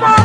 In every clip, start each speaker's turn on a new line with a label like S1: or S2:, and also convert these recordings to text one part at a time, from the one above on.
S1: Bye.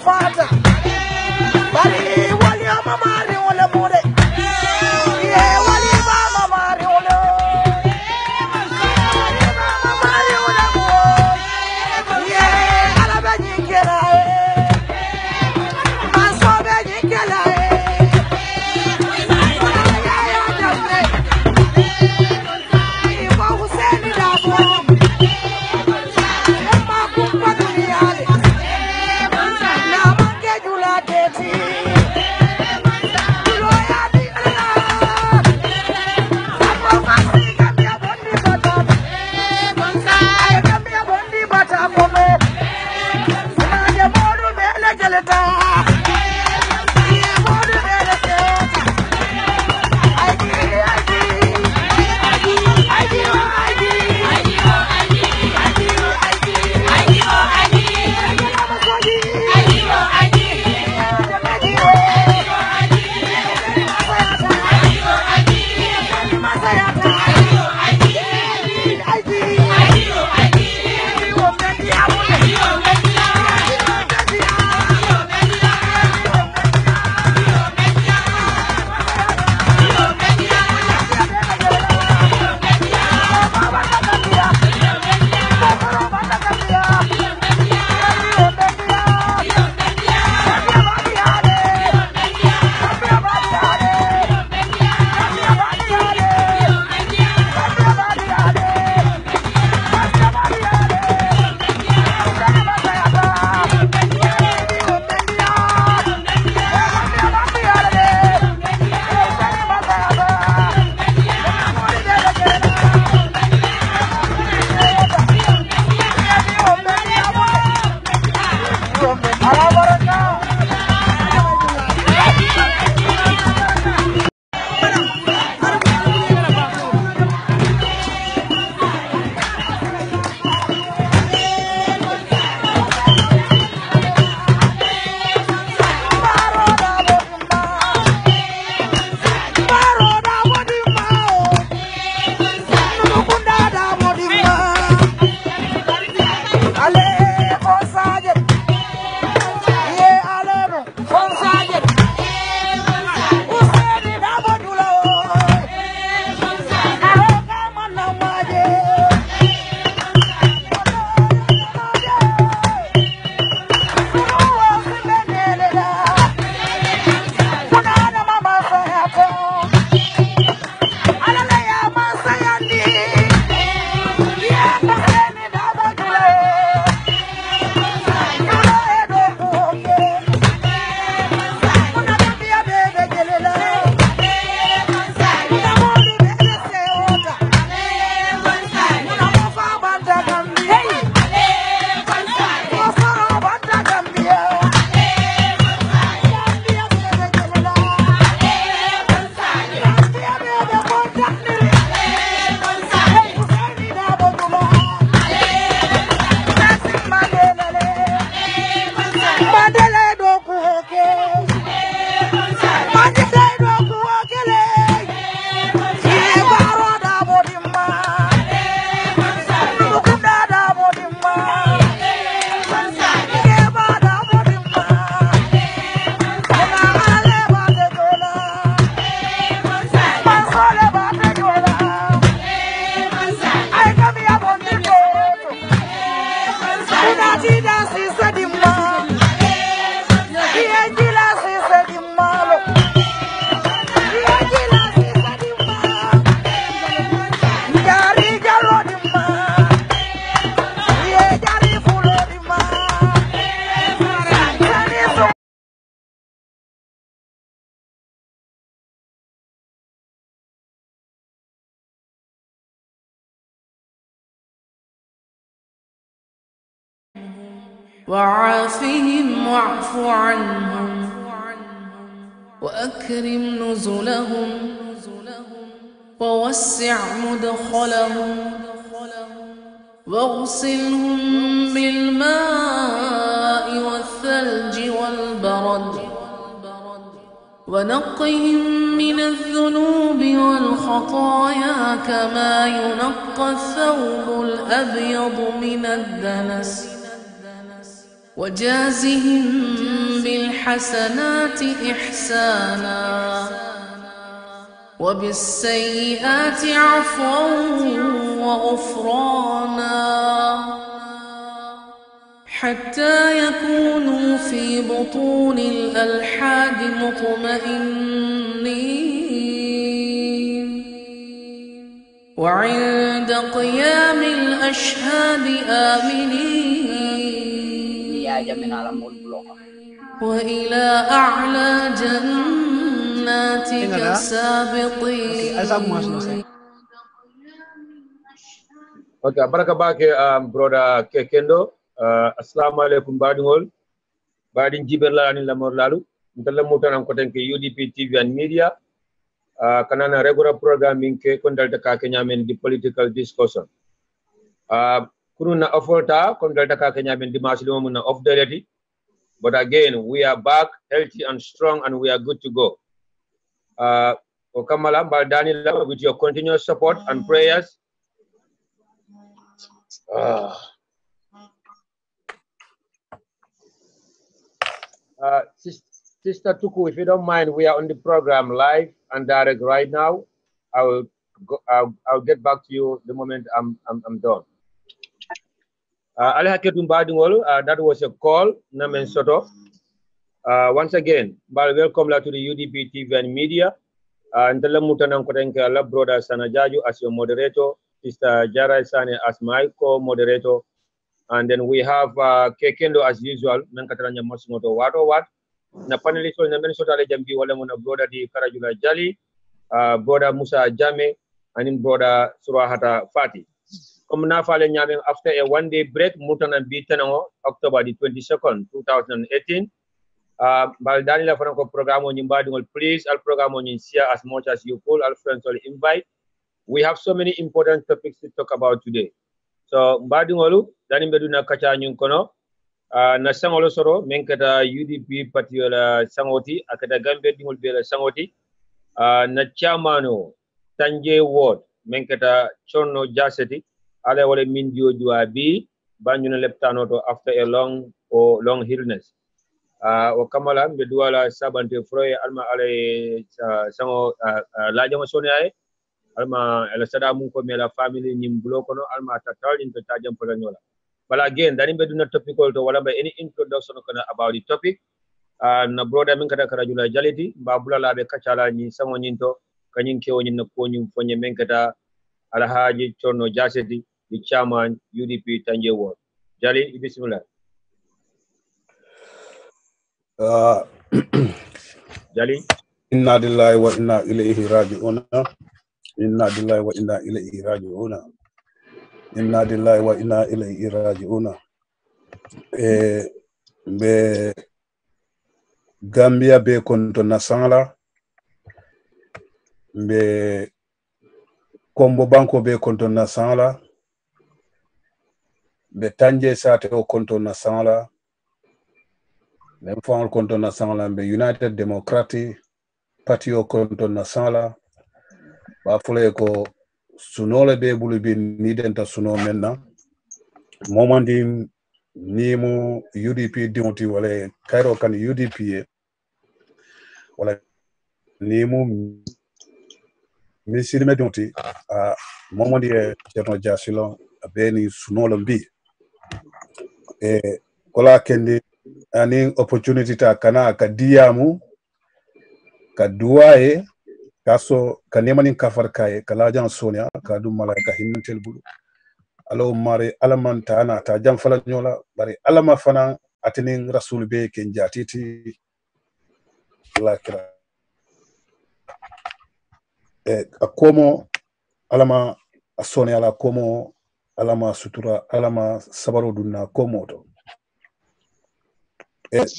S1: fata bari wali mama ri wala mure ye wali mama ri wala mama ri wala mo ye ala ba ni kera ma so ba ni kera
S2: وعافهم واعف عنهم وأكرم نزلهم ووسع مدخلهم واغسلهم بالماء والثلج والبرد ونقهم من الذنوب والخطايا كما ينقى الثوب الأبيض من الدنس وجازهم بالحسنات إحسانا وبالسيئات عفوا وغفرانا حتى يكونوا في بطون الألحاد مطمئنين وعند قيام الأشهاد آمنين وإلى أعلى جناتك سابقين.
S3: Okay, baraka bake brother Kekendo. Assalamu alaikum badingol. Badin jiberla ani lamor lalu. Ntalla mutanam kotenke UDP TV and media. Kanana regular programming ke kondalta ka kenyamen di political discussion. Kununa offerta kondalta ka kenyamen di masilo muna off deleti. But again, we are back healthy and strong and we are good to go. Okamala Baldanila, with your continuous support and prayers. Sister Tuku, if you don't mind, we are on the program live and direct right now. I'll get back to you the moment I'm done. That was a call. Namen Soto. Once again, welcome to the UDP TV and media. And the brother Sanajaju as your moderator, Sister Jara Sane as my co-moderator. And then we have Kekendo as usual, Nankataranya Masumoto Wat. Na panelist na Minnesota Jambi wala muna brother di Karajula Jali, brother Musa Jame, and brother Surahata Fati. After a one-day break, Mutana Bitanao, October the 22nd, 2018. Baldanila Franco program on Yimbading, please, I'll program on share as much as you could, our friends will invite. We have so many important topics to talk about today. So, Badingolu, Dani Meduna Kacha Nyunkono, Nasangolo Soro, Menkata UDP Patiola Sangoti, Akata Gambe Dingul Bela Sangoti, Nachamano, Tanje Ward, Menkata Chono Jaseti, Alewale Mindio Juabi, Banjuna Leptanoto after a long illness. Kamala Meduala Sabante Froy, Alma Ale Sango Lajama Sonia, Alma Elasada Munko Mela family, Nimblokono, Alma Tatal into Tajam Polanola. But again, that is not topical to whatever any introduction about the topic. Na brother Menkata Karajula Jaliti, Babula Labe Kachala, Ni Samoninto, Kanyinko in the Ponyum Fonye Menkata, Alahaji Chono Jaseti. The chairman UDP Tanje Ward. Jali, it is similar. Jali.
S4: Inna lillahi wa inna ilayhi raji'un. Inna lillahi wa inna ilayhi raji'un. Inna lillahi wa inna ilayhi raji'un. Be Gambia be konto nasangala. Be Kombo Banko be konto nasangala. Be Tanje Sate o konto na sangla nem fon konto na sangla be United Democratic Party o konto na sangla ba fule ko sunole be bulu bi ni denta suno menna momandi ni mu UDP dioti wala Cairo kan UDP wala ni mu misiri medonti momandi e terno jasilo beni sunolo bi kola kendi ani opportunity ta kana ka diamu ka duaye kaso kanemanin kafarkaye kala jan sonia ka dum malaika hintel bulu alo mare alamanta ana ta jam fala nyola bari alama fana atinin rasul be ken jatiti lakira akomo alama sonia la komo alama sutura alama sabaro dunna komoto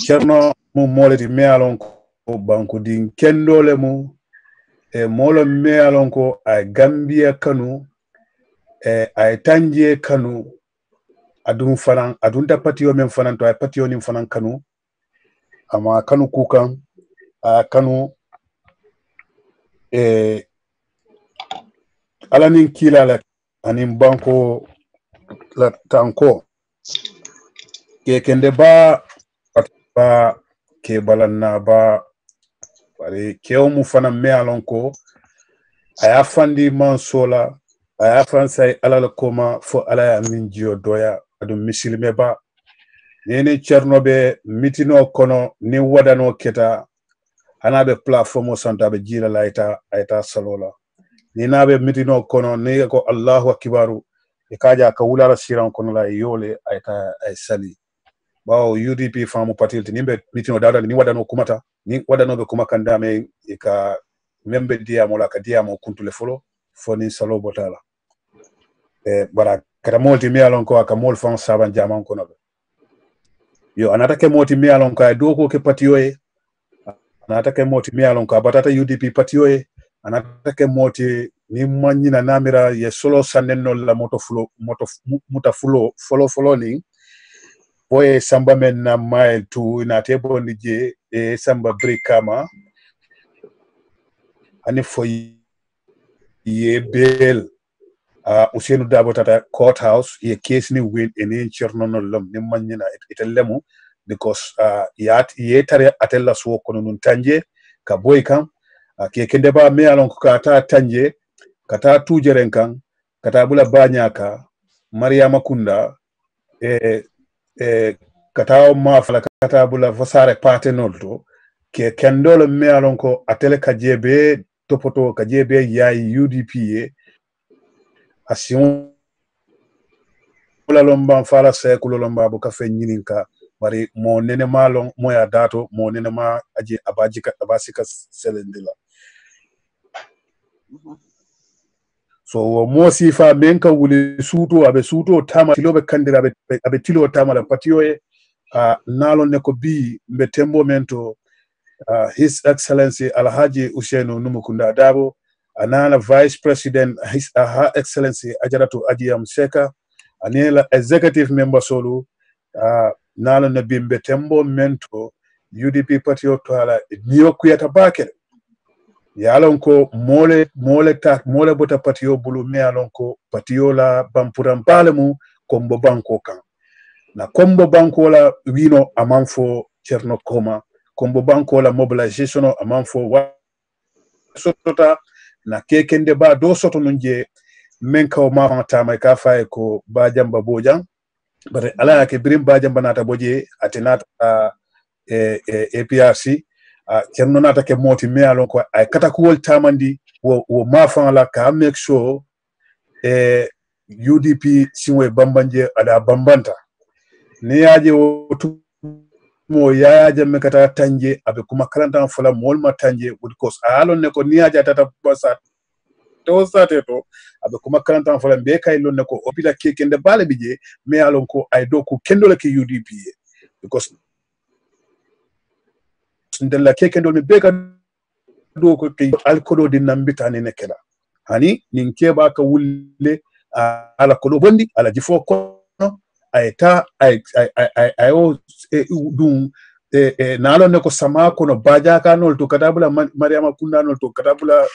S4: cerno mu moleti mealon ko banko din kendole mu molo mealon ko ay Gambia kanu ay Tanje kanu adun fanan adun da patio men fanan to ay patio nim fanan kanu ama kanu kukan kanu alanin kilala anin banko la tanko ke kende ba ke balanna ba bari ke mu fana me alon ko aya fandi man sola aya fansay alal koma fo ala min jio doya adum misilme ba nene cernobe mitino kono ni wadano keta hanabe platform santa be jira laita ayta salola ni nabe mitino kono ni ko Allahu akbaru e kaja ka wulara siran kono la yole ayta ay sali bawo UDP famu patilti nimbe mitino dada ni wadano kumata ni wadano be kuma kandame e ka membe dia mola ka dia mo kuntule folo foni salo botala bara kata molti mi alon ko aka mol fan saban jaman kono yo anata ke moti mi alon ko ay doko ke patiyoe anata ke moti mi alon ko batata UDP patiyoe anata ke moti ni manyina namira ye solo sanenno la muta fulo folo ni boye samba men na mile tu na tebo ni je e samba brikama ani foyi ye bel Ousseynou Dabo tata courthouse ye case ni win eni chernono lom ni manyina itellemu because ye tare atella so kono nun tanje ka boy kam ke kende ba me alon ko ta tanje kata tujeren kan kata bula banyaka Mariama Kunda kata ma fala kata bula fosare patenolto ke kendolo me alon ko atele kajebe topoto kajebe yayi UDP asion la lomba fala sekulo lomba bu kafe nyininka bari mo nene malon mo ya dato mo nene ma aji abajika abasika selendila so mo sifa menka wuli suto abe suto tama tilobe kandira abe tilo tama la patiyoe nalon ne ko bi mbetembo mento His Excellency Alhaji Ousseynou Numukunda Dabo anana Vice President Her Excellency Ajaratu Ajiyam Seka anela executive member solu nala na bimbe tembo mento UDP party otwala niyo kuyata bakere yalon ko mole bota party bulu me yalon ko party la bampuram palemu kombo banko kan na kombo banko la wino amanfo Cherno Koma kombo banko la mobilisation amanfo wa sotota na kekende ba do soto nunje menka o ma tama ka fay ko ba jamba bojang bare ala ke birim ba jamba nata boje atinata APRC kenno nata ke moti me alon ko ay kata ko wol tamandi wo ma fan la ka make sure UDP sinwe bambanje ada bambanta ne yaje wotu mo yaaje me kata tanje abe kuma kalanta fula mol ma tanje because alon ne ko niaja tata basa to sate to abe kuma kalanta fula be kay lon ne ko opila kekende bale bije me alon ko ay do ko kendo ke UDP because ndella kekendo me be ka do ko ke alkodo di nambitani ne kala hani nin keba ka wulle ala kodo bondi ala jifo ko aita ay o dum nalo ne ko sama kono baja kanol to katabula Mariama Kunda nol to katabula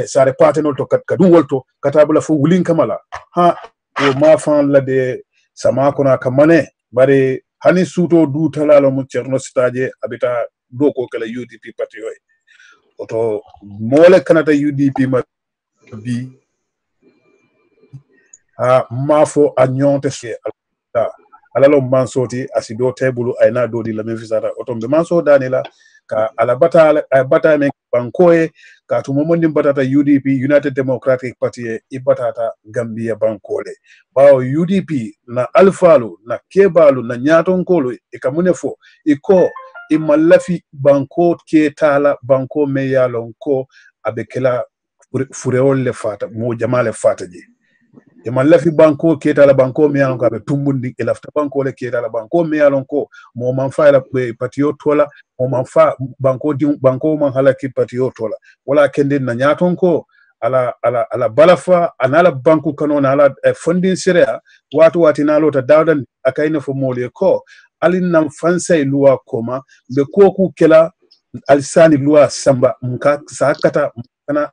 S4: sare patenol to kadum wolto katabula fo wulin kamala ha o ma fan la de sama kono kamane bare hani suto du talalo mu Cerno Sitaje abita do ko kala UDP party yoy oto mole kanata UDP ma bi mafo anyonte se alalo mansoti asido tebulu aina do di la mevizara otombe manso danila ka alabata men bankoe ka tumomondi batata UDP United Democratic Party ibatata Gambia bankole bawo UDP na alfalu na kebalu na nyatonkolo ikamunefo iko imalafi banko ketala banko meyalonko abekela fureole fata mo jamale fata je e malafi banko keta la banko me alon ka be tumbundi e lafta banko le keta la banko me alon ko mo man fa la patriotola mo man fa banko di banko man halaki patriotola wala kende na nyaton ko ala balafa anala banko kanona ala funding serea watu nalota dawdan akaina fo mole ko alin nam fansay luwa koma be koku kela alisani luwa samba mka sakata kana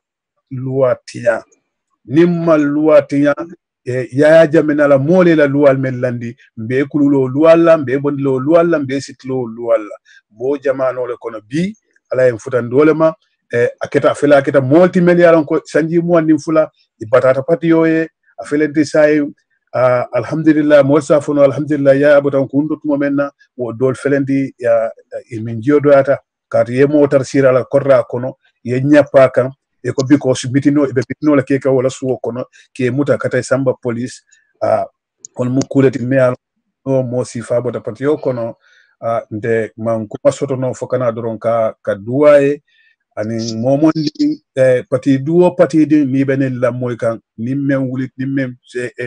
S4: luwa tiya nimma luwa tiya yaya jamena la mole la luwal men landi mbe kululo luwalla mbe bondilo luwalla mbe sitlo luwalla bo jamano le kono bi ala en futan dolema aketa fela aketa multi million ko sanji mo andi fula di batata patiyo e afelenti say alhamdulillah mo safono alhamdulillah ya abutan kundu tumo menna wo dol felenti ya min jiodoata kat ye motar sira la korra kono ye nyapa kan e ko because mitino e be bitino la keka wala suwo kono ke muta kata samba police kon mu kuleti me o mo sifa bota patio kono nde man kuma soto no fokana doron ka duwaye ani momondi pati duo pati di ni benen la moy kan nimmen wulit nimmen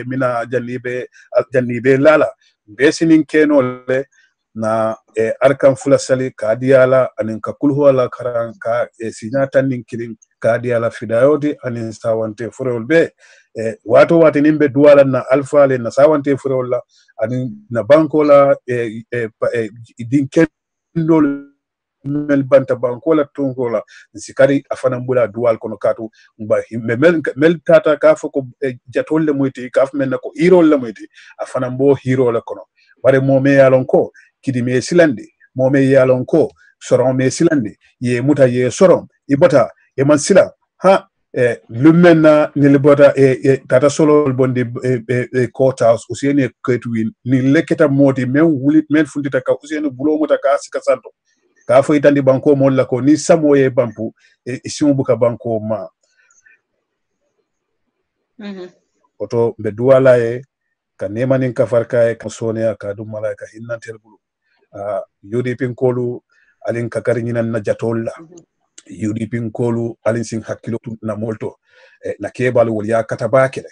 S4: mina jannibe lala be sinin keno le na arkan fula sali ka diala anin ka kulhu ala karan ka sinyata nin kilin ka diala fidayodi anin sawante furewol be wato wati nimbe duala na alfa le na sawante furewol la anin na banko la din kendol mel banta bankola tungola sikari afana mbula dual kono katu mba mel tata ka foko jatolle moyti kaf men ko hero la moyti afana mbo hero la kono bare mome yalon ko kidi me silandi mome yalon ko soron me silandi ye muta ye soron ibota e man sila ha lumena nilibota tata solo bondi courthouse usiene ketwin ni leketa modi men wulit men fundita ka usiene bulo muta ka sika santo ka fo itandi banko molla ko ni samoye bampu isimu buka banko ma oto be duwala ka nemanin ka farka ka sonia ka dum malaika hinnantel bulu UDP kolu alin ka karinan na jatolla UDP kolu alin sin hakkilo na molto na kebal wol ya katabakele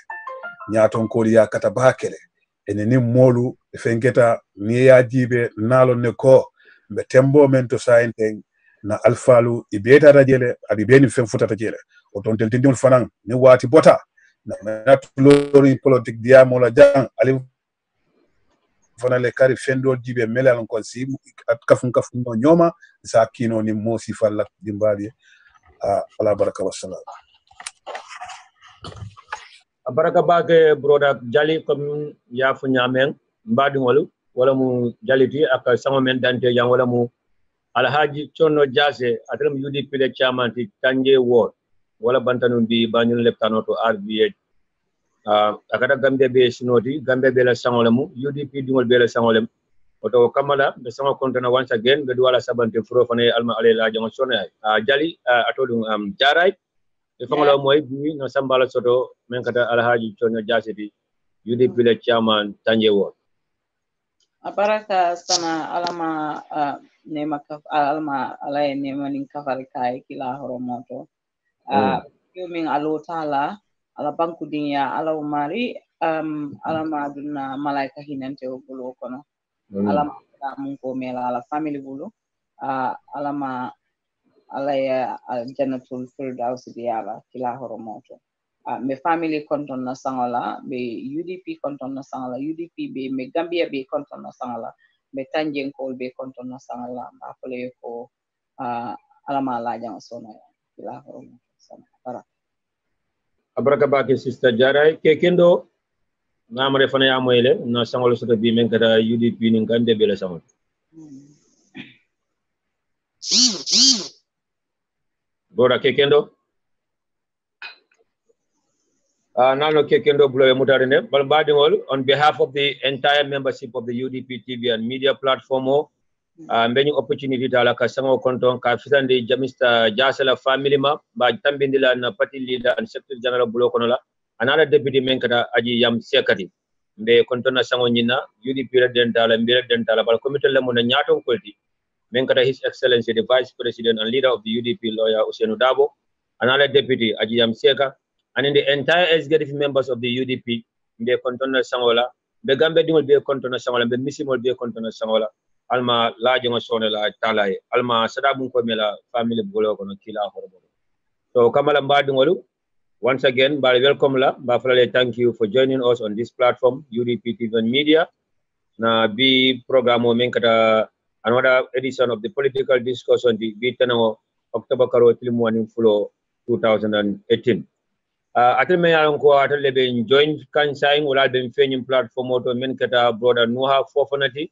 S4: nyaton kolu ya katabakele eneni molu fenketa ni ya jibe nalo ne ko be tembo men to sainte na alfalu ibeta rajele adi beni fen futata jele o ton tel tindul fanan ni wati bota na natulori politique diamo la jang ali fana le kari fendol jibe melal ko si kafun no nyoma sa kino ni mosi falla dimbali ala baraka wassalam
S3: baraka bake broda jali comme ya fu nyamen mbadi ngolu wala mu jaliti ak sama men dante yang wala mu alhaji Chono Jase atram UDP le chairman ti Tanje Ward wala bantanu di banyul leptano to RBH akada gambe be sinoti gambe be la sangolemu UDP dingol be la sangolem oto kamala be sango kontana once again be wala sabante fro fane alma ale la jango sone jali atodum jaray e fangolo moy bi no sambala soto men kata alhaji Chono Jase di UDP le chairman Tanje Ward
S5: Baraka sana alama nema alama alay nema ning kafal kai kila horomoto yuming alotala ala banku dinya ala umari alama dunna malaika hinante obulo kono alama munko mela ala family bulu alama alaya jannatul firdaus diala kila horomoto me family konton na sangola be UDP konton na sangola UDP be me Gambia be konton na sangola be Tanjeng Kol be konton na sangola ba fole ko alama la jang sona ila horom sana para
S3: abaraka bake sister jaray ke kendo ngamare fana ya moyle na sangolo soto bi men kada UDP ni ngande be la sangol bora ke kendo Nano Kekendo Bulo Mutarine, Balbadingol, on behalf of the entire membership of the UDP TV and media platform, many opportunity to alaka sango konton ka fisande Jamista Jasela family ma ba tambindila na party leader and secretary general Bulo Konola, another deputy menkata aji yam sekati. Mbe kontona sango nyina UDP dentala mbere dentala bal committee le mona nyaton kolti. Menkata His Excellency the Vice President and leader of the UDP lawyer Usenu Dabo, another deputy aji yam seka. And in the entire executive members of the UDP, be kontona sangola, be gambe dingol be kontona sangola, be misimol be kontona sangola, alma la jongo sone la talay, alma sadabun ko mela family bulo kono kila horobo. So kamala mbadingolu, once again, welcome la, bafale thank you for joining us on this platform, UDP TV and Media. Na be program menkata another edition of the political discourse on the Bitano October Karo Tilimuaning Fulo 2018. atel me yalon ko atel be join kan saying wala be fenyum platform auto men kata brother Nuha Fofanati,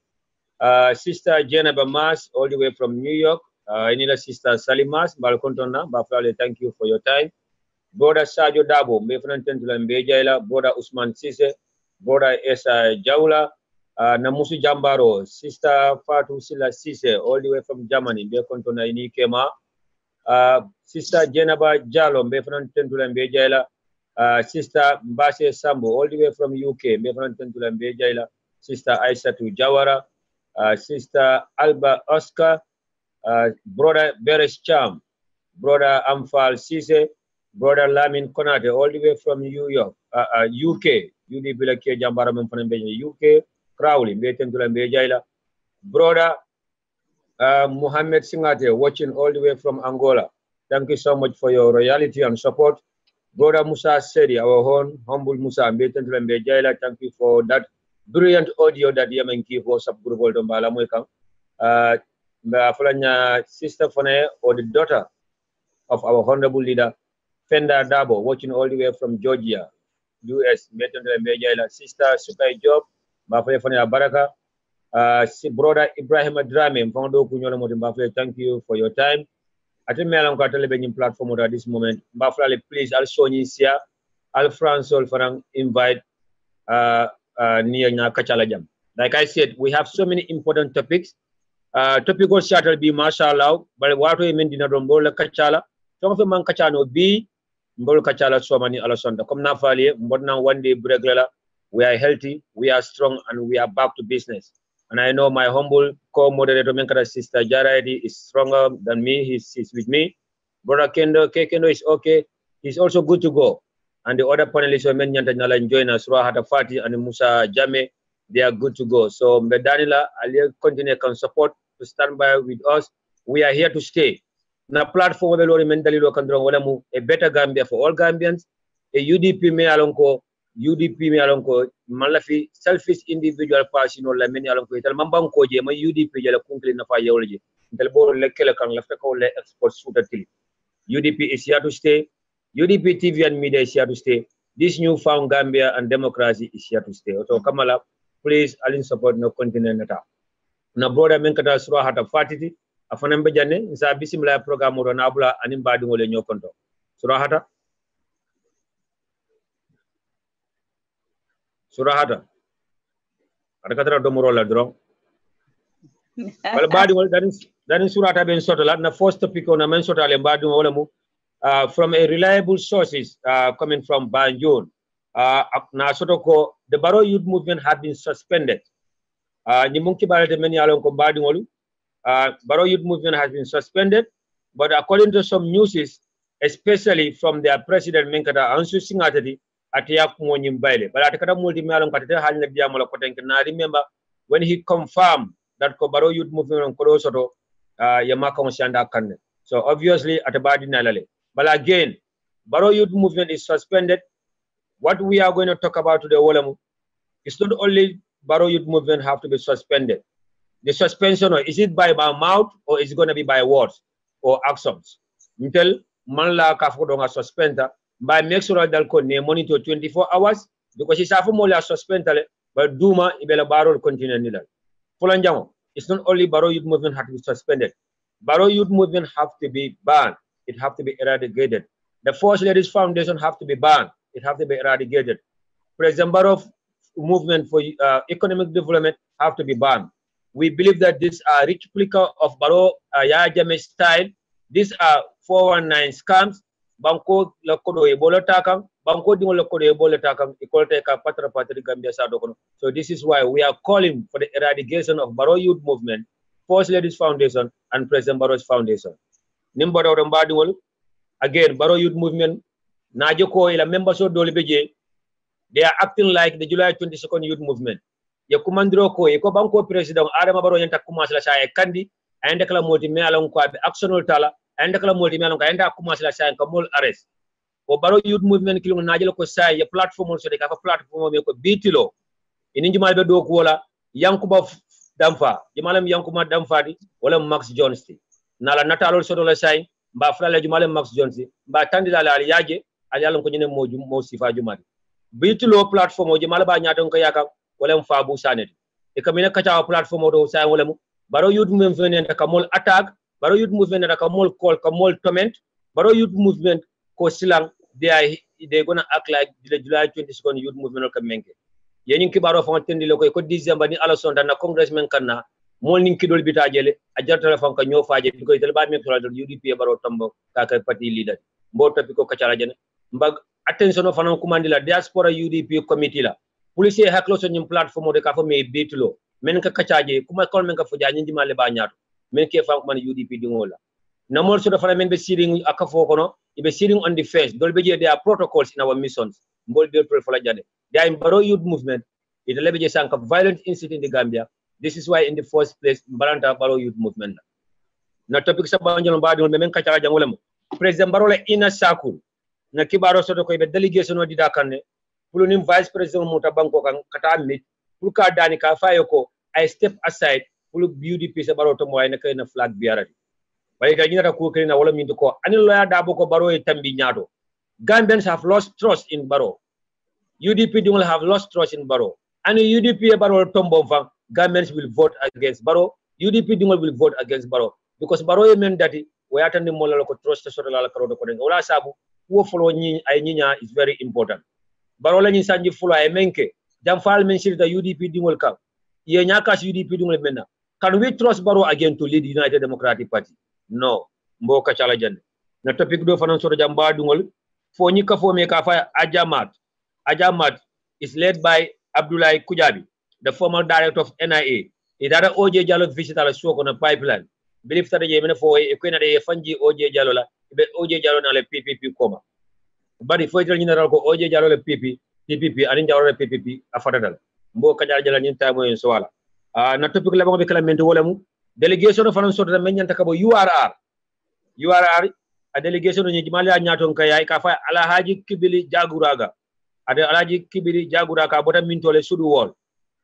S3: sister Jenaba Mas all the way from New York, inila sister Salimas balkontona bafale, thank you for your time. Brother Sajo Dabo be fanantentula mbejaila, brother Usman Sise, brother Esa Jaula, Namusu Jambaro, sister Fatu Sila Sise all the way from Germany be kontona ini kema. Sister Jenaba Jalo be fanantentula mbejaila, sister Mbase Sambo all the way from UK be fanantentula mbejaila, sister Aisatu Jawara, sister Alba Oscar, brother Beres Cham, brother Amfal Sise, brother Lamin Konate all the way from New York, UK, UD Bilake Jambara UK, Crowley, brother Muhammad Singate watching all the way from Angola. Thank you so much for your loyalty and support. Brother Musa Sedi, our own humble Musa, thank you for that brilliant audio that Yemen Key was up group Oldom Balamwekam. Sister Fone, or the daughter of our honorable leader, Fenda Dabo, watching all the way from Georgia, US, sister Sukai Job, Bafle Fone Baraka, brother Ibrahim Adrame, Fondo Kunyola Motimbafle, thank you for your time. At the Melan Cataleban platform at this moment, Bafle, please, I'll show you here, Al Franco Farang invite near Kachalajam. Like I said, we have so many important topics. Topical shuttle be mashallah, but what we mean in a rombola Kachala, some of the man Kachano be Mbol Kachala Swamani Alasonda. Come now, Fali, but now one day regular, we are healthy, we are strong, and we are back to business. And I know my humble co-moderator, Menkara sister Jaradi, is stronger than me. He's with me. Brother Kendo, Kendo is okay. He's also good to go. And the other panelists who mentioned join us, Ruahata Fati and Musa Jame, they are good to go. So Medanila, I'll continue can support to stand by with us. We are here to stay. Na platform of the a better Gambia for all Gambians, a UDP me alonko, Malafi, selfish individual person or many alonko, ital mambanko je, my UDP jala kunkli na fayology, ital bo lekele kan lafta ko le export suitatili. UDP is here to stay. UDP TV and media is here to stay. This newfound Gambia and democracy is here to stay. So Kamala, please, alin support no continent at all. Na brother Menkata Surahata Fatiti, Afanambe Jane, Nsa Bisimila program or Nabula and Imbadi Mole Nyokonto. Surahata. Atakatra Domorola draw. Well, Badi, that is Surata Ben Sotola, the first topic on a Mensota Lembadu Olamu. From a reliable sources coming from Banjul, the Baro Youth Movement had been suspended. Baro Youth Movement has been suspended, but according to some news, especially from their president Menkata Ansu Singatati, Atiak Monimbaile. But Atakata Multimalum Katata Diamala remember when he confirmed that Baro Youth Movement on Korosoto, Yamaka Shanda Kane. So obviously at Abadi Nalale. But again, Baro Youth Movement is suspended. What we are going to talk about today, it's not only Baro Youth Movement have to be suspended. The suspension, is it by mouth or is it going to be by words or actions? Until Manla Kafodonga suspender, by make sure that they monitor 24 hours because it's a formula suspended, but Duma Ibela Baro continue. Fulanjamo, it's not only Baro Youth Movement have to be suspended. Baro Youth Movement have to be banned. It have to be eradicated. The First Ladies Foundation have to be banned. It have to be eradicated. President Barrow Movement for Economic Development have to be banned. We believe that these are replica of Barrow Yajame style. These are 419 scams. Banko lakodo ebola takam. Banko dingo lakodo ebola takam. Ikolteka patra patri Gambia sadokono. So this is why we are calling for the eradication of Barrow Youth Movement, First Ladies Foundation, and President Barrow's Foundation. Again, Baro Youth Movement, Najoko, the members of Dolibeje, they are acting like the July 22nd Youth Movement. Yakumandro ko, Yakobanko President, Adam Baro Yanta Kumasla Shaya Kandi, and the Kalamoti Mealon Quab, Actional Tala, and the Kalamoti Melon, and Kumasla Shaya Kamul arrest. For Baro Youth Movement, Kilum Najoko Sai, a platform also, they have a platform of Bitilo. In Injumalbe do Kuala, Yankuba Damfa, Yamalam Yankuma Damfadi, Wala Max Johnston. Nala Natal also the sign, Bafla Jumal Max Johnson, Batandila Yaje, ayalon ko nyine mo sifa jumati bitulo platform o jimala ba nyaton ko yaka wala mo fabu saneti e kamina kacha platform o do sa wala mo baro youth movement ka mol attack baro youth movement ka mol call ka mol comment baro youth movement ko silang they gonna act like the July 22nd youth movement ka menke yenin kibaro fa tendi lo ko December ni ala sonda na congressman kanna mol nin kidol bita jele a jartala fan ka ñoo faaje ko tel ba mi to UDP baro tombo ka party leader mbo topi ko kacala jene mbag attention of fanan commandi la diaspora UDP committee la police haklo so nyum platform de ka fa me betulo men ka kacaaje kuma kol men ka fuja nyindi male ba nyaato men ke fa man UDP di ngola namol so dafa men be searing aka fo kono ibe searing on the face dolbe je there are protocols in our missions mbol be for la jade there in baro youth movement it lebe je sanka violent incident in the Gambia. This is why in the first place Mbalanta Baro youth movement na topic sa banjalo ba do men kacala jangole mo president Baro le ina sakul na kibaro soto ko be delegation o dida kanne pour nim vice president muta banko kan kata mit pour ka dani ka fayo ko I step aside pour UDP sa Baro to moy na kay na flag biarati bari ga nyata ko kelina wala min ko ani loya da boko Baro e tambi nyaato Gambians have lost trust in Baro UDP will have lost trust in Baro and UDP Baro tombo fang Gambians will vote against Baro. UDP will vote against Baro because Baro meant that we are attending Molalo trust so la karodo ko denga wala sabu wo follow ni ay ninya is very important. Baro la ni sanji follow ay menke jam fal men sir the UDP dingol kam ye nyaka UDP dingol menna can we trust Baro again to lead United Democratic Party? No, mboka chala jande na topic do fanan so jam ba dingol fo ni ka fo me ka fa Ajamat is led by Abdoulaye Kujabi, the former director of NIA. Idara OJ Jallo visit ala show on a pipeline. Believe that the Yemen for a queen at a fungi OJ Jallo, but OJ Jallo na le PPP coma. But if we general ko OJ Jallo le PPP, and in the PPP, a fadal. Mbo Kajala in time in Swala. Not typical about the Clement Wolemu. Delegation of Fanan Soto Menyan Takabo URR, a delegation in Jimalia Nyaton Kaya, Kafa Alahaji Kibili Jaguraga. Ada Alaji Kibili Jaguraga, but a mintole Sudu wall.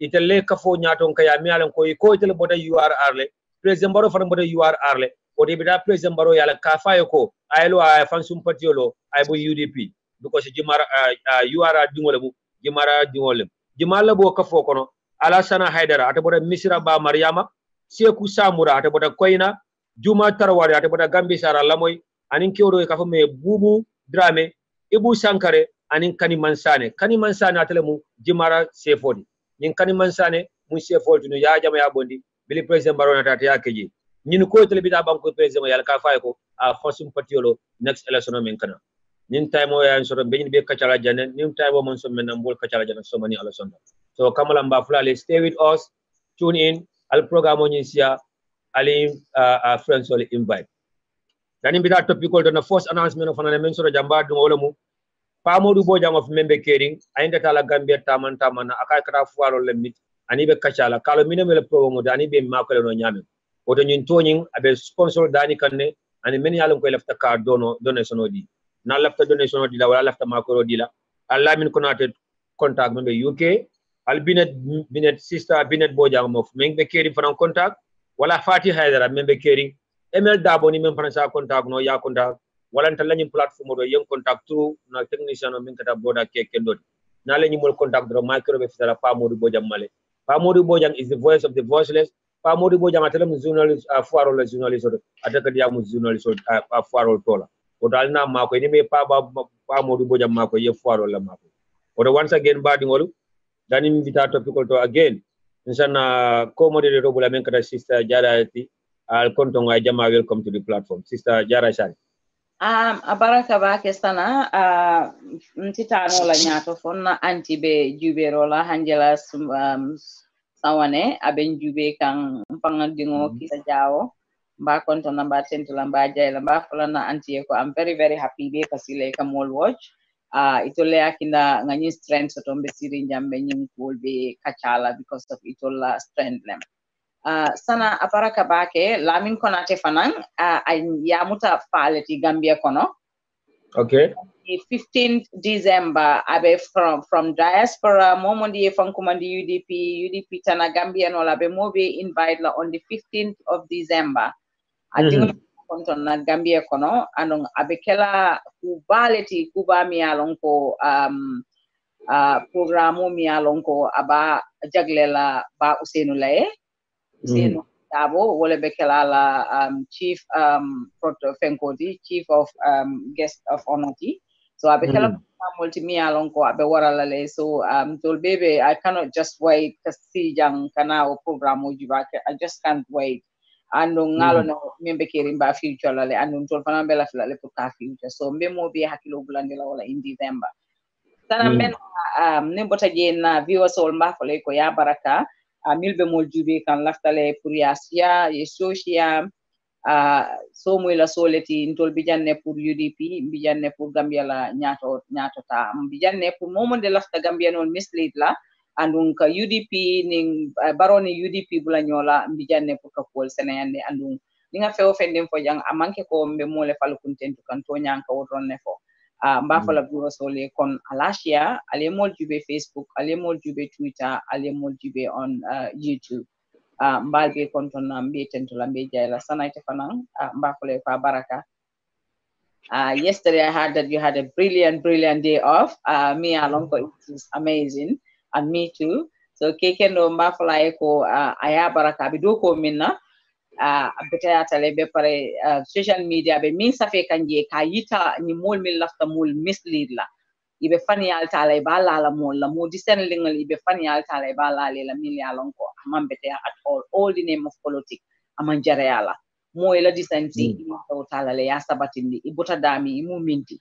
S3: Itele kafo nyaton kaya mialan ko itele boda URR le president Baro fan boda URR le o de bida president Baro yala kafa yoko aylo ay fansum patiolo ay bo UDP because jimara URR dingole bu jimala bo kafo kono Alasana Haidara ata boda Misira Ba Mariama Seku Samura ata boda Koina Juma Tarawari ata boda Gambi Sara Lamoy anin kioro kafo me Bubu Drame Ibu Sankare anin Kani Mansane atele mu jimara sefodi nin kani mansane mun chefol tunu ya jama ya bondi bili president Barona tata ya keji nin ko tele bita banko president yalla ka fay ko a fasum patiolo next election men kana nin time o ya so be ni be kacala janen nin time o mon so men mbol kacala janen so mani ala sonda so kamala mba fulale stay with us tune in al programme on sia ali friends will invite dani bita topic ko na first announcement of an men so jamba dum wala mu Pamodu Bojang of Membe Caring, Ainda Tala Gambia Tamana, Akaka Fuaro Lemit, Anibe Kachala, Calomino Promo, Dani be Marco no Yamin. Or the Nintoning, a be sponsor Dani Kane, and many Alam left the card donation odi. Now left the donation odi, left the Marco Dila, Alamin connected contact member UK, Albinet sister Binet Bojang of Membe Caring for contact, Wala Fati Haider, Membe Caring, ML Daboni Mempanasa contact, no ya contact. Walanta lañu platform do yen contact through na technician min kata broda ke kendodi na lañu mol contact do micro be fitala Pamodu Bojang male Pamodu Bojang is the voice of the voiceless Pamodu Bojang atelam journalist fuaro la journalist ataka diamu journalist fuaro tola o dalna mako ni me Pamodu Bojang mako ye fuaro la mako o once again badi ngolu dani invita topic to again insana co-moderator bula men kata sister Jara al konton wa jama welcome to the platform sister Jara Shari
S5: abaraka ba kestana ntitano la nyato fonna anti be jubero la hanjela sawane aben jube kan pangandingo kisa jawo ba konto namba tento lamba jayla ba fulana anti ko I'm very very happy be kasile ka mol watch itole akinda ngani strength so tombe siri njambe nyim be kachala because of itola strength lem sana aparaka bake lamin konate fanan yamuta faleti Gambia kono
S3: okay
S5: 15th December abe from diaspora momondi fankumandi UDP tana Gambia no labe mobe invite la on the 15th of December I think konton na Gambia kono andong abekela kubaleti kuba mi alon ko programu mi alon ko aba jaglela ba Usenu Laye Usenu Dabo wole bekela la chief fenkodi chief of guest of honor so abekela multi mi alon ko abe warala so tol bebe I cannot just wait to see jang kana programu jiba I just can't wait ando ngalo no membe kerimba future lale ando tol fana bela fila le pour ka future so mbe mo be hakilo bulandela wala in December sana men ne bota jena viewers all ma fole ko ya baraka milbe mo jube kan laftale pour yasia ye social so mo la soleti ntol bijanne pour UDP bijanne pour Gambia la nyato ta bijanne pour momo de lafta Gambia non mislead la andun ka UDP ning baroni UDP bula nyola mbijanne pour ka pol senayande andun ninga feo fendem fo jang amanke ko mbe mole falu kuntentu kan to nyanka wodron ne fo mba fala bureau sole kon alashia ale mol jube Facebook ale mol jube Twitter ale mol jube on YouTube mbalbe kon ton mbe tentu la mbe jayla sanaite fanan mba fala fa baraka yesterday I heard that you had a brilliant day off me along it is amazing and me too so kekendo mbafala eko aya baraka bido ko minna betaya tale be pare social media be min safe kanje ka yita ni mol min lafta mol mislead la ibe fani al tale ba la mol la mo disen lingal ibe fani al tale ba la le la min ya lonko amam betaya at all the name of politics aman jareala mo ela disensi to tala le ya sabatindi ibota dami imu minti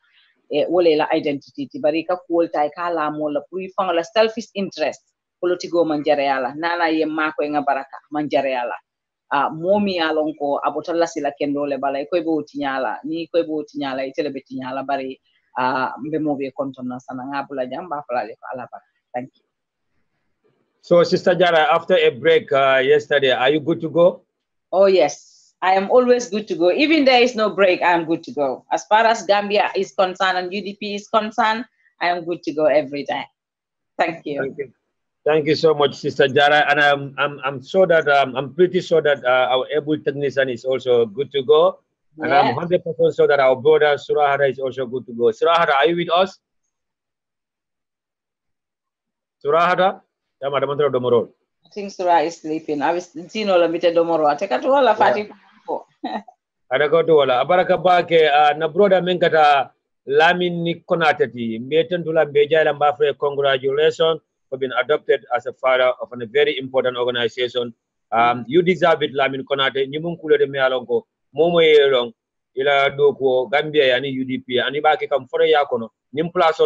S5: wole la identity ti bari ka kuolta ka la mo la pour fang la selfish interest politico manjare ala nana ye mako nga baraka manjare ala momi alon ko abotalla sila kendo le balay koy bo tinyala ni koy bo tinyala itele be tinyala bari mbe mo be kontona sana ngabula jamba fala le ala baraka thank you.
S3: So Sister Jara, after a break yesterday, are you good to go?
S5: Oh yes, I am always good to go. Even there is no break, I am good to go. As far as Gambia is concerned and UDP is concerned, I am good to go every time. Thank you.
S3: Thank you. Thank you so much, Sister Jara. And I'm sure that I'm pretty sure that our able technician is also good to go. And I'm 100% sure that our brother Surahara is also good to go. Surahara, are you with us? Surahara? Yeah, Madam Domoro.
S5: I think Surah is sleeping. I was seeing all of it tomorrow. I take it to all of it.
S3: Ada ko to wala abaraka bake na brother menkata Lamin ni konatati mbeten tula mbejala mbafre congratulations for being adopted as a father of a very important organization. You deserve it, Lamin Konate. Nimun kule de me alonko momo yelong ila doko Gambia yani UDP ani baki kam fore yakono nim place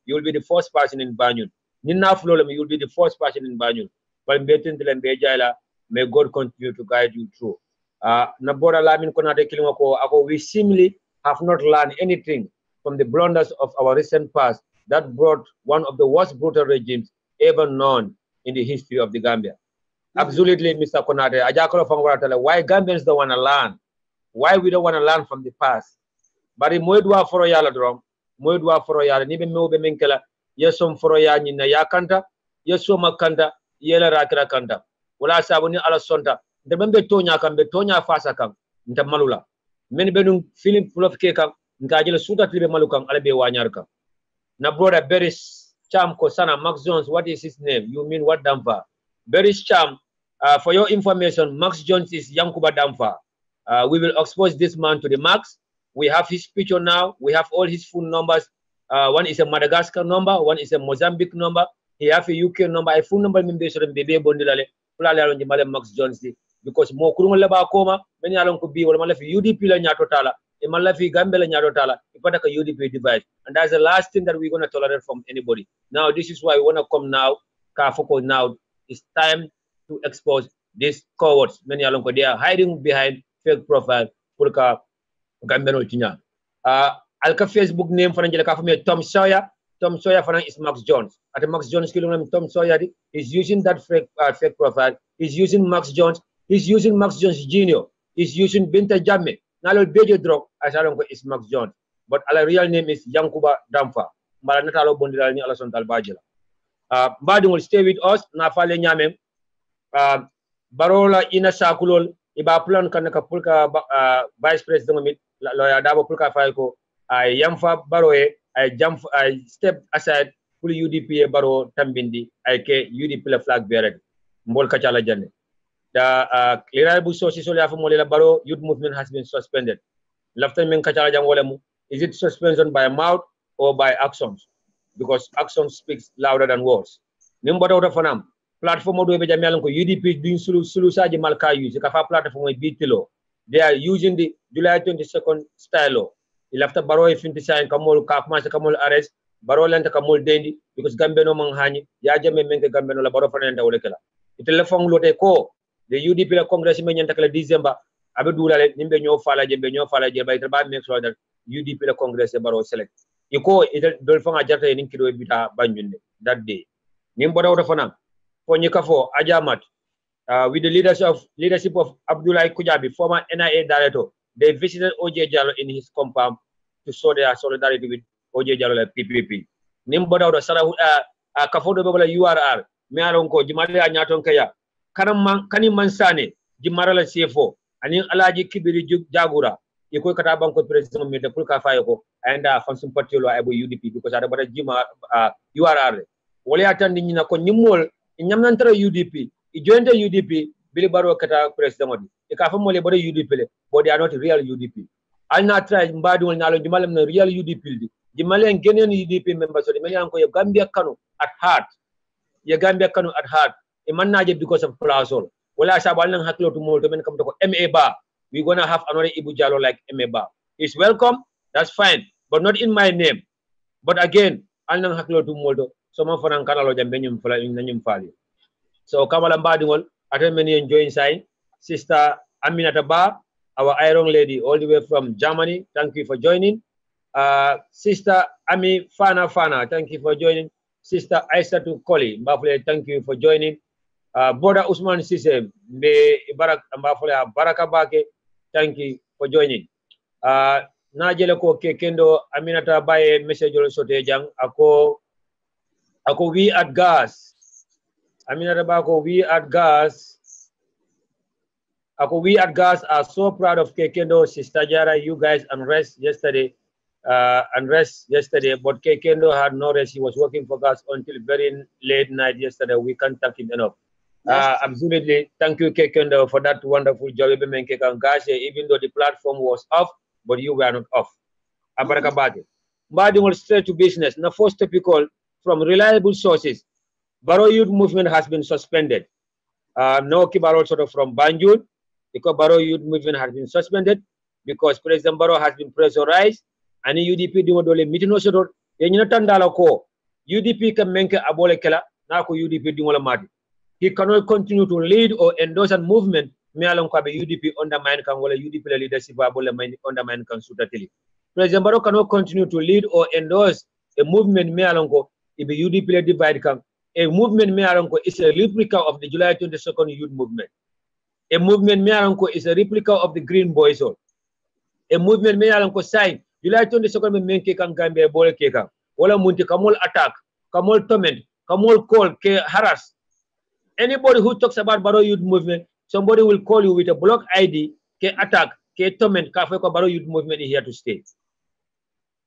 S3: you will be the first person in Banjul. Ninna flolem you will be the first person in Banjul. But mbeten tula mbejala, may God continue to guide you through. Nabora Lamin Konate Kilingoko, we seemingly have not learned anything from the blunders of our recent past that brought one of the worst brutal regimes ever known in the history of the Gambia. Absolutely, Mr. Konate. Why Gambians don't want to learn? Why we don't want to learn from the past? But in Moedwa Foroyala drum, Moedwa Foroyala, Nibe Mobe Menkela, Yesom Foroya Nina Yakanta, Yesoma Kanta, Yela Rakira Kanta. Wala Sabuni Alasonta. The member Tonya can be Tonya Fasakam, Nta Malula. Many Benum feeling full of cake, Nkajila Suta Tribe Malukam, Alabe Wanyarka. Na brother Beris Cham Kosana, Max Jones, what is his name? You mean what Damfa? Beris Cham, for your information, Max Jones is Yankuba Damfa. We will expose this man to the max. We have his picture now. We have all his phone numbers. One is a Madagascar number, one is a Mozambique number. He have a UK number. A phone number Bebe Bondilale, Max Jones. Because mo kurungo leba koma many along could be wala malafi UDP la nyato tala e malafi Gambia la nyato tala ipata ka UDP device, and that's the last thing that we're going to tolerate from anybody. Now this is why we want to come now Kafoko now. It's time to expose these cowards. Many along they are hiding behind fake profile for ka Gambia no tinya alka Facebook name for Angela Kafame Tom Sawyer for is Max Jones. At Max Jones killing Tom Sawyer is using that fake profile. He's using Max Jones. He's using Max Jones Jr. He's using Binta Jamme. Nalo Bejo Drog, as I don't know, is Max Jones. But our real name is Yankuba Damfa. Maranatalo Bondilani Alason Talbajela. Badi will stay with us. Nafale Nyame. Barola Ina Sakulol. iba plan kan ka pulka vice president mit lawyer Dabo pulka fay ko ay yamfa baro ay jump ay step aside pour UDP baro tambindi ay ke UDP la flag bearer mbol ka chala janne the reliable sources only after Molila Baro youth movement has been suspended. Laftan men kachala jang wala mu. Is it suspension by mouth or by actions? Because action speaks louder than words. Nimboda uta fanam platform do be jamialan ko UDP doing sulu saji malka use ka fa platform e bitilo. They are using the July 22nd style. Ilafta Baro e finti sign kamol ka commence kamol arrest Baro lenta kamol dendi because gambe no man hani ya jame menke gambe no la Baro fanenda wala kala. Itele fong lote ko the UDP la Congress men yantakala December abe dulale nimbe ñoo fala je bay ba make sure that UDP la Congress Baro select iko ite dol fanga jarta ni kido bita banjunde that day nimbo dawta fana fo ñi kafo ajamat with the leadership of Abdoulaye Kujabi former NIA director they visited OJ Jallow in his compound to show their solidarity with OJ Jallow la PPP nimbo dawta sara kafo do bala URR mi alon ko jimale a nyaton kaya kani mansane jimara la CFO ani alaji kibiri jagura iko kata banko president mi de pour ka fayo ko anda fansum partiolo ay bo UDP because ada bada jima URR wala atandi ni na ko nyimol nyamnan tara UDP I joined the UDP bili Baro kata president modi e ka famole bada UDP le but they are not real UDP al na try mbadu wal nalo jimalem na real UDP di jimalen genen UDP members de meli anko Gambia kanu at heart e mannaje because of plasol wala sabal nang haklo to mol to men kam to MA Ba we gonna have another Ibu Jallow like MA Ba is welcome that's fine but not in my name but again al nang haklo to mol to so man fanan kanalo jambe nyum fala nyum fali so kamala mbadi ngol aten men enjoying sign sister Aminata Ba our iron lady all the way from Germany thank you for joining sister Ami Fana thank you for joining sister Aissatou Koli mbafule thank you for joining Boda Usman Sise be Baraka Bake, thank you for joining. Najele ko kekendo Aminata Baye message sote jang ako we at gas. Aminata Bako we at gas. We at gas are so proud of Kekendo, Sister Jara, you guys unrest yesterday, but Kekendo had no rest. He was working for gas until very late night yesterday. We can't thank him enough. Absolutely. Thank you, Kekendo, for that wonderful job. Even though the platform was off, but you were not off. Abarakabadi. Mbadi will straight to business. Now, first topical from reliable sources. Baro Youth Movement has been suspended. No Kibaro sort of from Banjul, because Baro Youth Movement has been suspended because President Baro has been pressurized and UDP dole meeting no sort of UDP can make a bole kela na ko UDP dingola madi. He cannot continue to lead or endorse a movement me along kwa UDP undermine kan wala UDP leadership abole undermine kan sutatili. President Baro cannot continue to lead or endorse a movement me along ko if UDP divide kan a movement me along ko is a replica of the July 22nd youth movement. A movement me along ko is a replica of the Green Boys all. A movement me along ko sign July 22nd me menke kan Gambia bole ke kan wala munti kamol attack kamol torment kamol call ke harass. Anybody who talks about Baro Youth Movement, somebody will call you with a block ID, ke attack, ke torment, ka ko Baro Youth Movement is here to stay.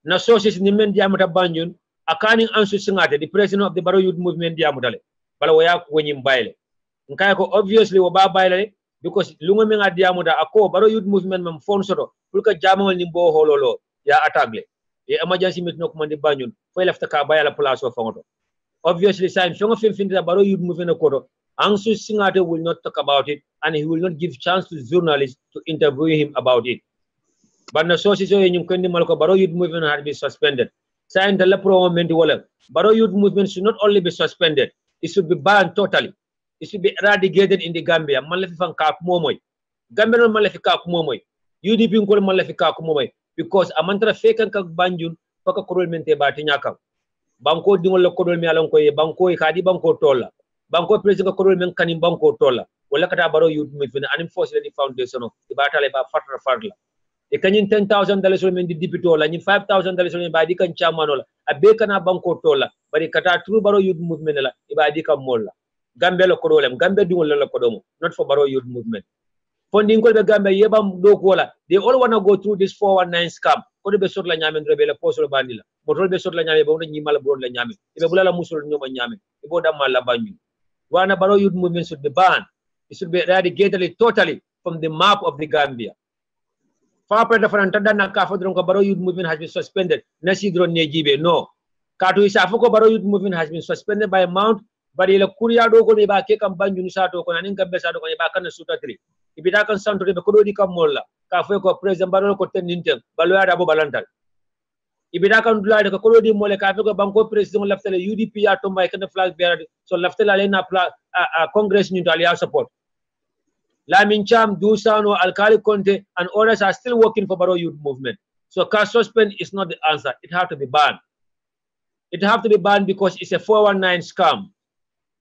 S3: Na sources ni men diamuta banjun, akani ansu singate, the president of the Baro Youth Movement diamutale. Bala waya kwenye mbaile. Nkaya ko obviously waba baile, because lunga menga diamuta ako Baro Youth Movement mam phone soto, pulka jamal nimbo hololo, ya atagle. Ya emergency meeting no kumandi banjun, fo lafta ka baya la pulaso fangoto. Obviously, Sam the Baro Youth Movement Ansu Singate will not talk about it, and he will not give chance to journalists to interview him about it. But the sources in Malco Baro Youth Movement had been suspended. Sign the Lepro Baro Youth Movement should not only be suspended, it should be banned totally. It should be eradicated in the Gambia. Malefifan Kakumomoy. Gambia no Malefika Kumomoy. UDP Nkol Malefika Kumomoy. Because Amantra Fakan Kak Banjun, Paka Kurulmente Batinyaka. Banko dingol kodol mi alon ko e banko e kadi banko tolla banko president kodol men kanim banko tolla wala kata Baro Youth Movement anim force the foundation of ibatale ba farla e kanyin $10,000 men di dipito la nyin $5,000 men ba di kan chairman la abe kana banko tolla bari kata true Baro Youth Movement la ibadi kam molla gambe la kodolem gambe dingol la kodomo not for Baro Youth Movement funding ko be Gambia yebam do ko la they all want to go through this 419 scam ko be sot la nyame rebe la posol bandila botol be sot la nyame bo ni mala bro la nyame be bulala musul nyoma nyame e bo dam la banyu wana Barrow youth movement should be banned. It should be eradicated totally from the map of the Gambia. Barrow youth movement has been suspended. No. Katu Isafoko Barrow youth movement has been suspended by a mount, but il Kuria do go ba ke kam banyu sato ko nanin gambe sato ko ba kan suta tri. Ibita kan santo de ko di kam molla. Ka fe ko president Barrow ko teninte baloya da bo balantal. Ibita kan dula de ko di mole ka fe ko banko president laftale UDP ya to may kan flag bearer so laftale na Congress new to support. Lamin Cham, Dusano, Alkali Conte, and others are still working for Barrow youth movement. So cash suspend is not the answer. It has to be banned. It has to be banned because it's a 419 scam.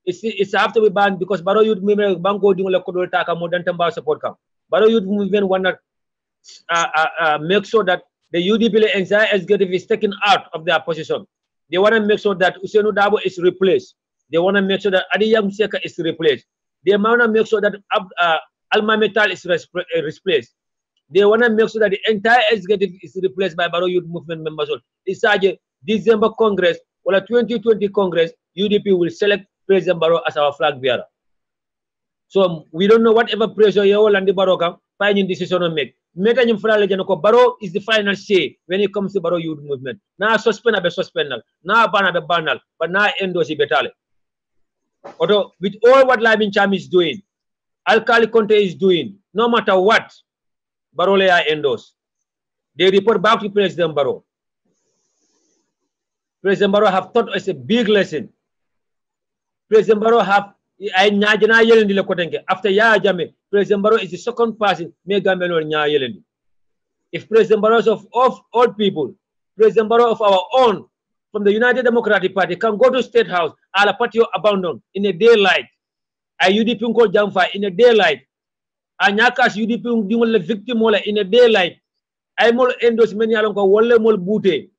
S3: It's have to be banned because Barrow youth movement banko dingola kodol taka modern tamba support kam. Barrow youth movement wanna make sure that the UDP executive is taken out of their position. They want to make sure that Ousainou Darboe is replaced. They want to make sure that Adiyam Seka is replaced. They want to make sure that Alma Metal is replaced. They want to make sure that the entire executive is replaced by Barrow youth movement members. It's a December Congress or a 2020 Congress, UDP will select President Barrow as our flag bearer. So we don't know whatever pressure you all and the Barrow can find in decision to make. Barrow is the final say when it comes to Barrow youth movement. Now suspend a suspendal, now ban a banal, but now endorse betale. Although with all what Lamin Cham is doing, Alkali Conte is doing, no matter what, Barrow Leah endorse. They report back to President Barrow. President Barrow have taught us a big lesson. President Barrow have after Yaya Jammeh, President Barrow is the second person if President Barrow of all people, President Barrow of our own, from the United Democratic Party, can go to State House, ala patio abandoned in a daylight. A UDP ko jamfa in a daylight. A nyakas UDP dingol victim wala in a daylight. Ay mol endos many along ko wala mol bute.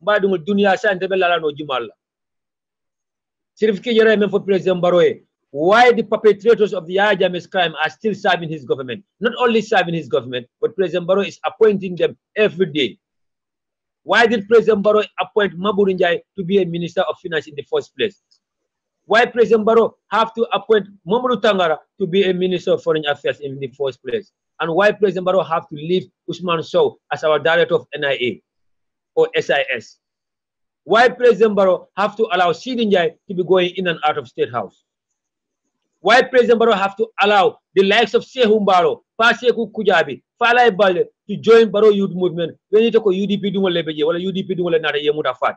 S3: Ba dingol dunia sa ntebe la no jumala. For President Barrow, why the perpetrators of the Yaya Jammeh's crime are still serving his government. Not only serving his government, but President Barrow is appointing them every day. Why did President Barrow appoint Maburu Njai to be a Minister of Finance in the first place? Why President Barrow have to appoint Mamadou Tangara to be a Minister of Foreign Affairs in the first place? And why President Barrow have to leave Usman Sow as our Director of NIA or SIS? Why President Barrow have to allow Sidinjai to be going in and out of State House? Why President Barrow have to allow the likes of Sehum Barrow, Paseku Kujabi, Falai Balde to join Barrow youth movement when you talk UDP dungo lebeje, wala UDP dungo le nada yemuta fat.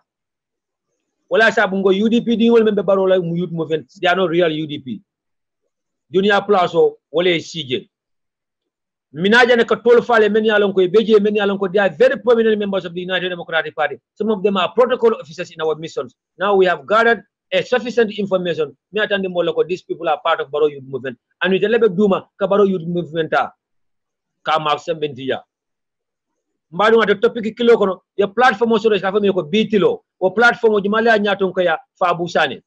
S3: Wala sabungo UDP dungo member Barrow like youth movement, they are not real UDP. Junior Plazo, wale CJ. Minaja ne katol fale many along ko beje many along ko they are very prominent members of the United Democratic Party. Some of them are protocol officers in our missions. Now we have gathered a sufficient information. Me atandi moloko these people are part of Barrow youth movement. And with the lebe duma ka Barrow youth movement ka Maxem Bentia. Mbadu ngate topic kilo kono ya platform so ka fami ko bitilo o platform jumale nyaton ko ya fa busane.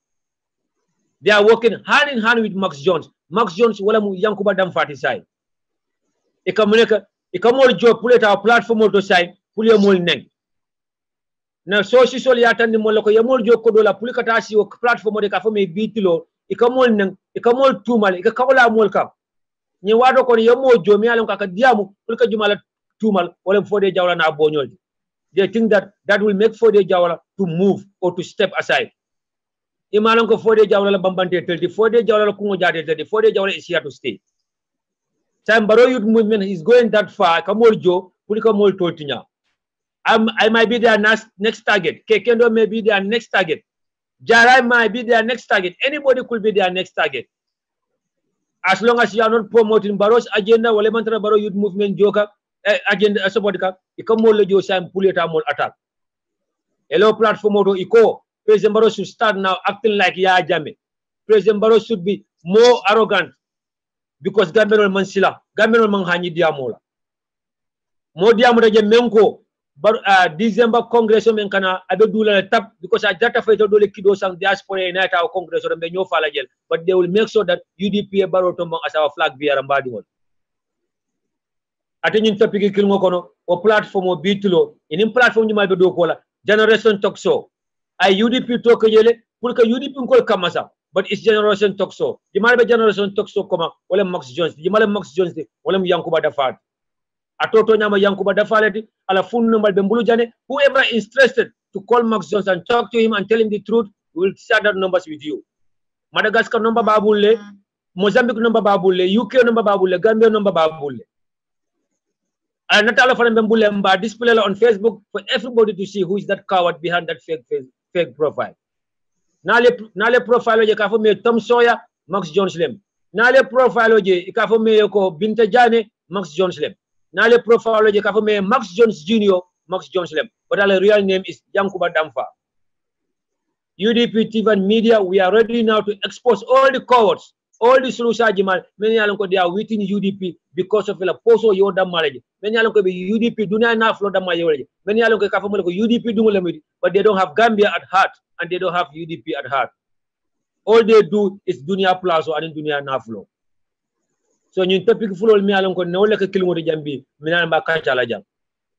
S3: They are working hand in hand with Max Jones. Max Jones wala mu Yankuba Dam Fati sai. Ikamol job puleta our platform to sign pulia mol neng. Na so si sol yatandi moloko yamol job ko dola pulikata si o platform de ka fami bitilo ikamol neng ikamol tumal ikakawla mol kam. Ni wado ko yamo jo mi alon ka diamu pulika jumala tumal wala Fode Jawara na bonyol. They think that will make Fode Jawara to move or to step aside. Imalon ko Fode Jawara bambante telti Fode Jawara kungo jate telti Fode Jawara is here to stay. Time Barrow youth movement is going that far. Kamol Jo, Pulikamol Totinya. I might be their next target. Kekendo may be their next target. Jarai might be their next target. Anybody could be their next target. As long as you are not promoting Barrow's agenda, Walemantra Barrow youth movement joka agenda supportka, Ikamol Jo Sam Puleta Mol attack. Hello platform auto Iko. President Barrow should start now acting like Yaya Jammeh. President Barrow should be more arrogant. Because Gambino Mansila, Gambino Manghani Diamola. Mo Diamola Menko, but December Congress of Menkana, I don't do a tap because I data fight all the kiddos and diaspora in our Congress or the Benyo Falagel, but they will make sure that UDP Barrow Tombong as our flag bearer and body one. ate ñin topic kilngo kono o platform o bitulo inin platform ñi malbe do kola generation talk show ay UDP to ko yele pour que UDP ko kamasa but it's generation talk show di malbe generation talk show koma wala Max Jones di malbe Max Jones wala Yankuba Dafat atoto nyama Yankuba Dafaleti ala fun number be mbulu jane whoever is interested to call Max Jones and talk to him and tell him the truth, we will share that numbers with you. Madagascar number babulle, Mozambique number babulle, UK number babulle, Gambia number babulle. And not all of them mba display on Facebook for everybody to see who is that coward behind that fake profile. Nale profile je kafo me Tom Sawyer, Max Jones lem. Nale profile je kafo me ko Binta Jane, Max Jones lem. Nale profile je kafo me Max Jones Jr., Max Jones lem. But our real name is Yankuba Damfa. UDP TV and media, we are ready now to expose all the cowards, all the solution Jimal. Many alonko they are within UDP because of the poso yoda marriage. Many alonko be UDP do not enough loda marriage. Many alonko kafamole UDP do mulemidi, but they don't have Gambia at heart and they don't have UDP at heart. All they do is Dunia Plazo and Dunia Naflo. So you topic full me alonko no like kilimo de jambi. Mina ba kachala jam.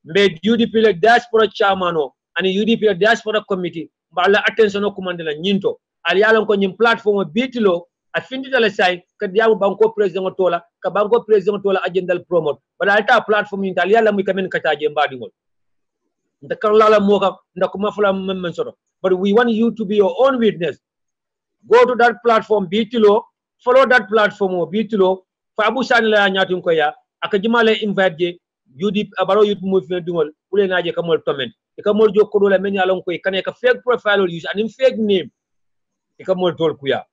S3: Made UDP like diaspora chairman and UDP like diaspora committee bala attention no commandela nyinto ali yalon ko nyim platform bitilo a findi dala say ka diamu banko president tola ka banko president tola agendal promote bala alta platform nyinta ali yalla muy kamen kataje mbadi ngol ndakar lala moka ndakuma fula men soto, but we want you to be your own witness. Go to that platform bitilo, follow that platform bitilo fa abu sanila nyatun ko ya akajimale invite je UDP abaro youth movement dungol pule naje kamol comment e kamol jokko la men yalon koy kane ka fake profile use and fake name e kamol tol kuya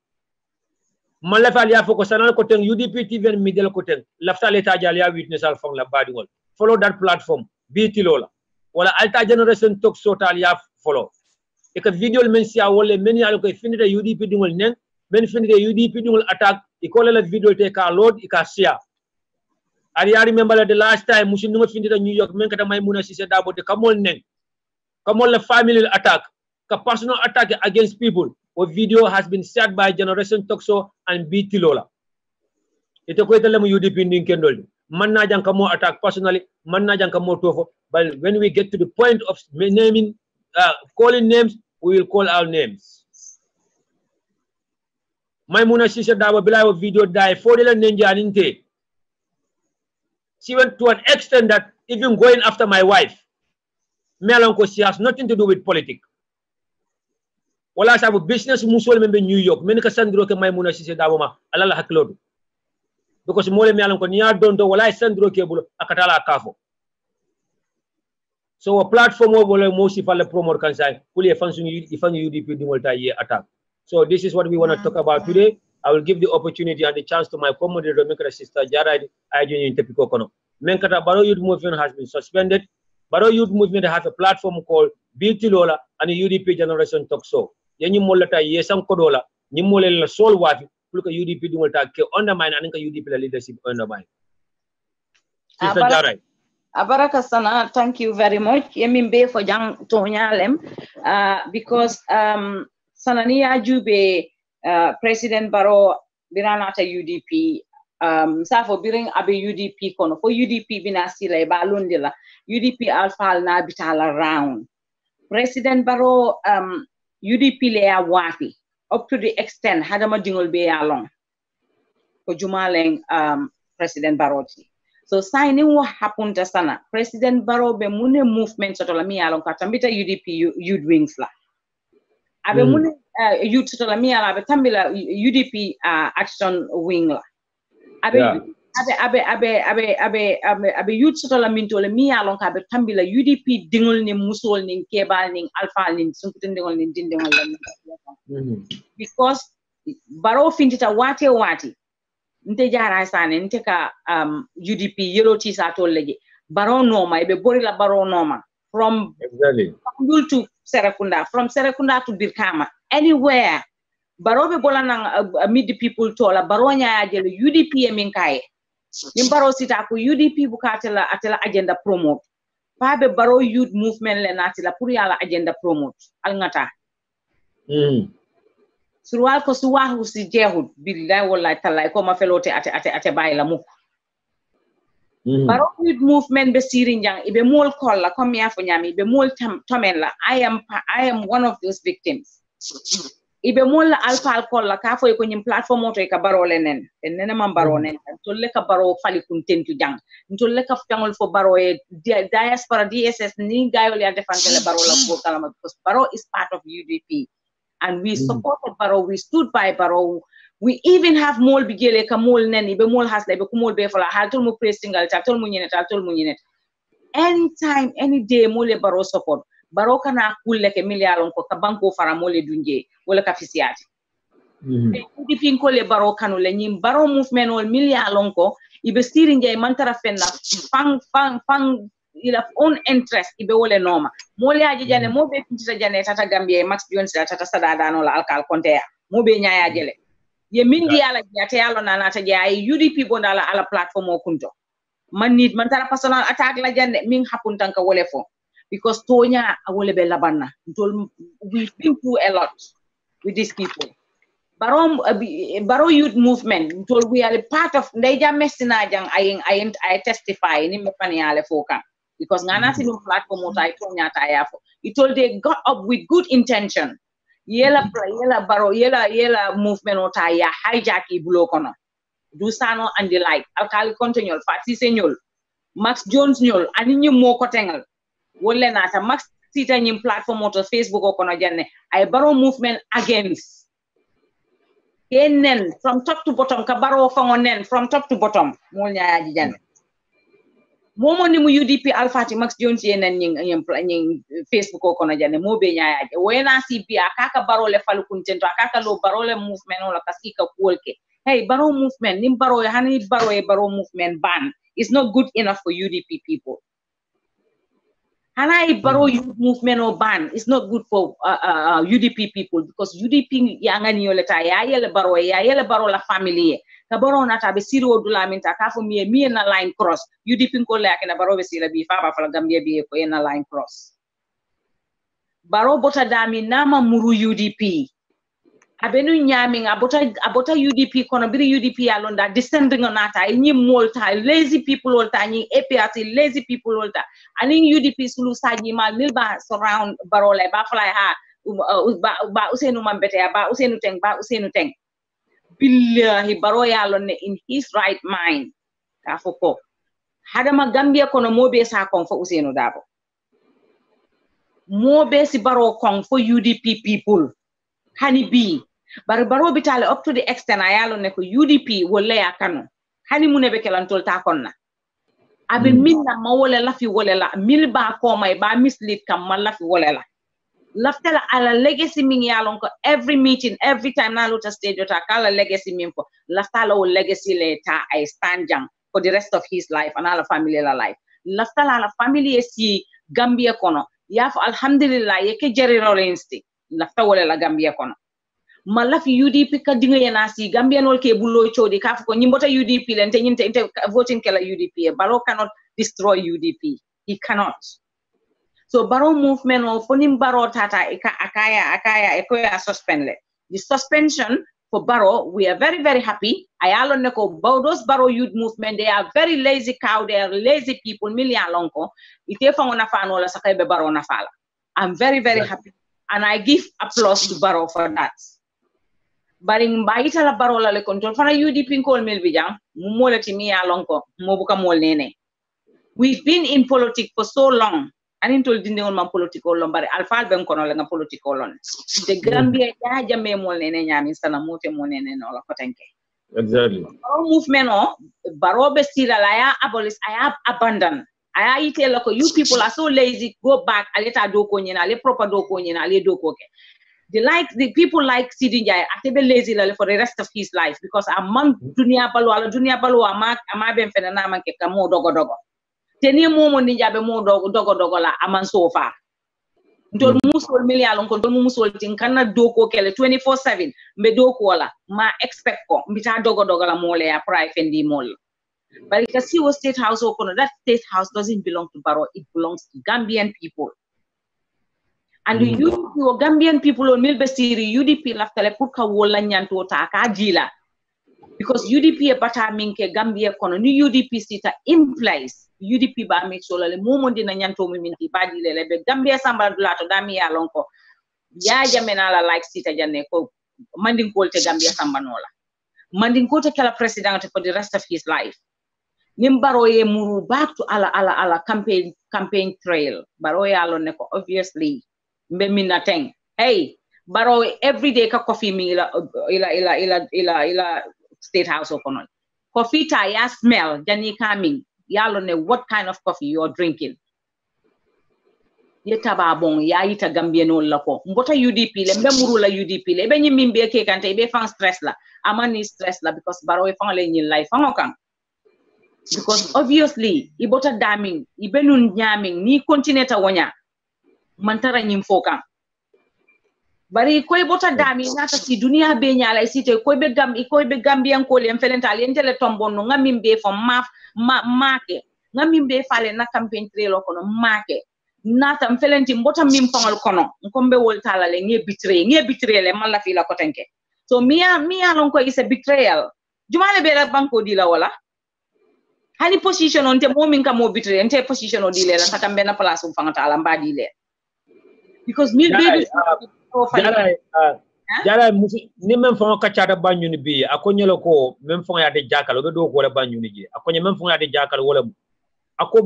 S3: mala fal ya foko sanal ko ten UDP TV and media ko ten lafta leta jal ya witness al fong la badingol follow that platform biti lola wala alta generation talk total ya follow e ka video men sia wala men yalon koy finita UDP dingol nen men finita UDP dingol attack e ko la video te ka load e ka share. I remember the last time Muslim Findita New York, Menkata Maimuna Sise Dabo, the Kamol Neng, Kamol family attack, a personal attack against people. A video has been shared by Generation Toxo and BT Lola. It's a quite a UDP in Kendall. Manna Jankamo attack personally, Manna Jankamo Tofo. But when we get to the point of naming, calling names, we will call our names. Maimuna Sise Dabo Bila video die for the Ninja Ninte. She went to an extent that even going after my wife, Melanco, she has nothing to do with politics. Well, I have a business Muslim in New York. Many Cassandro ke Maimuna she said Dawama, Alala Haklodu. Because Mole Melanco near don't know what I Sandro Kebulo, Akatala Kafo. So a platform over most if I promote can say, fully a function if UDP multi-year attack. So this is what we want to talk about today. I will give the opportunity and the chance to my commodity sister Jarad Ajun Tepiko Kono. Menkata Baro Youth Movement has been suspended. Baro Youth Movement has a platform called BT Lola and the UDP Generation Talk Show. Yenny Molata Yesam Kodola, Nimole Sol Wafi, look at UDP Dumulta undermine and UDP leadership undermine. Sister Jarad.
S5: Abaraka Sana, thank you very much. Yemimbe for Jang Tonyalem because Sanania Jube. President Barrow biranata UDP safo biring abe UDP kono for UDP bina sila ba londela UDP alfal na bitala round President Barrow UDP le ya wafi up to the extent hadama dingol be ya long ko jumaleng President Barrow so signing what happened to sana President Barrow be mune movement sotola mi ya long katambita UDP youth wings la abe mune youth sotola mi ala abe tambila UDP action wing la abe youth sotola mintola mi ala ka abe tambila UDP dingol ni musol ni kebal ni alpha ni sunkutin dingol ni dindingol la because Barrow fintita wati nte jara sane nte ka UDP yellow tisa to legi Barrow noma ebe bori la Barrow noma from exactly to Serekunda, from Serekunda to Birkama, anywhere. Barobe bola nang meet the people tola baronya ajelo UDP minkai. Nimbaro sita ku UDP bukatela atela agenda promote. Pabe Baro youth movement le natila puri ala agenda promote. Alngata. Surwal ko suwahu si jehud billahi wallahi talai ko ma felote ate bayla muk. Baro youth movement be sirinjang ibe mol kolla comme ya fo nyami ibe mol tomen la I am one of those victims. Ibe mol la alfal kolla ka fo ko nyim platform auto ka baro lenen enena man baro nen to le ka baro fali kun tentu jang to le ka tangol fo baro e diaspora DSS ni gayol ya defante le baro la ko kala because baro is part of UDP and we supported baro, we stood by baro. We even have mol bigele ka mol neni be mol hasla be kumol be fala hal tol mo presingal ta tol mo nyenet anytime any day mole baro support baro kana kulle ke millialon ko ka banko fara mole dunje wala ka fisiati di pinko le baro kanu le nyim baro movement wal millialon ko ibe stiri nje mantara fenna fang ila own interest ibe wole noma mole aji jane mo be tita jane tata gambie max jones tata sadada no la alkal konte mo be nyaaya jele ye mindi ala jate yalo nana ta jay UDP bonda ala platform o kunto man nit man tara personal attack la jande min happen tanka wole fo because tonya wole be labanna we've been through a lot with these people baro youth movement we are a part of ndeja messina jang I testify ni me paniale fo kan because ngana si platform o tay tonya ta yafo it told they got up with good intention yela baro yela movement ota ya hijack ibulo kono du sano and the like alkali continual fati senyol Max Jones nyol ani nyum moko tengal wolle nata Max sita nyim platform oto Facebook o kono janne ay baro movement against enen from top to bottom ka baro fangonen from top to bottom mo nyaaji janne momo ni mu UDP alfati Max Jones yenen nying Facebook ko kono jane mo be nyaaje wena si bi akaka barole falu kuntento akaka lo barole movement wala kasika kuolke hey baro movement nim baro hani baro movement ban is not good enough for UDP people hanai baro youth movement or ban is not good for UDP people because UDP yangani yoleta ya yele baro la family ka baro nata be siro dula minta ka fo mi na line cross UDP ko la na baro be sila bi fa ba fala Gambia bi ko na line cross baro bota dami nama muru UDP abenu nyami abota UDP kono biri UDP alonda descending on nata nyi molta lazy people olta nyi APRC lazy people olta ani UDP sulu saji mal milba surround baro le ba fala ha ba usenu mambete ba usenu teng billahi baro yalone in his right mind ka foko hadama Gambia kono mobe sa kon fo Ousainou Darboe mobe si baro kon fo UDP people hani bi baro bitale up to the extent ayalone ko UDP wolle yakano hani munebe kelantol ta konna abe minna ma wole la fi wole la milba ko may ba mislead kam ma la fi wole la laftela ala legacy min yalon ko every meeting every time na lota stage ota kala legacy min ko laftala o legacy le ta ay stand jang for the rest of his life and ala family la life laftala ala family si Gambia kono yaf alhamdulillah yeke jeri rolensti lafta wala la Gambia kono malafi UDP ka dinga yana si Gambian wol ke bullo chodi ka ko nyimbota UDP len te nyinte voting kala UDP Baro cannot destroy UDP he cannot. So Baro movement or fonim Baro tata akaya ekoya suspended. The suspension for Baro, we are very, very happy. Ayalo neko those Baro youth movement, they are very lazy cow, they are lazy people, million lonko. Ite fangona fanola sakaibe Baro nafala. I'm very, very happy. And I give applause to Baro for that. Baring baita la Baro la le control fana UDP kol mil bijang, mumola timi alonko, mobuka mol nene. We've been in politics for so long. Anin tol dinde on man political lon bare alfal ben kono la nga political lon de Gambia ya jame mol nene nyami sana mote mo nene no la kotenke
S3: exactly
S5: movement o Baro be sila la ya abolish I have abandoned I ite la ko you people are so lazy go back aleta do ko nyina le proper do ko nyina le do ko ke the people like Sidi Njie atebe lazy la for the rest of his life because among dunia balu ama ben fenana man ke kamo dogo teni momo ni jabe mo dogo la aman sofa ndol musol million ko ndol musol tin kana doko kele 24/7 mbe doko wala ma expect ko mbita dogo la mole ya private fendi mol but you can see what state house okono that state house doesn't belong to Baro, it belongs to Gambian people and the UDP Gambian people on milbe siri UDP laftale pour ka wola nyanto ta ka jila because UDP bata minke Gambia kono ni UDP sita in place UDP ba make sure le momondi na nyanto minti badi le be Gambia samba dulato dami ya lonko ya jamena la like sita janne ko mandin kolte Gambia samba nola mandin kote kala president for the rest of his life nimbaro ye muru back to ala campaign trail baro ya lo ne ko obviously mbe minna teng hey baro every day ka coffee mi ila State House of Honor. Coffee ta ya smell jani coming. Yalo ne what kind of coffee you're drinking. Yeta ba bon ya ita Gambia no la ko. Mbota UDP le mbe muru la UDP le be nyimbi be ke kante be fan stress la. Amani stress la because baro e fan le nyi life fan kan. Because obviously ibota daming ibenun nyaming ni continent wonya. Mantara nyim fokan. Bari koy bota dami nata si dunia be nyala site koy be Gambian ko le felenta le entele tombono ngamimbe fo make ngamimbe fale na campaign trail kono make nata felenti mbota mim fangal kono nkombe woltala le nge betray le malla fi la ko tenke so mia lon ko is a betrayal jumale be la banko di la wala hani position on te momin ka mo betray ente position o di le la takambe na place um fangata ala mbadi le because mil be jara ni même fon kaccata banyuni bi akonyelo ko même fon ya de jakal be do ko wala banyuni je akonye même fon ya de jakal wala ako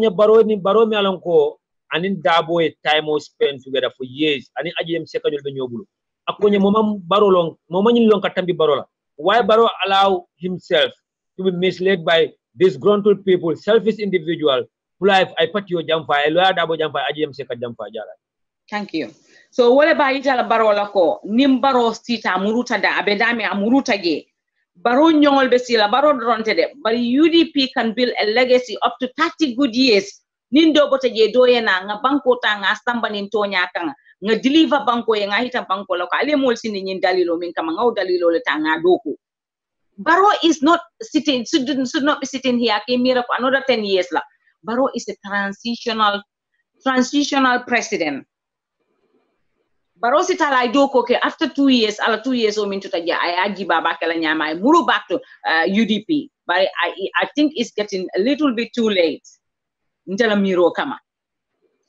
S5: baro ni baro mi alon ko anin dabo e time spent together for years ani ajem sekanyol be nyobulu akonye momam baro long momani long katambi baro la why baro allow himself to be misled by disgruntled people selfish individual life I put your jamfa elo dabo jamfa ajem seka jamfa jara. Thank you. So wale ba itala baro la ko nim baro sita muruta da abedami amuruta ge baro nyongol be sila baro dronte de but UDP can build a legacy up to 30 good years nindo bote je doyena nga banko ta nga samba nin tonya kan nga deliver banko ye nga hita banko la ko ale mol sini nyin dalilo min kama ngaw dalilo le ta nga doko baro is not sitting should not be sitting here ke mira for another 10 years la baro is a transitional president. Baro sitala idoko ke after 2 years ala 2 years o min tutaja ay aji baba kala nyama ay muru back to UDP but I think it's getting a little bit too late ntela miro kama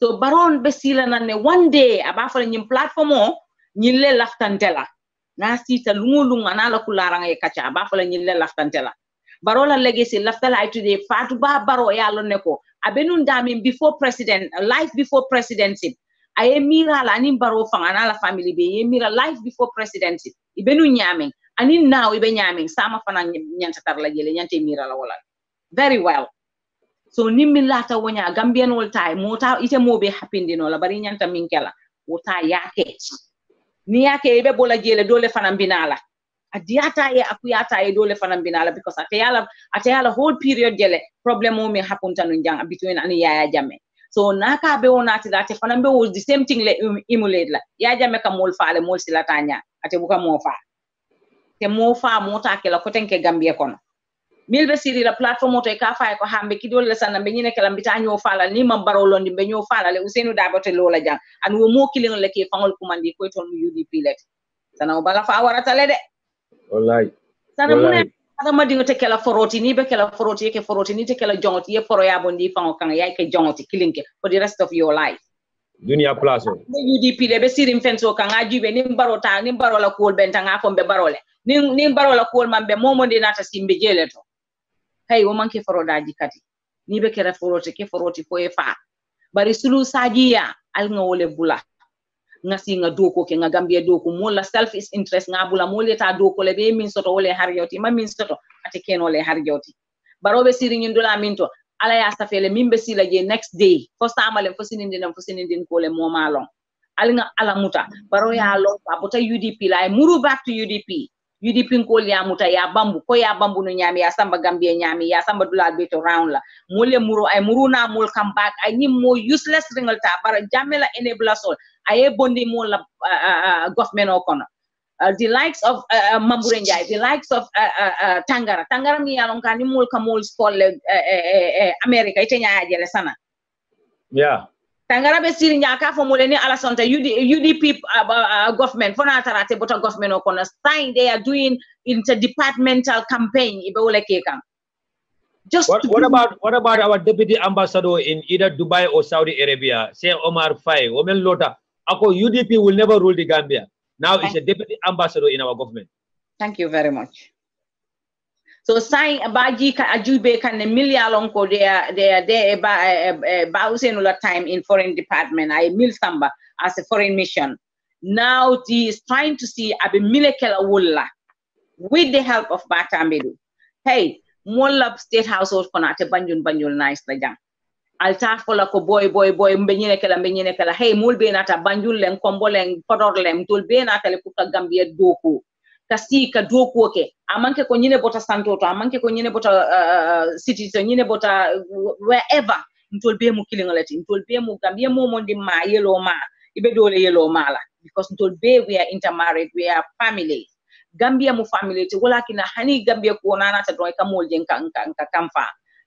S5: so baron besila nanne one day abafa nyim platform o nyille laftantela na sita lungu anala kularanga e kacha abafa nyille laftantela baro la legacy laftala ay today fatu ba baro yalo neko abenun dami before president life before presidency aye mira la anin baro fangana la family be ye mira life before presidency ibenu nyaming anin now ibe nyaming sama fana nyanta tar la jele nyante mira la wala very well so nimmi lata wonya Gambian wol tay mota ite mobe happy no la bari nyanta minkela wota yake ni yake ibe bola jele dole fana binala adiata ye akuyata ye dole fana binala because atayala whole period jele problem o me happen tanu jang between ani Yaya Jammeh. So naka be wonati that fanambe was the same thing le emulate la ya Jammeh ka mol faale mol silatanya ate buka mo fa te mo fa mota ke la ko tenke Gambia kono milbe siri la platform to ka fa ko hambe kidol le sanna be nyine kala mbita nyo faala ni mam baro londi be nyo faala le Ousainou Darboe lola jang an wo mo kilin le ke fangol kumandi ko ton UDP let sana bala fa warata le de wallahi sana mune ada madingo te kala foroti ni be kala foroti yake foroti ni te kala jongoti ye foro ya bondi fango kan ya ke jongoti kilinke for the rest of your life dunia place UDP le be sirim fenso kan ajibe ni barota ni barola kool benta nga ko be barole ni barola kool mambe momo de nata simbe jele to hay wo manke forodaji kati ni be kala foroti ke foroti fo e fa bari sulu sajiya al nga wole bula ngasi nga doko ke nga Gambia doko mo la selfish interest nga bula mo leta doko le be min soto wole har yoti ma min soto ate ken wole har yoti barobe siri nyin dula minto ala ya safele mimbe sila je next day fo samale fo sinindin ko le mo malon al nga ala muta baro ya lo abota UDP la muru back to UDP ko ya muta ya bambu ko ya bambu no nyami ya samba Gambia nyami ya samba dula beto round la mo le muru ay muru na mul come back ay ni mo useless ringal ta bara Jammeh la enable sol ay bondi mo la government o kono the likes of Mambure Njie, the likes of Tangara mi yalon ka ni mul ka mul spol America ite nya jele sana
S3: yeah
S5: tangara be siri nyaka fo moleni ala sonta UDP government fona tarate bota government o kono sign they are doing interdepartmental campaign ibe wole kekan. Just
S3: what about our deputy ambassador in either Dubai or Saudi Arabia, say Omar Faye, Omen Lota? Ako UDP will never rule the Gambia. Now it's a deputy ambassador in our government.
S5: Thank you very much. So sign Baji Ajube can Emilia Lonko they Bausenula time in foreign department. I Mil Samba as a foreign mission. Now he is trying to see Abi Milekela Wulla with the help of Batambidu. Hey, Mollab State Household Konate Banjul nice la jang. Alta fola ko boy mbenyene kala hey mulbe nata Banjul len kombo len podor len tulbe nata le puta Gambia doku kasi ka doku ke amanke ko nyine bota santoto amanke ko nyine bota city to nyine bota wherever ntulbe mu kilingolati ntulbe mu Gambia mo mondi ma yelo ma ibe dole yelo mala because ntulbe we are intermarried, we are family. Gambia mu family te wala kina hani Gambia ko nana ta doy ka mol jen ka kamfa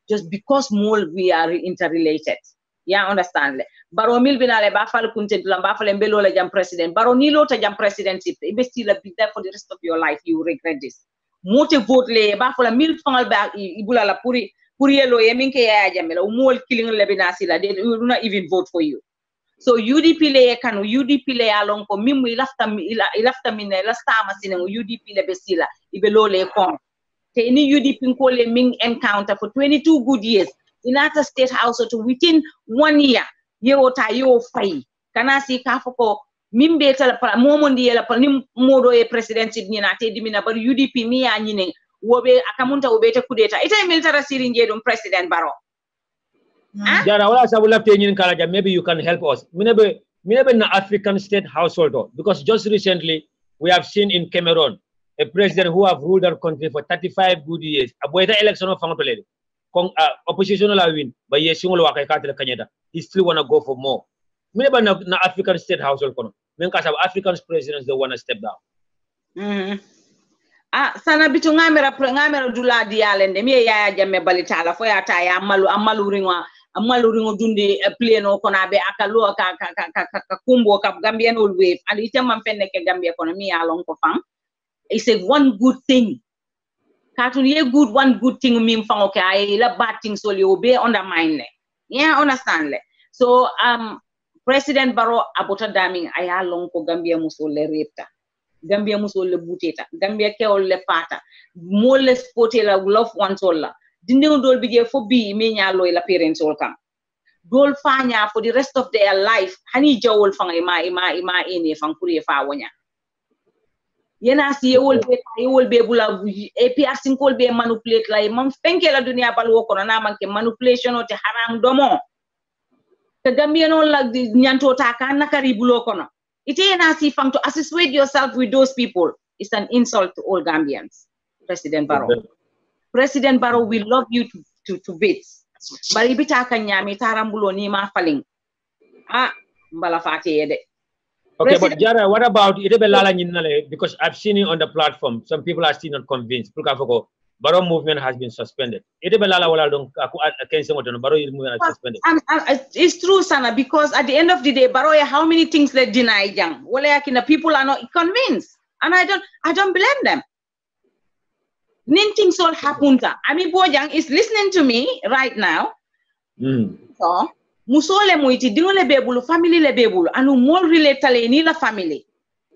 S5: just because mol we are interrelated. Yeah, understand. Baro mil binale ba fal kunte dulam ba fal mbelo la jam president. Baro ni lota jam presidency ibe still be there for the rest of your life. You regret this. Mote vote le ba fal mil fangal ba ibula la puri yelo yeminke ya jamela mol killing le binasila they will not even vote for you. So UDP le kanu UDP le along ko mimu ilafta mine lasta masine UDP le besila ibelo le kon te ni UDP ko le ming encounter for 22 good years in other state house to within 1 year yewo ta yo fay kana si ka foko mimbe tala para momondi yela para nim modo e presidency ni na te dimina bar UDP mi ya nyine wobe akamunta wobe te kudeta ita military sirinje dum president Barrow.
S3: Jara wala sabu lafte nyin kala maybe you can help us. Minebe na African state household because just recently we have seen in Cameroon a president who have ruled our country for 35 good years. Aboita election of Fangotole. Opposition la win, but yes, you will Canada. He still wanna go for more. Minebe na African state household kono. Because African presidents they wanna step down.
S5: Sana bitu ngamera dula dialende mi yaya jamme balitala fo ya ta ya amalu ringo dundi pleno kona be akalo ka kumbo ka Gambian old wave and ite man fenne ke Gambia kono mi ya lon ko fam it's a one good thing katun ye one good thing mi fam okay I la bad thing so you be undermine le yeah understand le so President Barrow abota daming aya lon ko Gambia muso le repta Gambia muso le buteta Gambia keol le pata mo le spote la love one sola dindingo dol bije fo bi me nyalo la parents ol kam dol fanya for the rest of their life hani jawol fanga ima ene fang pour fa wonya yena si yewol be bula APRC kol be manipulate la man fenke la dunia bal wo kono na manke manipulation o te haram domo te Gambia non la nyanto ta kan nakari bulo kono ite yena si fang to associate yourself with those people is an insult to all Gambians. President Barrow. President Barrow, we love you to bits. Bari bita kanyami tarambulo ni ma faling. Mbala fati yede.
S3: Okay, but Jara, what about Idebelala Nyinale? Because I've seen it on the platform. Some people are still not convinced. Barrow movement has been suspended. Idebelala wala dong Barrow movement has suspended.
S5: It's true, Sana, because at the end of the day, Barrow, how many things they deny jang? Wala people are not convinced. And I don't blame them. Ninting sol hapunta. I mean, Bojang is listening to me right now. So, musole muiti dingole bebulu, family le bebulu, anu more relatale ni la family.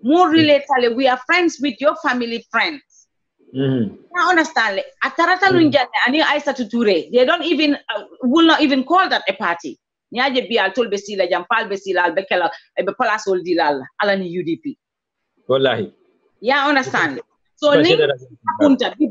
S5: More relatale, we are friends with your family friends. I understand. Atarata lunjane ani Aisa Tuture. They don't even will not even call that a party. Niaje bi al tol besila jam pal besila al bekela ebe palasol dilal ala ni UDP.
S3: Wallahi.
S5: Yeah, understand. So be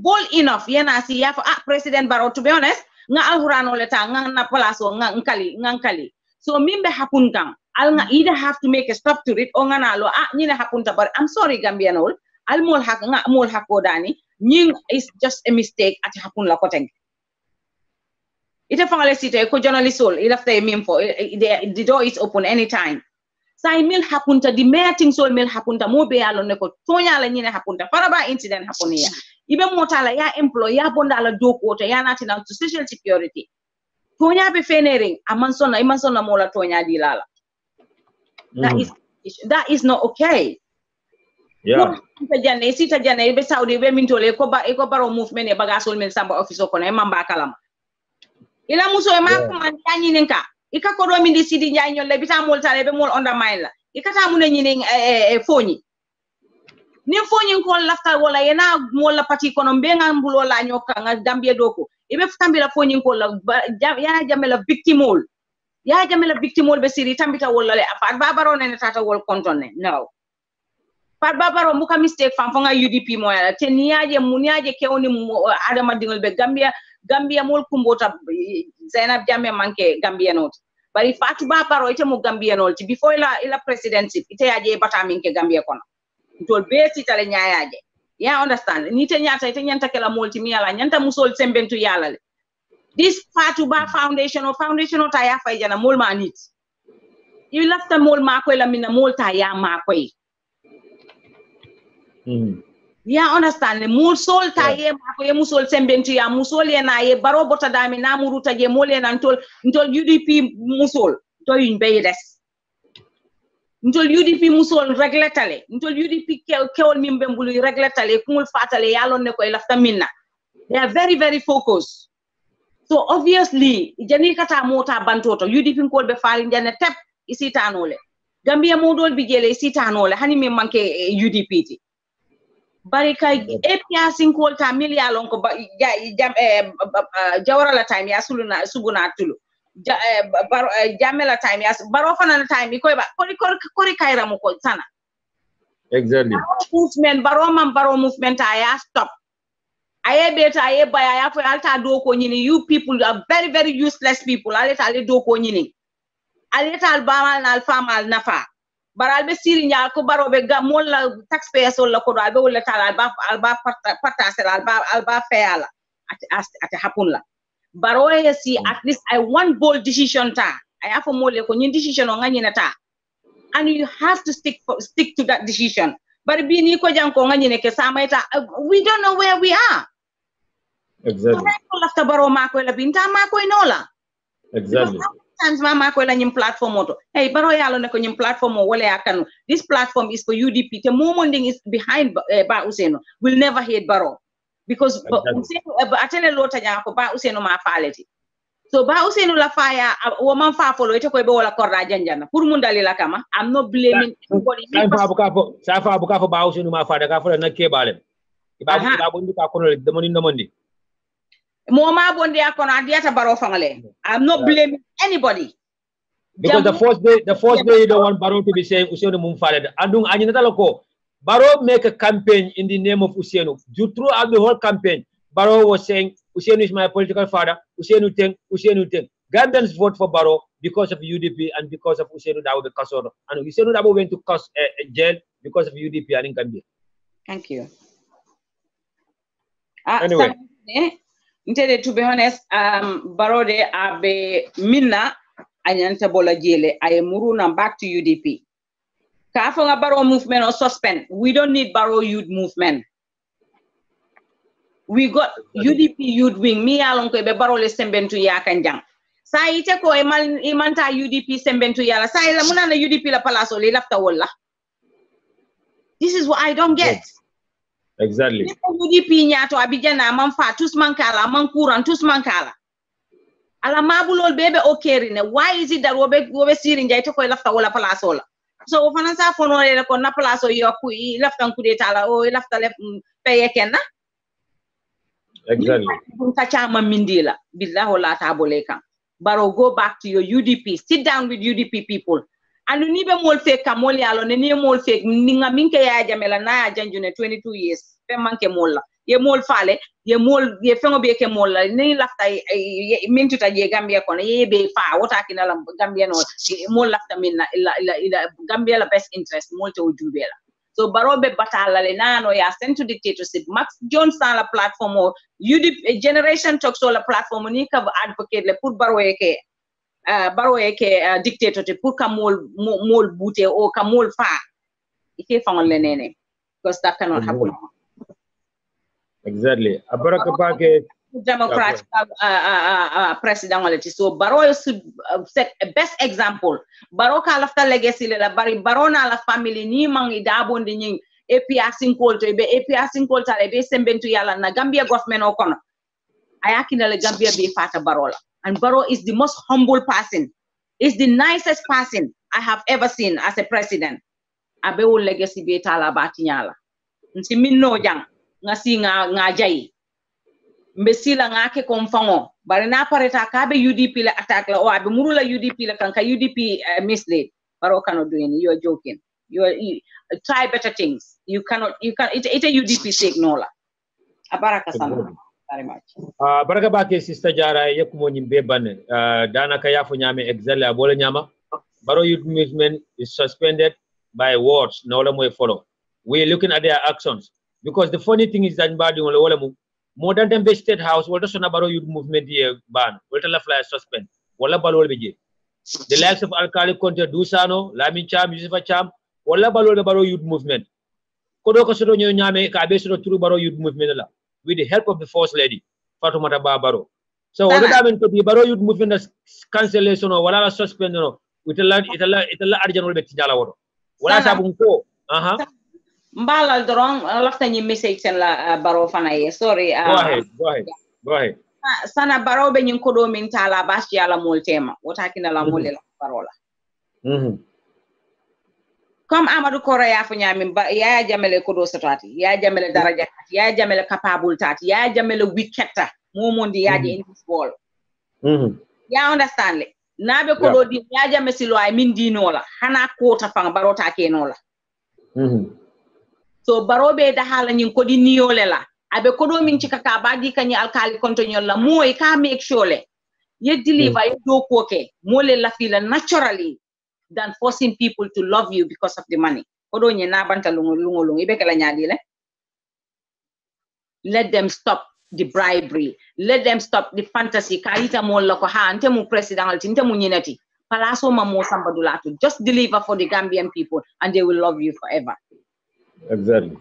S5: bold enough yena si ya President Barrow, to be honest nga alhurano leta nga na palaso nga nkali so mimbe hapun kang al nga either have to make a stop to it o nga nalo nyine hapunta but I'm sorry Gambian all al mol hak nga mol hako dani nying is just a mistake at hapun la koteng ite fangale site ko journalist all ilafta mim for the door is open anytime. Sai mil hapunta di meeting sol mil hapunta mo be yalo ne ko tonya la nyine hapunta faraba incident hapunia ibe motala ya employee ya bonda la doko to ya national to social security tonya be fenering amansona imansona mola tonya di lala. That is not okay.
S3: Yeah.
S5: Sita jane be Saudi be mintole ko baro movement e bagasol men samba office ko na mamba kalama. Ila muso e ma ko man tanyi nenka. Ika ko do min di sidi nyaay nyol le bita mol tale be mol undermine la. Ika ta mu ne nyini foñi. Ni foñi ko lafta wala yena mol la pati kono be ngambulo la nyoka nga Gambia doko. Ibe tambila foñi ko la ya jamela victimol. Ya jamela victimol be siri tambita wala le afat babaro ne tata wol kontone. No. Pat babaro muka mistake fam fonga UDP moya te niaje kewni adama dingol be Gambia mol kumbota Zainab Jammeh manke Gambia not bari Fatou Babaro ite mo Gambia not before ila presidency ite yaje bata minke Gambia kono tol be sitale nyaaje ya understand ni te nyanta kala molti mi ala nyanta musol sembentu yala le this Fatou Ba foundation ta ya fay jana mol ma nit you lafta mol ma ko la mina mol ta ya ma koy ya understand le mul sol ta ye ma ko ye musol sembentu ya musol ye na ye baro bota dami na muruta je mol ye nan tol UDP musol to yin be des ntol UDP musol regletale ntol UDP kewol mimbe mbulu regletale kumul fatale yalon ne ko lafta minna they are very very focused so obviously jani kata mota bantoto UDP ko be faali jane tep isitanole Gambia modol bi jele isitanole hani me manke UDP ti bari kay epia sinkolta million ko jawara la time ya subuna tulu jamela time ya baro fana time ko ba kori kayra mo ko sana
S3: exactly
S5: baro movement aya stop aye beta aye baya ya fo alta do ko nyini you people are very very useless people aleta ale do ko nyini aleta albamal na alfamal nafa baral be siri nya ko baro be gamol la taxpayers la ko do albe wala tala alba patasel alba fayala at happen la baro si at least I want bold decision ta I have mole ko nyin decision o ngani nata and you have to stick to that decision but bi ni ko janko ngani ne ke samaita we don't know where we are
S3: exactly
S5: so after baro ma ko la binta ma ko inola
S3: exactly
S5: times mama ko la nyim platform auto hey baro yalo ne ko nyim platform wala yakanu this platform is for UDP the momonding is behind Ba Ousainou will never hate baro because atele lota nyako Ba Ousainou ma faleti so Ba Ousainou la fire wo man fa follow ite ko be wala korda janjana pour mun dalila kama I'm not blaming anybody
S3: sa fa buka fo Ba Ousainou ma fa daga fo na ke balem ba bondu ka kono demoni Moma bondi akono adiata baro fangale. I'm not blaming anybody. Because the first day you don't want Baro to be saying Ousainou Mumfaled. Andung Anyinaloko. Baro make a campaign in the name of Ousainou. Throughout the whole campaign, Baro was saying Ousainou is my political father. Ousainou Teng. Gambians vote for Baro because of UDP and because of Ousainou Darboe Kasoro. And Ousainou Darboe went to jail because of UDP and in Gambia.
S5: Thank you.
S3: Anyway.
S5: To be honest, Barode abe minna anyanta bola jele ay muruna back to UDP. Kafonga Baro movement or suspend. We don't need Baro youth movement. We got UDP youth wing. Mi alon ko be Baro le sembentu ya kanjang. Sa ite ko imanta UDP sembentu ya la. Sa ila muna na UDP la palaso le lafta wala. This is what I don't get.
S3: Exactly.
S5: UDP nyato abijana manfa tus mankala mankuran tus mankala ala mabulol bebe okerine why is it that wobe sirin jay to ko lafta wala palaso la so fana sa fono le ko na palaso yoku lafta kudeta la o lafta le paye kenna
S3: exactly
S5: kacha mamindila billahi wala tabole kan Baro go back to your UDP sit down with UDP people and ni be mol fake kamol yalo ne ni mol fake ninga minke ya jamela na ya janjune 22 years pe manke mol ye mol fale ye mol ye fengo be ke mol ni lafta mintu ta je Gambia kono ye be fa wota kinala Gambia no mol lafta minna ila Gambia la best interest mol to jubela so Baro be batala le nano ya sent to dictatorship Max Jones on la platform or UDP generation talks on la platform ni ka advocate le pour Baro yeke Baro yeke dictator te pour ka mol bouté o ka mol fa ike fangol le nene because that cannot happen.
S3: Exactly. Abaraka pake
S5: Democrat president so Barrow should set a best example. Barrow ka lafta legacy la bari Barrow na la family ni mang idabo ndi nying APR sinkolto be APR sinkolta be sembentu yala na Gambia government o kono ayakina le Gambia be fata Barrow la. And Barrow is the most humble person, is the nicest person I have ever seen as a president. Abe wo legacy be tala batinyala nsi minno jang ngasi nga jayi mbesila ngake komfango bari na pareta kabe UDP la attack la o abe murula UDP la kanka UDP mislead. Barrow cannot do any. You are joking. You try better things. You cannot it's a UDP sake nola abaraka sana very much.
S3: Baraka bake sister Jara yekumo nyimbe bane dana kaya fo nyame exactly abole nyama. Barrow youth movement is suspended by words no more follow. We're looking at their actions because the funny thing is that more than the state house what does Barrow youth movement here ban what la fly suspend wala balol beje the likes of Alkali Conte Dusano Lamin Cham Yusufa Cham wala balol Barrow youth movement kodo ko sodo nyo nyame ka be sodo turu Barrow youth movement la with the help of the first lady Fatoumata Barrow. So what that mean to the Barrow youth movement cancellation or wala suspend no itala arjan wala betijala wodo wala sabun ko
S5: Mbala drong lafta ni message sen la Barrow fanaye sorry
S3: go ahead
S5: sana Barrow be nyin kodo min tala bashi ala mol tema wotakina la mol la Barrow la comme Amadou Kora ya fa nyami ya jamele kodo satati ya jamele daraja ya jamele capable tati ya jamele wicketa momondi yaje in this ball ya understand le nabe kodo di ya jamele silo ay min dinola hana kota fang Barrow ta kenola so Barrow be da hala nyin ko di niole la abe kodo min ci kaka badi kanyi alkali kontonyon la moy ka make sure le ye deliver ye do koke mole la feel naturally than forcing people to love you because of the money kodo nye na banta lungo ibe kala nyadi le. Let them stop the bribery, let them stop the fantasy kalita mo la ko ha ante mu president ante mu nyinati palaso ma mo sambadulatu just deliver for the Gambian people and they will love you forever. Exactly.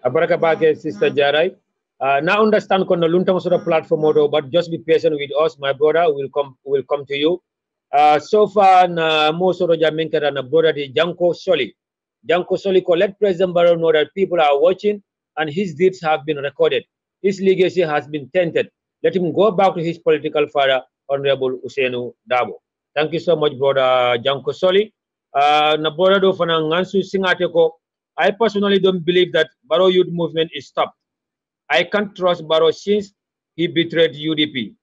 S5: Abaraka bake sister Jarai. Now understand kono lunta sort of platform modo, but just be patient with us. My brother will come to you. So far na mo sort of jamenkara na brother di Janko Soli. Janko Soli ko let President Barrow know that people are watching and his deeds have been recorded. His legacy has been tainted. Let him go back to his political father, Honorable Ousainou Darboe. Thank you so much, brother Janko Soli. Na brother do fana ngansu singate ko. I personally don't believe that Barrow youth movement is stopped. I can't trust Barrow since he betrayed UDP.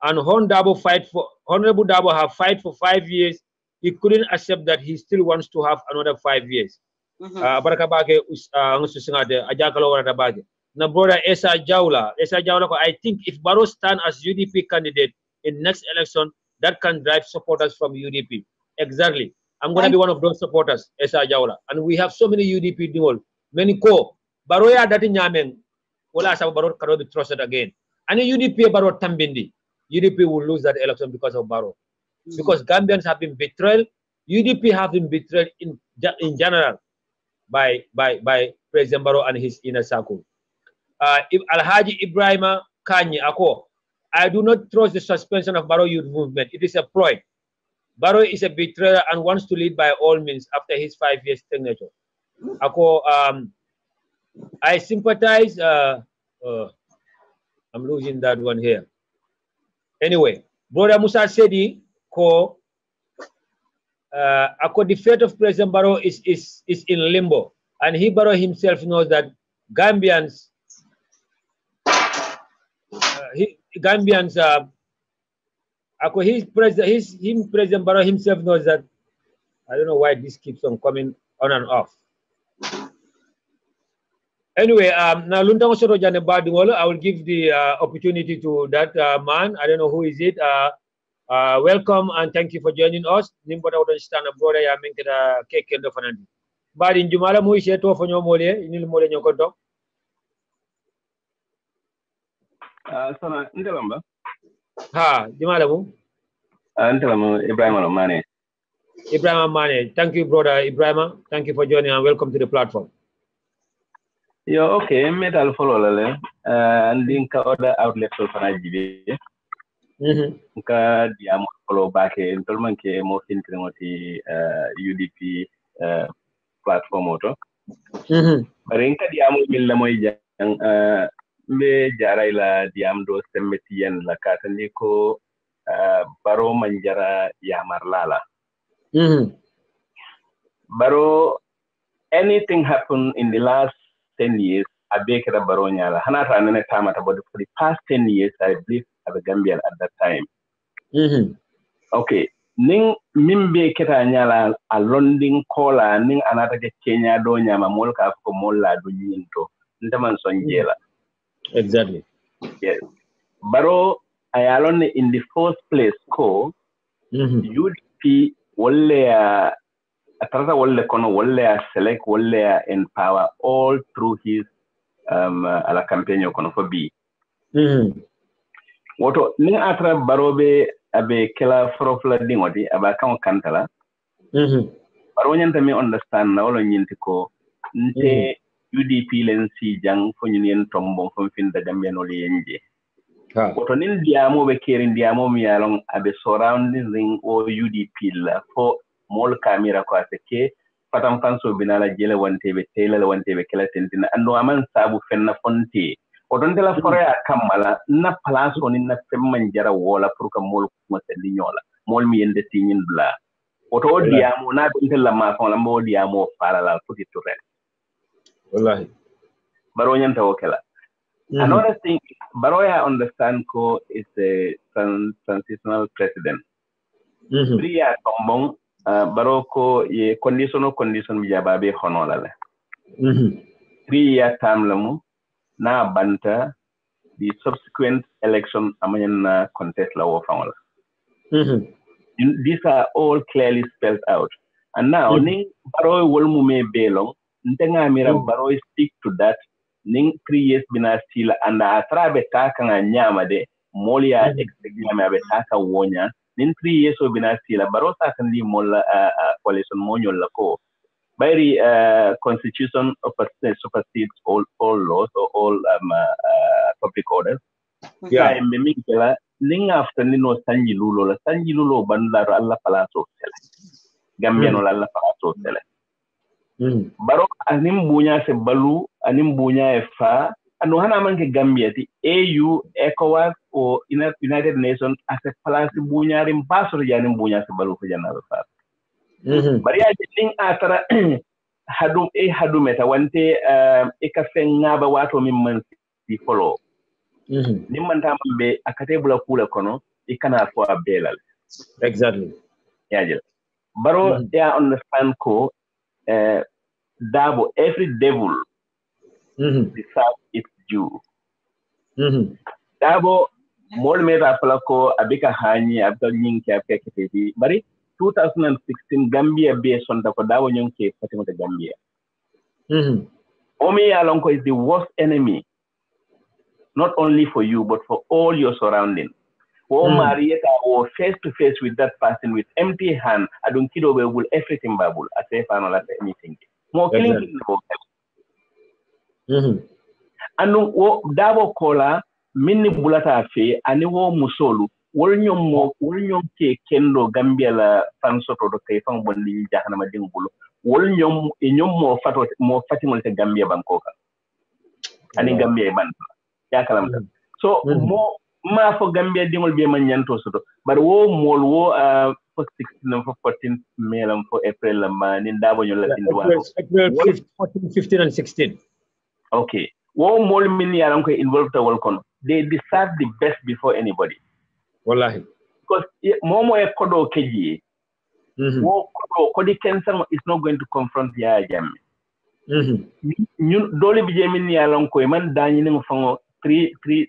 S5: And Honorable Darboe have fight for 5 years. He couldn't accept that he still wants to have another 5 years. Baraka bage ngansu singate ajakalo wala bage. Na brother Esa Jawla ko I think if Barrow stand as UDP candidate in next election, that can drive supporters from UDP. Exactly. I'm going to be one of those supporters, Esa Jawla. And we have so many UDP dual, many co. Barrow ya dati nyamen, wala sa Barrow cannot be trusted again. And UDP Barrow tambindi, UDP will lose that election because of Barrow. Because Gambians have been betrayed, UDP have been betrayed in general by President Barrow and his inner circle. Alhaji Ibrahima Kanyi Ako, I do not trust the suspension of Barrow youth movement. It is a ploy. Barrow is a betrayer and wants to lead by all means after his 5 years signature. Ako, I sympathize. I'm losing that one here. Anyway, Brother Musa Sedi ko ako the fate of President Barrow is in limbo, and Barrow himself knows that Gambians. President Barrow himself knows that. I don't know why this keeps on coming on and off. Anyway, now Luntang Soto Jane Badingolo, I will give the opportunity to that man. I don't know who is it. Welcome and thank you for joining us. Nimboda understand brother ya menkeda kekendo fanandi. Badi njumala mu ishe to fanyo mole inil mole nyokoto.
S6: Sana ndelamba.
S3: Ha, jumala mu.
S6: Ndelamba Ibrahima Mane.
S3: Ibrahima Mane. Thank you, brother Ibrahima. Thank you for joining and welcome to the platform.
S6: Yo, okay, metal follow lale. Andin ka other outlets of Nigeria. Ka diamo follow back in Tolman ke mo finkremoti UDP platform auto. Rinka diamo milla moy jang me jaray la diam do sembetiyen la katandi ko baro manjara yamar lala. Baro anything happened in the last 10 years I bake the baro nyala hanata nene tamata, but for the past 10 years I believe as a Gambian at that time. Okay, ning mimbe keta nyala a London kola ning anata ke Kenya do nyama molka ko molla do nyinto ndaman sonjela.
S3: Exactly.
S6: Yes. Baro ayalone in the first place ko UDP wole Atrasa wole kono wole select wole empower all through his ala campaign kono for B. Woto ni atra barobe abe kela frofla dingoti aba kan kantala. Baro nyanta me understand na wolo nyinti ko nte UDP len si jang fo nyien tombo fo fin da Gambia no lenje. Woto nin diamo be kerin diamo mi yalong abe surrounding o UDP la fo mol kamera ko atake patam fanso binala jele wante be tela wante be kala tentina ando aman sabu fenna fonti o don de la forêt kamala na place on na femman jara wala pour que mol ko selli nyola mol mi yende tinin bla o to diamo na be la ma fon la mo diamo fala la futi touré
S3: wallahi
S6: baro nyanta wokela. Another thing baro ya understand ko is a transitional president. Priya tombong Baroko ye condition mi jababe honola le. 3-year term lamu na banta the subsequent election amanyan contest la wo fawala. These are all clearly spelled out. And now ning baro wolmu me belong ntenga mira baro stick to that ning 3 years bina stila and atrabe taka nga nyama de molia exegama be taka wonya. In 3 years of binasila barosa can be more coalition monol lako by constitution of supersedes all laws or all public orders. Yeah, memikela ning after nino sanji lulo bandaro alla palaso sele Gambiano alla palaso sele baro anim bunya se balu anim bunya e fa anu hana manke Gambia ti AU ECOWAS or United Nations as a place bunyari mbasoro yani bunya se balu ko janaro fa bari ya ding atara hadum meta wante e ka fengaba wato min man si follow nim man tambe akate bula kula kono e kana fo abelal
S3: exactly
S6: yajel baro ya understand ko dabo every devil deserve its due. Dabo mol meta falako abika hani abika nyinki abika kiteti bari 2016 Gambia based on the dabo nyonke fatima the Gambia. Omi Alonko is the worst enemy not only for you but for all your surroundings. Marieta or face to face with that person with empty hand I don't kido we will everything babul as if I not anything. More killing anu wo dabo kola minni bulata fe ani wo musolu wol nyom ke kendo Gambia la fan soto do kay fan bondi jahanama dingbulo wol nyom mo fatimol te Gambia bankoka ani Gambia ban ya kalamta so mo ma fo Gambia dingol be man nyanto soto bar wo mol wo for 16 for 14 melam for April ma ni dabo nyol la tindwa
S3: April 14 15 and 16.
S6: Okay. Wo mol min yaran ko involved to welcome. They deserve the best before anybody.
S3: Wallahi.
S6: Because momo e kodo keji. Wo kodo kodi cancer is not going to confront ya jam. Ñun dole bi min yaran ko man dañi ni fango 3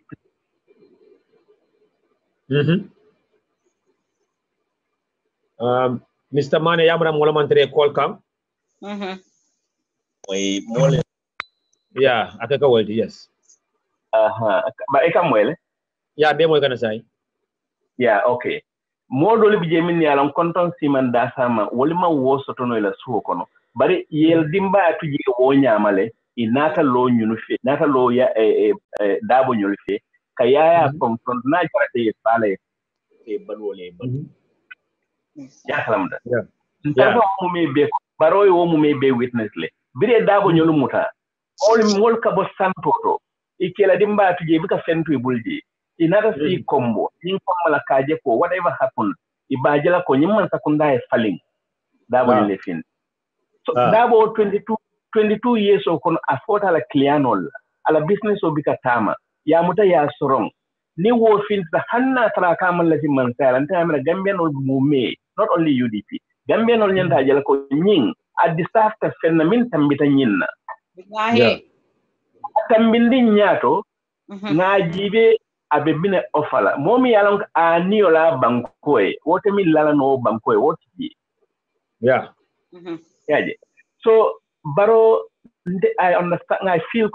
S3: Mr. Mane yamram wala man tere call kam.
S6: Way mol
S3: yeah, akaka waldi yes.
S6: Ba e kam wele?
S3: Yeah, demo gonna say.
S6: Yeah, okay. Modol bi jemin yalan konton siman da sama wolima wo sotono ila suho kono. Bari yel dimba atu je wo nyamale inata lo nyulufe nata lo ya dabo nyulufe kayaya confront na jarate fale e balwole ya kalamda ntaga mo me be baroy wo mo me be witness le bire dabo nyulu muta mol ka bo santoto ikela dimba tuje bika fentu bulji inata si combo nin komala kaje ko whatever happened ibajela ko nyimman sakunda e falling dabo le fin so dabo 22 years o kono afford ala clientol ala business o bika tama ya muta ya sorong ni wo fin da hanna tara kamal la man sala ntama Gambian ol mume not only UDP Gambian ol nyanda jela ko nyin a disaster phenomenon tambita nyinna
S5: billahi
S6: tambindi nyato nga jibe abebine ofala momi yalon aniola bankoe wote mi lala no bankoe wote yaje so Baro, I understand. I feel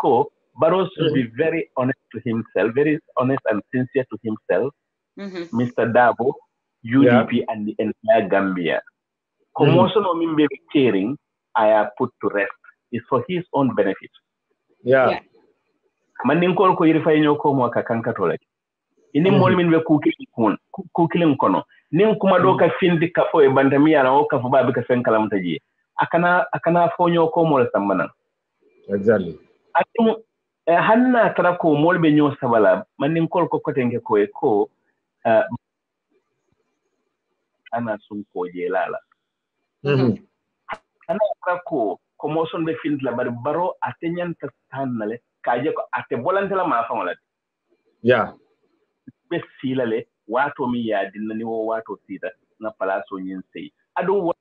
S6: Baro should be very honest to himself, very honest and sincere to himself. Mr. Dabo, UDP, and the entire Gambia. Commotion of him being cheering, I have put to rest. It's for his own benefit.
S3: Yeah.
S6: Mandinko ko irifa nyoko mo kakanka tolaki. Ini molmin we kukilin kono. Nin kuma doka findi kafo e bandamia na oka fuba bika fenkala mtaji. Akana fonyo ko mol sambana.
S3: Exactly.
S6: Atum hanna tara ko mol be nyo sabala manin kol ko kotenge ko ana sun ko je lala. Ana tara ko moson be find la baro atenyan ta tanale kaje ko ate bolantela ma famala.
S3: Yeah.
S6: Be silale wato mi ya dinna ni wo wato sita na palaso nyin sei. Adu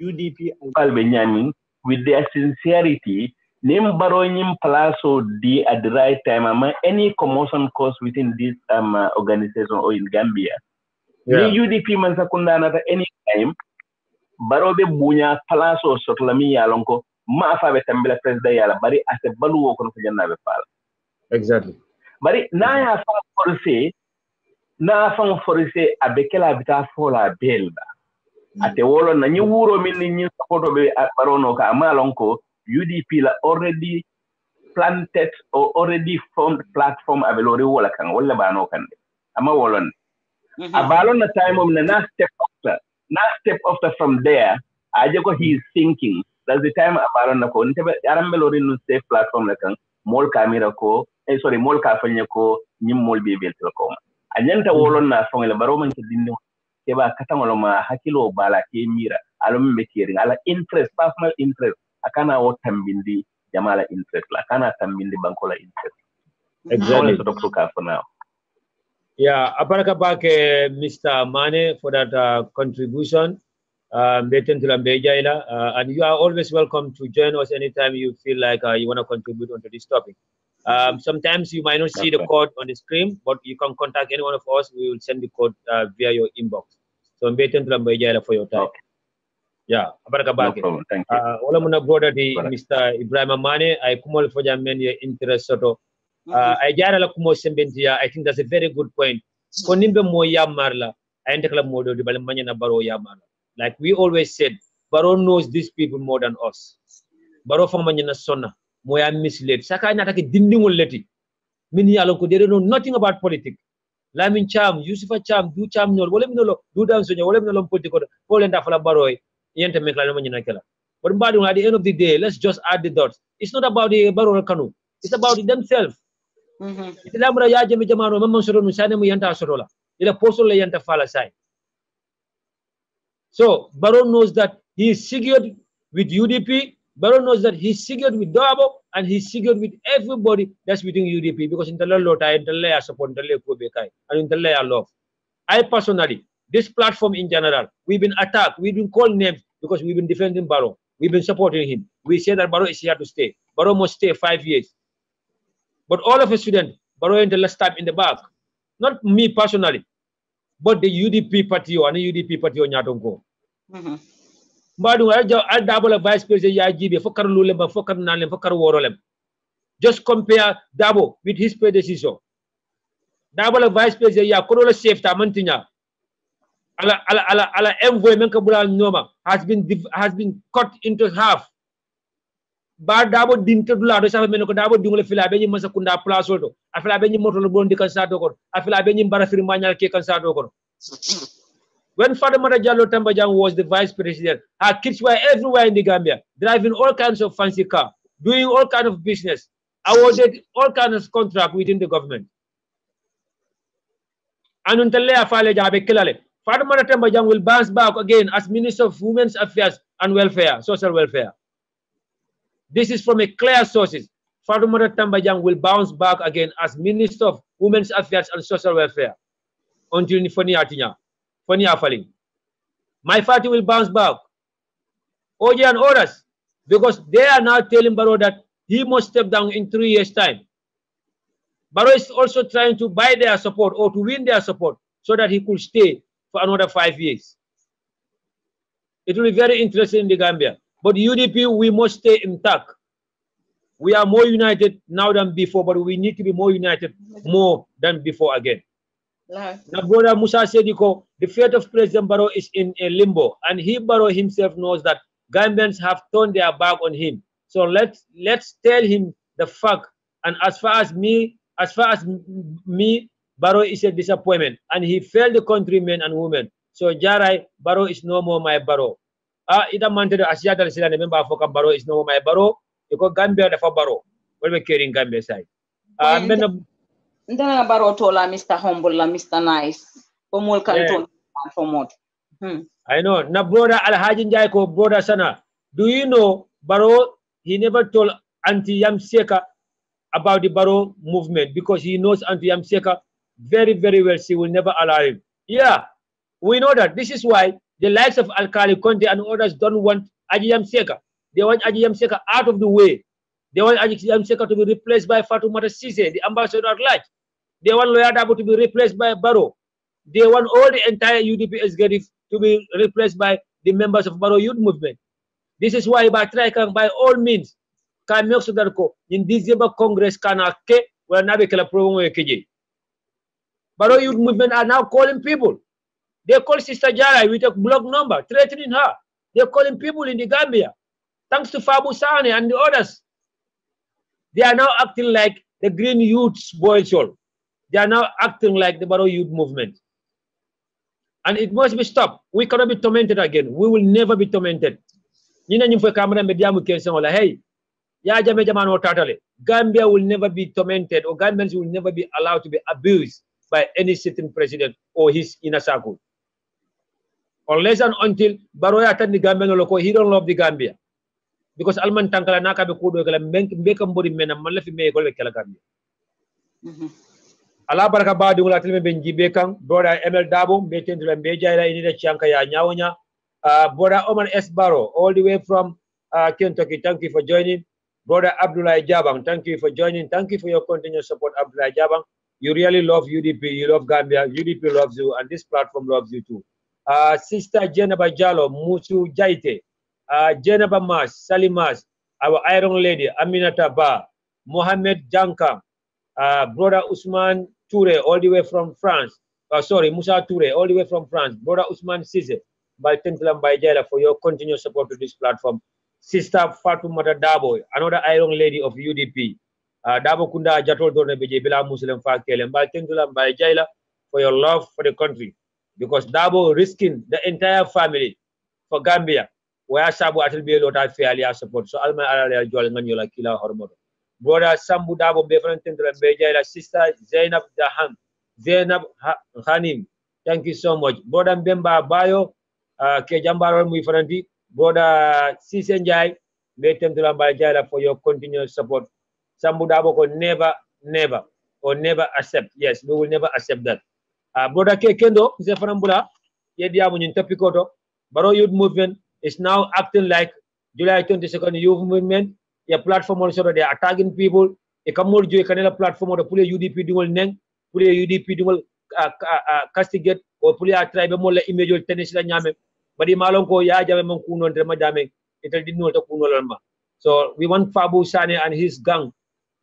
S6: UDP and Benjamin, with their sincerity, name borrowing Palazzo D at the right time, any commotion caused within this organization or in Gambia. The UDP Mansakunda at any time, Barobe Bunya, Palazzo, Sotolami Yalonko, Mafa Betambela President Yalabari as a Balu Confusion.
S3: Exactly.
S6: But now I found for say, a Bekela Bita Fola Belba. Ate wolo na nyi wuro min ni support be barono ka amalonko UDP la already planted or already formed platform avelori wala kan wala bano kan ama wolon abalon na time na step after from there aje ko he is thinking that's the time abalon na ko ntebe arambelori no safe platform la kan mol camera ko mol ka fanya ko nyim mol be bel ko anyanta wolon na fongela baro man ke dindi keba katangolo ma hakilo bala ke mira alum be kering ala interest personal interest akana o tambindi jamala interest la kana tambindi bankola interest
S3: exactly
S6: so Dr. Ka for now.
S3: Yeah, aparaka back Mr. Mane for that contribution. And you are always welcome to join us anytime you feel like you want to contribute onto this topic. Sometimes you might not see the code on the screen, but you can contact any one of us. We will send the code via your inbox. So I'm waiting for your time. Yeah, no
S6: problem. Thank you.
S3: All of my brother, Mr. Ibrahim Mane, I come for your interest. I think that's a very good point. Like we always said, Baro knows these people more than us. Baro famanyana sonna. Moya misled. Saka nataki dindingul leti. Mini alonko they don't know nothing about politics. Lamin Cham, Yusufa Cham, do Cham no, wolem no do dance on your wolem no political, Polenda Fala Baroy, Yenta Mekla Kela. But at the end of the day, let's just add the dots. It's not about the Baro Kanu, it's about themselves. It's Labra Yajami Jamano, Mamasoro, Sanemu Yanta Sorola, the apostle Yanta Fala side. So Baron knows that he is secured with UDP. Baron knows that he's secured with Dabo and he's secured with everybody that's within UDP because in the Lota, in the support, in the and in the love. I personally, this platform in general, we've been attacked, we've been called names because we've been defending Barrow. We've been supporting him. We say that Barrow is here to stay. Barrow must stay 5 years. But all of a sudden, Barrow in the last time in the back. Not me personally, but the UDP party and the UDP party on Yatongo. Mbadu al double vice president ya jibe fokar lulem ba fokar nalem fokar worolem. Just compare Dabo with his predecessor. Double vice president ya kodola safety mantinya. Ala envoy menkabula noma has been cut into half. ba dabo dinte dula do safa men ko dabo dingole fila be nyima sakunda place to afila be nyima moto bon di kan sa do ko afila be nyima barafir mañal ke kan sa do ko. When Fatoumata Jallow Tambajang was the vice president, her kids were everywhere in the Gambia, driving all kinds of fancy car, doing all kinds of business, awarded all kinds of contract within the government. And until Fatoumata Tambajang will bounce back again as Minister of Women's Affairs and Welfare, Social Welfare. This is from a clear sources. Fatoumata Tambajang will bounce back again as Minister of Women's Affairs and Social Welfare until Nifoni Atinya. My party will bounce back. OJ and others, because they are now telling Barrow that he must step down in 3 years' time. Barrow is also trying to buy their support or to win their support so that he could stay for another 5 years. It will be very interesting in the Gambia. But UDP, we must stay intact. We are more united now than before, but we need to be more united more than before again. Now, brother Musa Sediko, the fate of President Barrow is in a limbo, and Barrow himself knows that Gambians have turned their back on him. So let's tell him the fact. And as far as me, Barrow is a disappointment, and he failed the countrymen and women. So Jarai, Barrow is no more my Barrow. Ida manted Asiata Sila member for Barrow is no more my Barrow. Because Gambia the for Barrow. What we carrying Gambia side.
S5: Ndana Barrow tola Mr. Humble la Mr. Nice. Pomol Canton for more.
S3: I know. Na brother Alhaji Njaiko, brother Sana. Do you know Barrow? He never told Auntie Yamseka about the Barrow movement because he knows Auntie Yamseka very, very well. She will never allow him. Yeah, we know that. This is why the likes of Alkali Conte and others don't want Aji Yamseka. They want Aji Yamseka out of the way. They want Aji Yamseka to be replaced by Fatoumata Cissé, the ambassador at large. They want Lawyer Dabo to be replaced by Barrow. They want all the entire UDP executive to be replaced by the members of Barrow Youth Movement. This is why by all means, can make sure that in December Congress can ke wala nabe kala program keje. Barrow Youth Movement are now calling people. They call Sister Jara with a block number, threatening her. They're calling people in the Gambia. Thanks to Fabu Sane and the others. They are now acting like the Green Youth's boy soul. They are now acting like the Barrow Youth Movement. And it must be stopped. We cannot be tormented again. We will never be tormented. Hey, Gambia will never be tormented, or Gambians will never be allowed to be abused by any sitting president or his inner circle. Unless and until Barrow attend the Gambia, he don't love the Gambia. Because Alman Tankala Naka be kudo kala mbeka mbodi mena malafi me ko kala Gambia. Ala baraka ba dum la tilme benji bekang brother Emel Dabo be tendula be jaira inida chanka ya nyawonya brother Oman S Barrow all the way from Kentucky. Thank you for joining. Brother Abdullah Jabang, thank you for joining. Thank you for your continued support, Abdullah Jabang. You really love UDP, you love Gambia, UDP loves you, and this platform loves you too. Sister Jenaba Jallow, Musu Jaite, Jenaba Mas, Salimas, our Iron Lady, Aminata Ba, Mohamed Jankam, Brother Usman Toure, all the way from France. Musa Toure, all the way from France. Brother Usman Cisse, by Tentulam by Jala for your continued support to this platform. Sister Fatoumata Dabo, another Iron Lady of UDP. Dabo Kunda Jatol Dorne Beje Bila Muslim Fakele, by Tentulam by Jala for your love for the country. Because Dabo risking the entire family for Gambia, where Sabu Atil be a lot of fairly support. So Alma Ala Joel Manyola Kila Hormodo. Brother Sambu Dabo Befran Tentulam Bejala, Sister Zainab Daham, Zainab Hanim. Thank you so much. Brother Mbemba Bayo, Kejambaro Muifaranti, Brother Sisenjai, Betentulam Bajala for your continuous support. Sambu Dabo could never accept. Yes, we will never accept that. Brother Kendo, Zefanambula, Yediamun Topikoto, Barrow Youth Movement is now acting like July 22nd Youth Movement. A platform also they are attacking people. A Kamurju Canela platform or the Pule UDP dual Neng, Pule UDP dual castigate or Pule tribe more image tennis Yame. But the Malonko Yaja Monkuno and Madame, it didn't know the Kuno. So we want Fabu Sane and his gang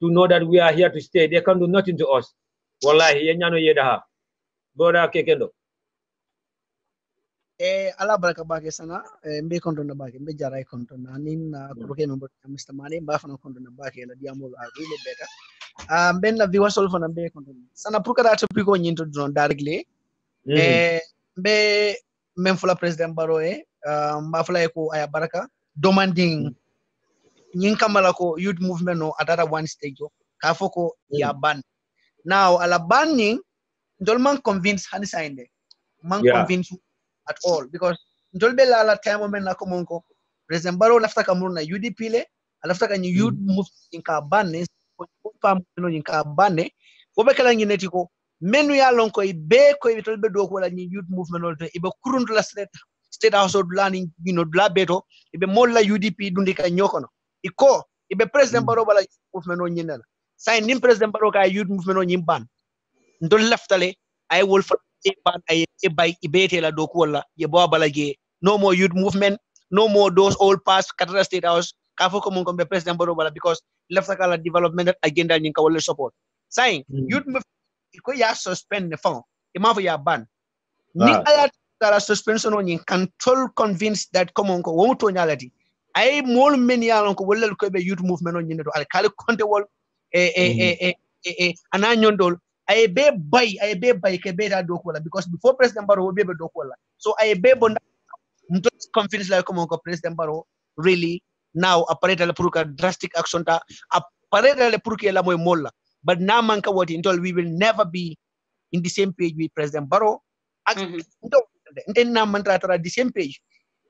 S3: to know that we are here to stay. They can do nothing to us. Wallahi, Yenyano Yedaha. Brother Kekendo.
S1: ala baraka bake sana mbe konto na bake mbe jaray konto na nin kuroke member Mr. Mane mba fana konto na bake la diamol are really better mbe na viewers all fana mbe konto sana pour kada topic ko nyinto don directly mbe même fula president Barrow mba fula ko aya baraka demanding nyin kamala ko youth movement no atata one stage ka foko ya ban now ala banning ndol man convince hani sainde man convince at all because ndol be la time moment na ko monko president Barrow lafta kamur na UDP le lafta kan youth movement in ka banne ko fam no in ka banne ko be kala ngineti ko menu ya lon ko be ko be tolbe do ko la ni youth movement no to ibe kurundu la state house of learning la beto ibe molla UDP dundi ka nyokono iko ibe president Barrow bala movement no nyinela say nim president Barrow ka youth movement no nyimban ndol laftale ay wol fa ban ay bay ibete la do ko wala ye bo balage no more youth movement no more those old past Qatar State House ka foko mon ko be president Barrow bala because lafta kala development agenda nyin ka wala support saying youth movement ko ya suspend the phone e ma fo ya ban ni ayat kala suspension on nyin control convince that come on ko wo to nyalati ay mol men yalon ko wala ko be youth movement on nyin do al kala konte wol ana nyondol ay be bay ke be da do ko la because before president Barrow be do ko la so ay be bon mto convince la comme ko president Barrow really now apparaître la pour drastic action ta apparaître la pour que la moy molla but na man ka woti until we will never be in the same page with president Barrow nten na man tra the same page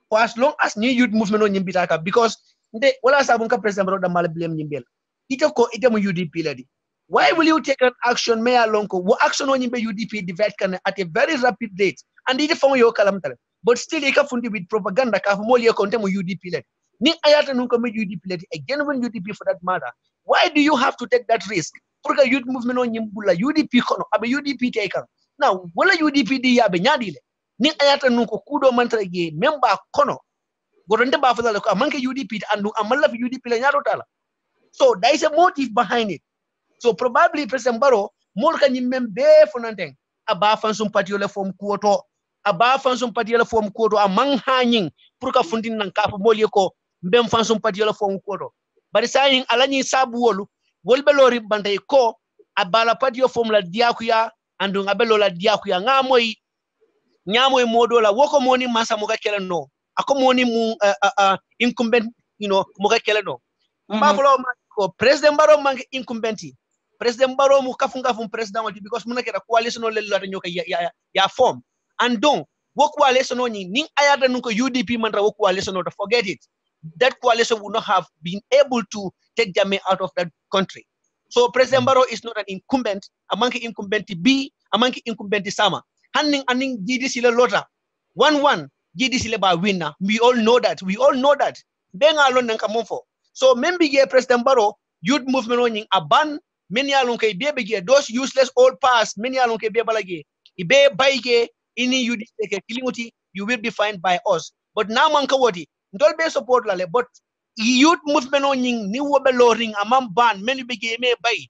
S1: for as long as new youth movement on nyimbita ka because nte wala sabun ka president Barrow da mal blame nyimbel ite ko ite mo UDP ladi. Why will you take an action me alonko? What action on be UDP divide can at a very rapid rate and it found your calamity. But still you can with propaganda ka mo liya konte mo UDP ladi. Ni ayata nunko me UDP ladi a genuine UDP for that matter. Why do you have to take that risk? Porque youth movement on nyimbula UDP kono abe UDP taken. Now wala UDP di ya be nyadi le. Ni ayata nunko kudo mantra ge member kono. Goronde ba fala ko amanke UDP andu amalla fi UDP le nyaro tala. So there is a motive behind it. So probably President Barrow more can you membe fonanteng aba fansum patiola form kuoto aba fansum patiola form kuoto amang hanying pour ka fundin nan ka molie ko mbem fansum patiola form kuoto bari saying alani sabu wolu wolbe lori bantay ko abala patio form la diakuya andu ngabelo la diakuya ngamoy nyamoy modola woko moni masa mo ka kele no ako moni mu incumbent mo ka kele no mbafolo ko President Barrow mang incumbenti President Barrow mu kafunga fun president wati because muna kera coalition no lelo nyoka ya form and don't wo coalition ni ning ayata nunko UDP mantra wo coalition no to forget it that coalition would not have been able to take Jammeh out of that country so President Barrow is not an incumbent amanki incumbenti B amanki incumbenti sama hanning aning GDC le lota 1-1 GDC le ba winner we all know that benga alon nanka monfo so membi ge President Barrow youth movement on aban many alon kay bebe ge those useless old past many alon kay bebe lage ibe bayge ini UDP ke kilinguti you will be fined by us but now man ka wodi ndol be support la le but youth movement on ni wobe loring amam ban many bege me bay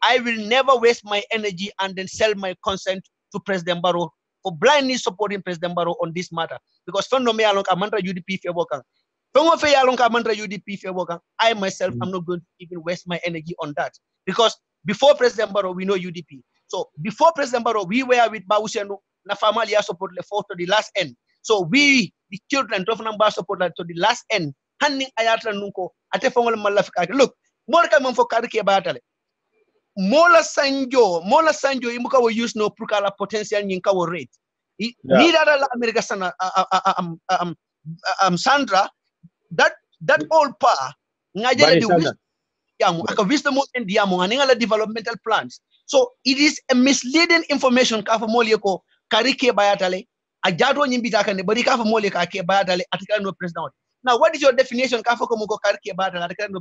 S1: I will never waste my energy and then sell my consent to President Barrow for blindly supporting President Barrow on this matter because from no me alon ka mantra UDP fe bokan I myself am not going to even waste my energy on that because before President Barrow we know UDP. So before President Barrow we were with Bawusenu na family support le force to the last end. So we the children of number support to the last end. Handing ayatra nunko ate fongol malafika. Look, more come for karike batale. Mola Sanjo imuka will use no prukala potential nyinka will rate. Neither la America sana Sandra that old pa ngajele the wisdom and diamu developmental plans so it is a misleading information ka fa molie ko karike bayatale a jato nyimbita kan bari ka fa molie ka ke bayatale atikala no president now what is your definition ka fa ko mo ko karike bayatale atikala no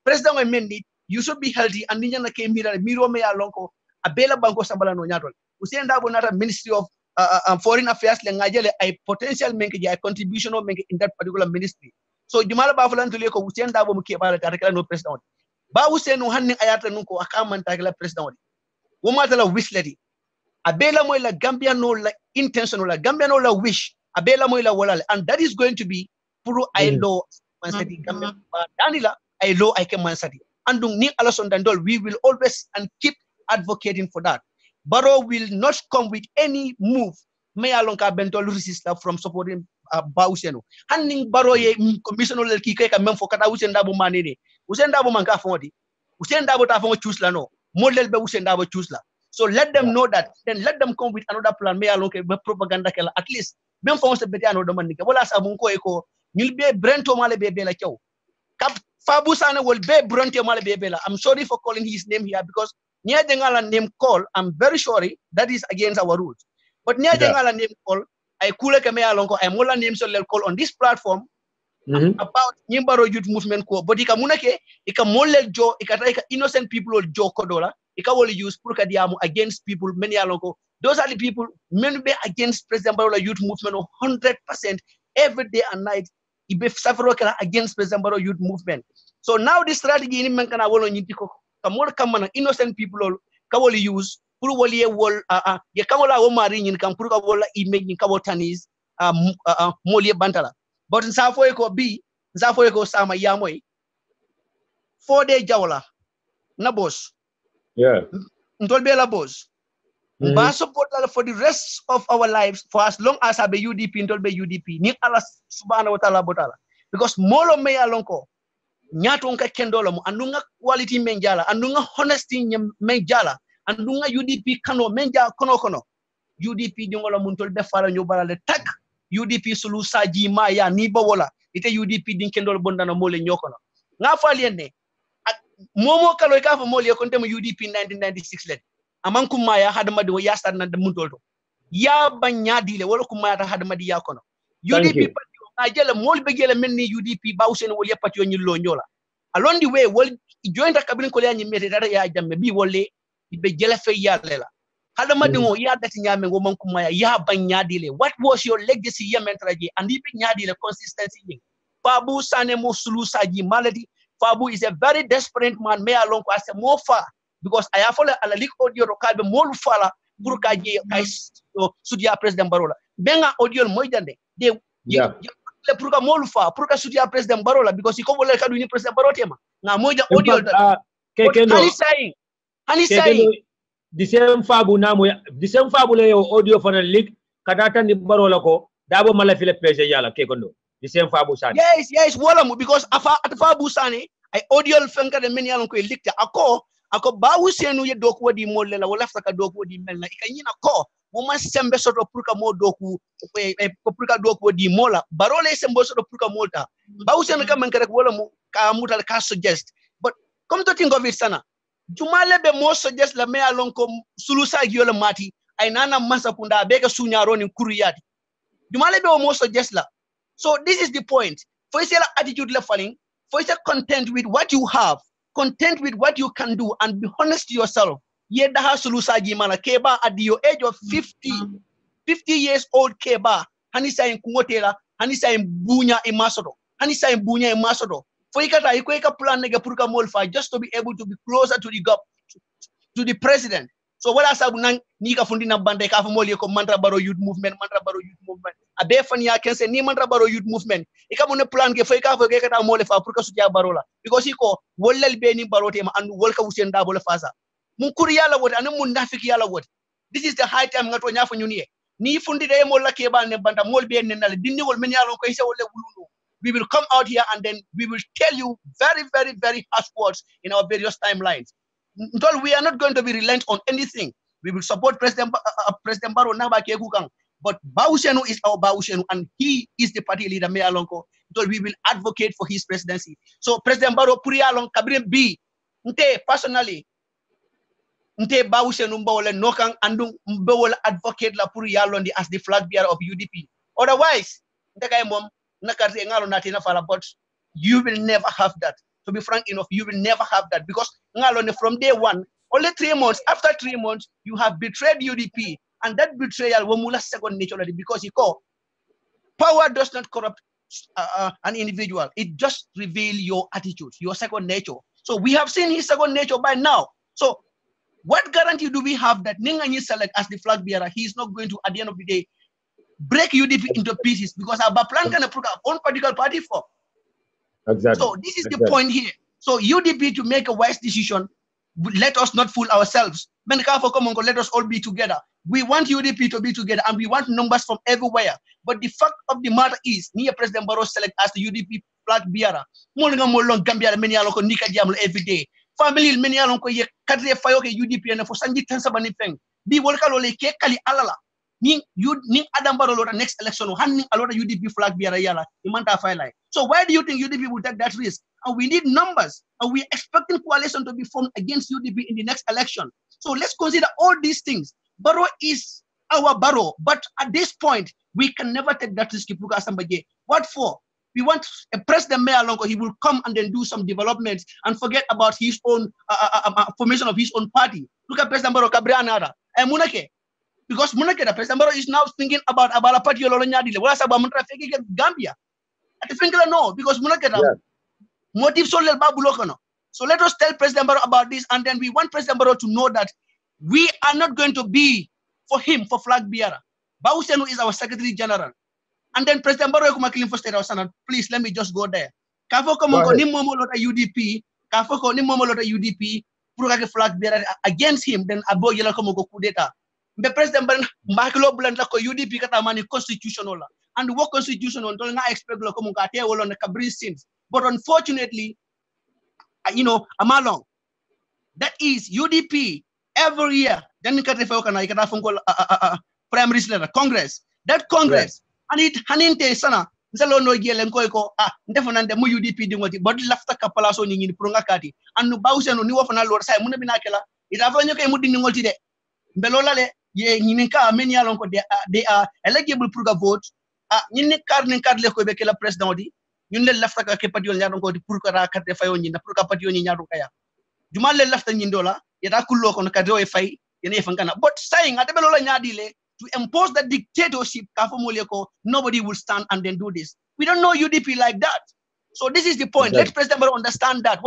S1: president mendi you should be healthy and ninya na ke miro me ya lonko abela banko sambala no nyatol usenda bo nata ministry of foreign affairs le ngajele ay potential menke ja contribution of menke in that particular ministry so jumala ba fulan tule ko usenda bo muke bala ta no president ba usenu hanni ayata nunko akamanta la president wo mata la wish lady abela moy la Gambia no la intention la Gambia no la wish abela moila walale, and that is going to be puro ay law mansati gambe danila ay law ay ke mansati andung ni alason dandol we will always and keep advocating for that. Barrow will not come with any move may along ka bentol resist from supporting Bauseno. Handing Barrow ye commissioner le ki ka mem fo kata Usenda bu manene. Usenda bu man ka fodi. Usenda bu ta fo choose la no. Model be Usenda bu choose la. So let them know that, then let them come with another plan may along ke propaganda kela at least même fo se beti ano do man ke wala sa mun ko e ko ñil be brento male be la ciow. Kap Fabusana will be brento male be la. I'm sorry for calling his name here because near Jengala name call, I'm very sorry, that is against our rules. But near Jengala name call, I kule kame alonko, I mola name so call on this platform about Nimbaro Youth Movement ko. But ika munake, ika mole jo, ika innocent people jo kodola, ika will use purka diamu against people, many alonko. Those are the people, many be against President Barrow Youth Movement 100% every day and night. Ibe safaro kana against President Barrow Youth Movement. So now this strategy in Mankana wolo nyintiko. Kamol kamana innocent people kawoli use pour woli wol ye kamola wo mari nyin kam pour ka wola image nyin kawotanis moli bantala but nsafo ko bi nsafo ko sama yamoy 4 day jawla na boss ntolbe la boss ba support la for the rest of our lives for as long as abe UDP ntolbe UDP ni Allah subhanahu wa ta'ala botala because molo me alonko nyatonka kendolo mu andunga quality menjala andunga honesty menjala andunga UDP kano menja kono UDP dingola muntol be fala nyobala le tak UDP sulu saji maya ni bawola ite UDP din kendolo bondana mole nyokono nga falienne momo kalo ka fa mole konte mo UDP 1996 let amankum maya hadama do ya stad na muntol to ya banya dile wala kum maya hadama di yakono UDP ajele mol be gele melni UDP bawsen wol yapati yo nyillo nyola along the way wol jointa kabilin ko leñi mete dara ya jamme bi wolle be jele fe yalela hada madingo ya dati nyame ngo man kuma ya ban nyadile what was your legacy yemen traje and ibe nyadile consistency ning Fabu Sane mo sulu saji malady Fabu is a very desperate man me along ko ase mo fa because I have follow ala lik audio rokalbe mol fala pour ka je kay sudia president Barola benga audio moy dande de le pour ka molu fa pour ka sutia president Barola because iko wala ka du ni president Barotema nga moja audio hani saying
S3: the same Fabu namo the same Fabu le audio fana leak kadata ni Barola ko dabo mala file president yala ke kondo the same Fabu Sane
S1: yes wala mu because afa at Fabu Sane ay audio fenka de men yalon ko leak ako bawu senu ye doku wadi molle la wala faka doku wadi melna ikanyina ko mo sembe soto pour ka mo doku pour ka doku wadi mola Barole sembo soto pour ka molta bawu senu kam rek wala mu ka mutal ka suggest but come to think of it sana jumale be mo suggest la me alon ko sulusa giyola mati ay nana masa punda be ka sunyaro ni kuriyati jumale be mo suggest la so this is the point for is attitude la falling for is content with what you have, content with what you can do, and be honest to yourself. Yedaha sulusaji mana keba at the age of 50 years old keba hanisa in kumotela hanisa in bunya imasodo hanisa in bunya imasodo for ikata ikweka plan nega purka molfa just to be able to be closer to the president. So what asa bunan nika fundi na bande ka famoli ko Mantra Barrow Youth Movement abe fani ya kense ni Mantra Barrow Youth Movement ikamune plan ke fa ka fa ke kata mole fa purka sutia barola because iko wollal be ni barote ma andu wolka wusen da bole fasa mun kuri yalla wodi anan mun nafiki yalla wodi this is the high time ngato nyafa nyuni ni fundi de mo lakke ba ne banda mol be ne nal dinni wol men yalla ko ise wolle wuluno we will come out here and then we will tell you very very very harsh words in our various timelines. We are not going to be relent on anything. We will support President Barrow Naba Kekukang, but Bausenu is our Bausenu and he is the party leader me alonko. We will advocate for his presidency. So President Barrow puri along kabrin B nte personally nte Bausenu mbawole nokang andung mbawole advocate la puri yalondi as the flag bearer of UDP. Otherwise, nte kay mom nakarte ngalo natina fala but you will never have that. To be frank enough, you will never have that because from day one, only 3 months, after 3 months, you have betrayed UDP, and that betrayal will mula second nature because power does not corrupt an individual. It just reveals your attitude, your second nature. So we have seen his second nature by now. So what guarantee do we have that Ninganyi select as the flag bearer? He is not going to, at the end of the day, break UDP into pieces because our plan can approve our own political party for.
S3: Exactly.
S1: So this is the point here. So UDP to make a wise decision, let us not fool ourselves. Let us all be together. We want UDP to be together and we want numbers from everywhere. But the fact of the matter is, near President Barrow select as the UDP flag bearer. Gambia many nika diamond every day. Family many along ye kadre fayo ke UDP and for sanji tansabani feng. Bi wolka lole ke kali alala. Ning Adam Barrow next election handing a lot of UDP flag bearer yala. Imanta file. So why do you think UDP will take that risk? And we need numbers, and we're expecting coalition to be formed against UDP in the next election. So let's consider all these things. Barrow is our Barrow, but at this point, we can never take that risk. What for? We want a President Mayor Longo, he will come and then do some developments and forget about his own formation of his own party. Look at President Barrow Cabrianara and Munake. Because Munake, the President Barrow is now thinking about a party Gambia. I think no, because Munake. Motive so let us tell President Barrow about this, and then we want President Barrow to know that we are not going to be for him for flag bearer. Bausenu is our Secretary General, and then President Barrow for State House. Please let me just go there. Kafoko mongo ni momo lota UDP. Kafoko ni momo lota UDP. Purake flag bearer against him. Then abo yela komo go coup d'etat. The President Barrow makilo blanda ko UDP kata mani constitutional and what constitutional don't expect lo komo kate wolo na kabri sins. But unfortunately, Amalong, that is UDP every year. Then primary Congress. That Congress, and it haninte sana. Nsalo no gielen ko ndefonande mu UDP dingoti but lafta kapala so ni prunga kati anu bawse no ni wofana lor say muna binakela ita fa nyoke mu ding ngolti de belola le ye nyininka meni alon ko they are eligible pour vote nyini card le ko be kala president di ñun leen lafta ka ke patiol ñaado ko di pour que ra carte fayo ñi na pour que patio ñi ñaado kaya jumal leen lafta ñi ndola yata kullo ko ka do e fay yene fangana but saying ate belola ñaadi le to impose that dictatorship nobody will stand and then do this. We don't know UDP like that. So this is the point. Let President Barrow understand that.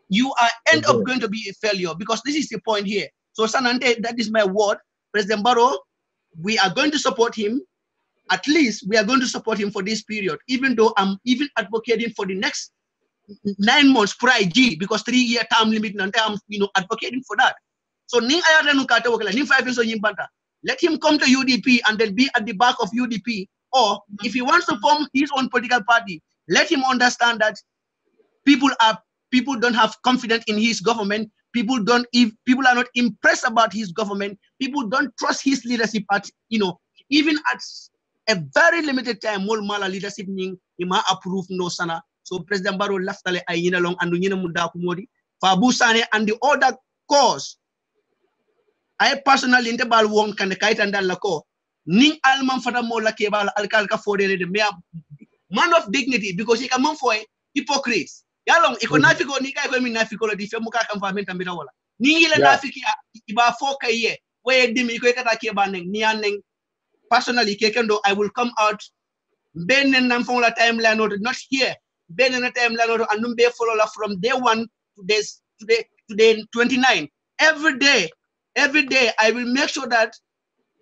S1: You are end up going to be a failure because this is the point here. So Sanante, that is my word. President Barrow, we are going to support him. At least we are going to support him for this period, even though I'm even advocating for the next 9 months prior G because 3-year term limit and I'm advocating for that. So let him come to UDP and then be at the back of UDP, or if he wants to form his own political party, let him understand that people don't have confidence in his government. People are not impressed about his government. People don't trust his leadership at even at a very limited time. Mol mala leadership ning ima approve no sana. So President Barrow laftale ay yina long andu yina munda ko modi Fabu Sane and the other cause. I personally inte bal won kan kayta ndal ko ning alman fata mo la ke bal alkal ka fodere de man of dignity because he come for hypocrites. Yalong ikonafiko ni kay ko mi nafiko la di fe muka kam fa men tambira wala. Ni ile nafiki iba fo kaye way dimi ko kata ke ba ning ni aneng personally kekendo I will come out ben nam fon la timeline not here. Ben in a time and be follow from day 1 to day 29. Every day I will make sure that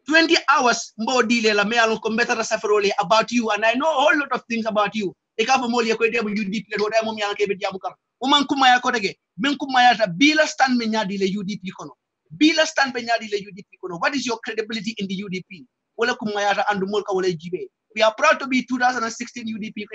S1: 20 hours more delay la me alon ko better safarole about you, and I know a whole lot of things about you. E ka fa mo le ko de bu UDP le do da mom yalla ke be jamu kam o man kuma ya ko tege men kuma ya ta bila stand me nyadi le UDP kono bila stand be nyadi le UDP kono. What is your credibility in the UDP? Wala kuma ya ta andu mol ka wala jibe. We are proud to be 2016 UDP,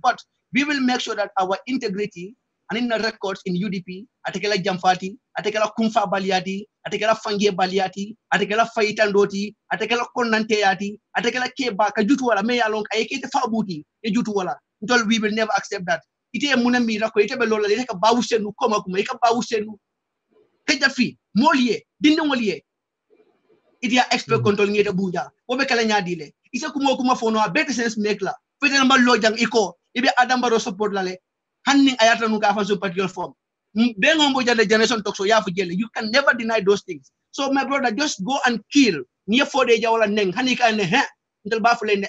S1: but we will make sure that our integrity and in the records in UDP, atekela Jamfati, atekela Kumfa Baliati, atekela Fange Baliati, atekela Faitandoti, atekela Konanteati, atekela Keba, Kajutuala, May along, Ayake Fabuti, Ejutuala, until we will never accept that. Ite Munami, Rakoita Belola, like a Bausenu, Komakumaka Bausenu, Ketafi, Molie, Dindomolie. It is expert controlling it Abuja. Obekalanya dile. Isa kuma fono a better sense make la. Pwede namba lojang iko. Ibe Adam Barrow support lale. Handing ayata nuka fa partial form. Bengo mboja the generation talk so ya fujele. You can never deny those things. So my brother, just go and kill. Near 4 days jawala neng. Hanika ne he. Until bafule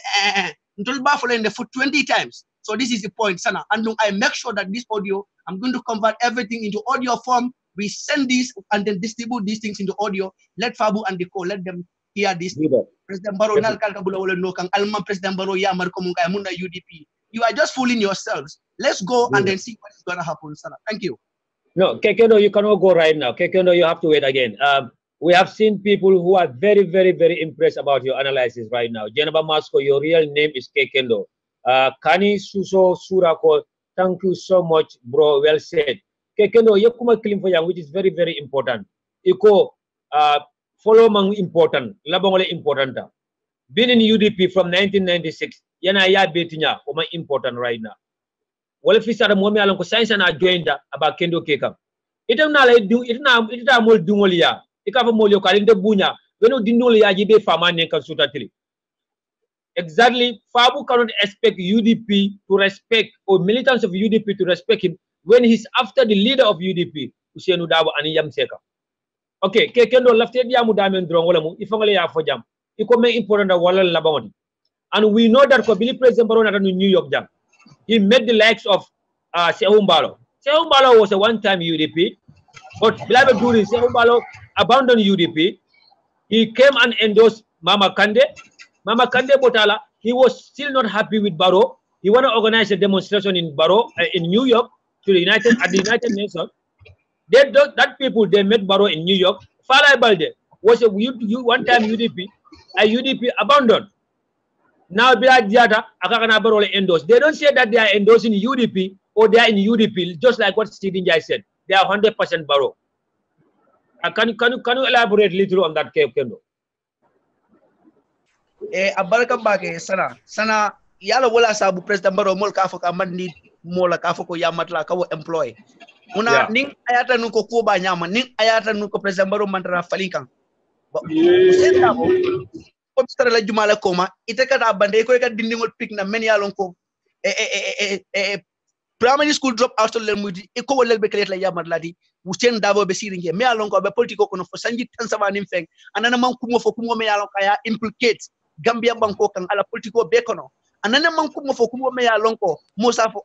S1: until bafule for 20 times. So this is the point, Sana. And I make sure that this audio, I'm going to convert everything into audio form we send these and then distribute these things into audio. Let Fabu and the co let them hear this. President Barrow nal kalkabula wala no kang alma President Barrow ya mar komunga munda UDP. You are just fooling yourselves. Let's go and then see what is going to happen, Sana. Thank you.
S3: No, Kekendo, you cannot go right now. Kekendo, you have to wait again. We have seen people who are very, very, very impressed about your analysis right now. Jenaba Masko, your real name is Kekendo. Kani Suso Surako, thank you so much, bro. Well said. Kekendo, you come clean for you, which is very, very important. Iko follow mang important, labangole important. Been in UDP from 1996. Yana ya betinya, oma important right now. Well, if you start a moment along science and I joined about Kendo Keka. It na mol dungolia. Ika fa molio kalinde bunya. Weno dingolia jibe famane kan sutatili. Exactly. Fabu cannot expect UDP to respect or militants of UDP to respect him when he's after the leader of UDP, Usainu Dabo and Yamseka. Okay, Kekendo lafted Yamudamen Drongolamu, ifangale ya fojam. Iko me important wala labon. And we know that Kabili President Barona in New York jam. He met the likes of Seumbalo. Seumbalo was a one-time UDP, but Bilaba Duri, Seumbalo abandoned UDP. He came and endorsed Mama Kande. Mama Kande Botala, he was still not happy with Barrow. He wanted to organize a demonstration in Barrow, in New York, to the United Nations. That people, they met Barrow in New York. Fala Balde was a one-time UDP, a UDP abandoned. Now, endorse. They don't say that they are endorsing UDP or they are in UDP, just like what Stephen Jai said. They are 100% Barrow. Can you elaborate a little on that, Kendo?
S1: Abaraka sana yala wala sabu President Barrow mol ka foka mandi mola ka foko yamatla ka wo employ. Una ning ayata nuko kuba nyama ning ayata nuko President Barrow mandara falinkan. Obstara la jumala koma ite kata bande ko ka dindingol pick na men yalon ko primary school drop out le mudi e ko wolel be kret la yamar ladi Usain Dabo be siringe me yalon ko be politiko kono fo sanji tan savani feng anana man kumo fo kumo me yalon kaya implicate Gambia banko kan ala politiko be kono anana man kumo fo kumo me yalon ko Musa fo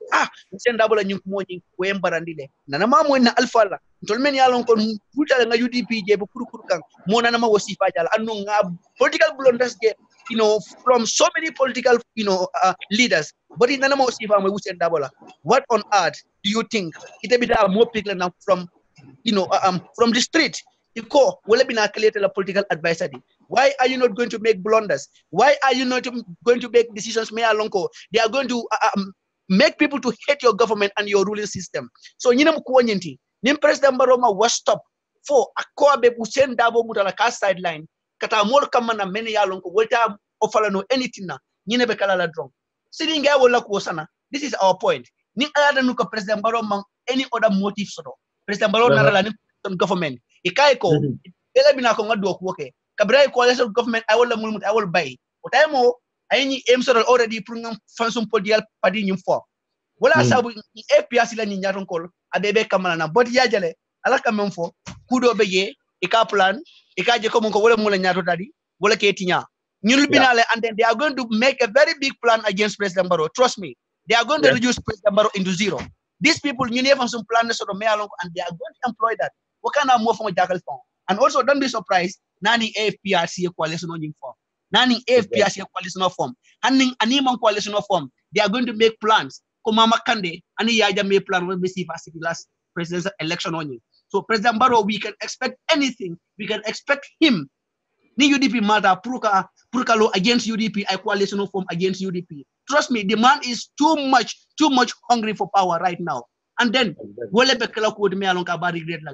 S1: Usain Dabo la nyum kumo nyi ko embarandile nana ma mo na alpha la tol men yalon ko futa nga UDP je be kuru kan mo nana ma wasifa jala anu nga political blunders get, from so many political, leaders. But in Nanamo Sifa, Usain Dabola, what on earth do you think? It be more people now from the street. Will be a political advisor. Why are you not going to make blunders? Why are you not going to make decisions? They are going to make people to hate your government and your ruling system. So Ninam Kuanyenti, Nim President Baroma was stopped for a Koabe Usain Dabo Mutalaka sideline. Kata mol kamana many yalon ko wolta ofala no anything na nyine be kala la drong sitting guy wala ko sana. This is our point. Ni ayada nuko President Barrow mang any other motive soto President Barrow narala ni government ikai ko ele bina ko ngado ko ke kabrai coalition government I will buy otaymo ayni aim soto already pour ngam fansum podial padi nyum fo wala sabu APS la ni nyaton ko abebe kamala na bot yajale ala kamem fo kudo be ye ika plan ikaje ko monko wala mula nyato dadi wala ketinya ñul binale and then they are going to make a very big plan against President Barrow. Trust me, they are going to reduce President Barrow into zero. These people you never some plan so and they are going to employ that. What kind of more from a jackal form? And also don't be surprised nani AFPRC coalition on form nani AFPRC coalition form handing animal coalition form. They are going to make plans ko Mama Kande ani yaja make plan will be last presidential election on you. So President Barrow, we can expect anything. We can expect him. Ni UDP matter purkalo against UDP, a coalition form against UDP. Trust me, the man is too much hungry for power right now. And then wole bekala ko me alon ka bari grade la.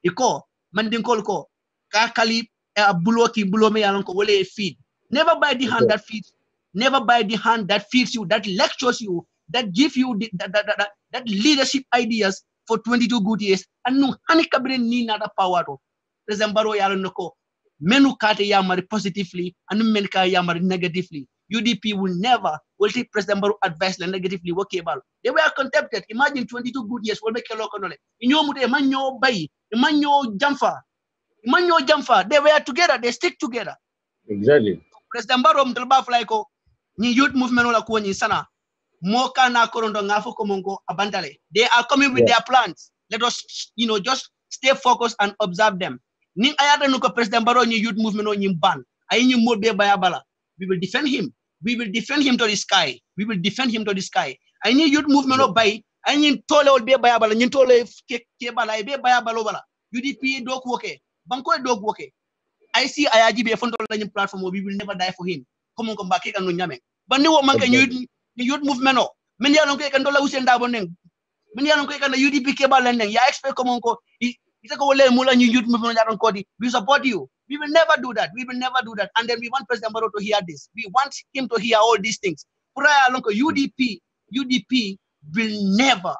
S1: Iko mandin ko ka kali bulo me alon ko wole feed. Never buy the hand that feeds. Never buy the hand that feeds you, that lectures you, that give you that leadership ideas for 22 good years. And no hani kabire ni nada power to. President Barrow yalon ko menu kate yamari positively and men ka yamari negatively. UDP will never take President Barrow advice negatively workable. They were contempted. Imagine 22 good years will make a local knowledge. Inyomude manyo bay, manyo jamfa. They were together, they stick together.
S3: Exactly.
S1: President Barrow mtalba flaiko ni youth movement ola kuonyi sana. Moka na korondo ngafo komongo abandale. They are coming with their plans. Let us, just stay focused and observe them. Ning ayata nuko President Barrow ni youth movement o nyim ban. Ay nyim molbe bayabala. We will defend him. We will defend him to the sky. We will defend him to the sky. Ay ni youth movement o bay. Ay nyim tole ol be bayabala. Nyim tole ke bala. Ay be bayabala bala. UDP dog woke. Banko dog woke. I see Ayaji be front of the platform. We will never die for him. Come on, come back. But no man can youth movement. Many are not going to lose in Daboning. Many are not going to UDP cable landing. Ya expect come on. It's a go mula youth movement. We support you. We will never do that. We will never do that. And then we want President Barrow to hear this. We want him to hear all these things. UDP will never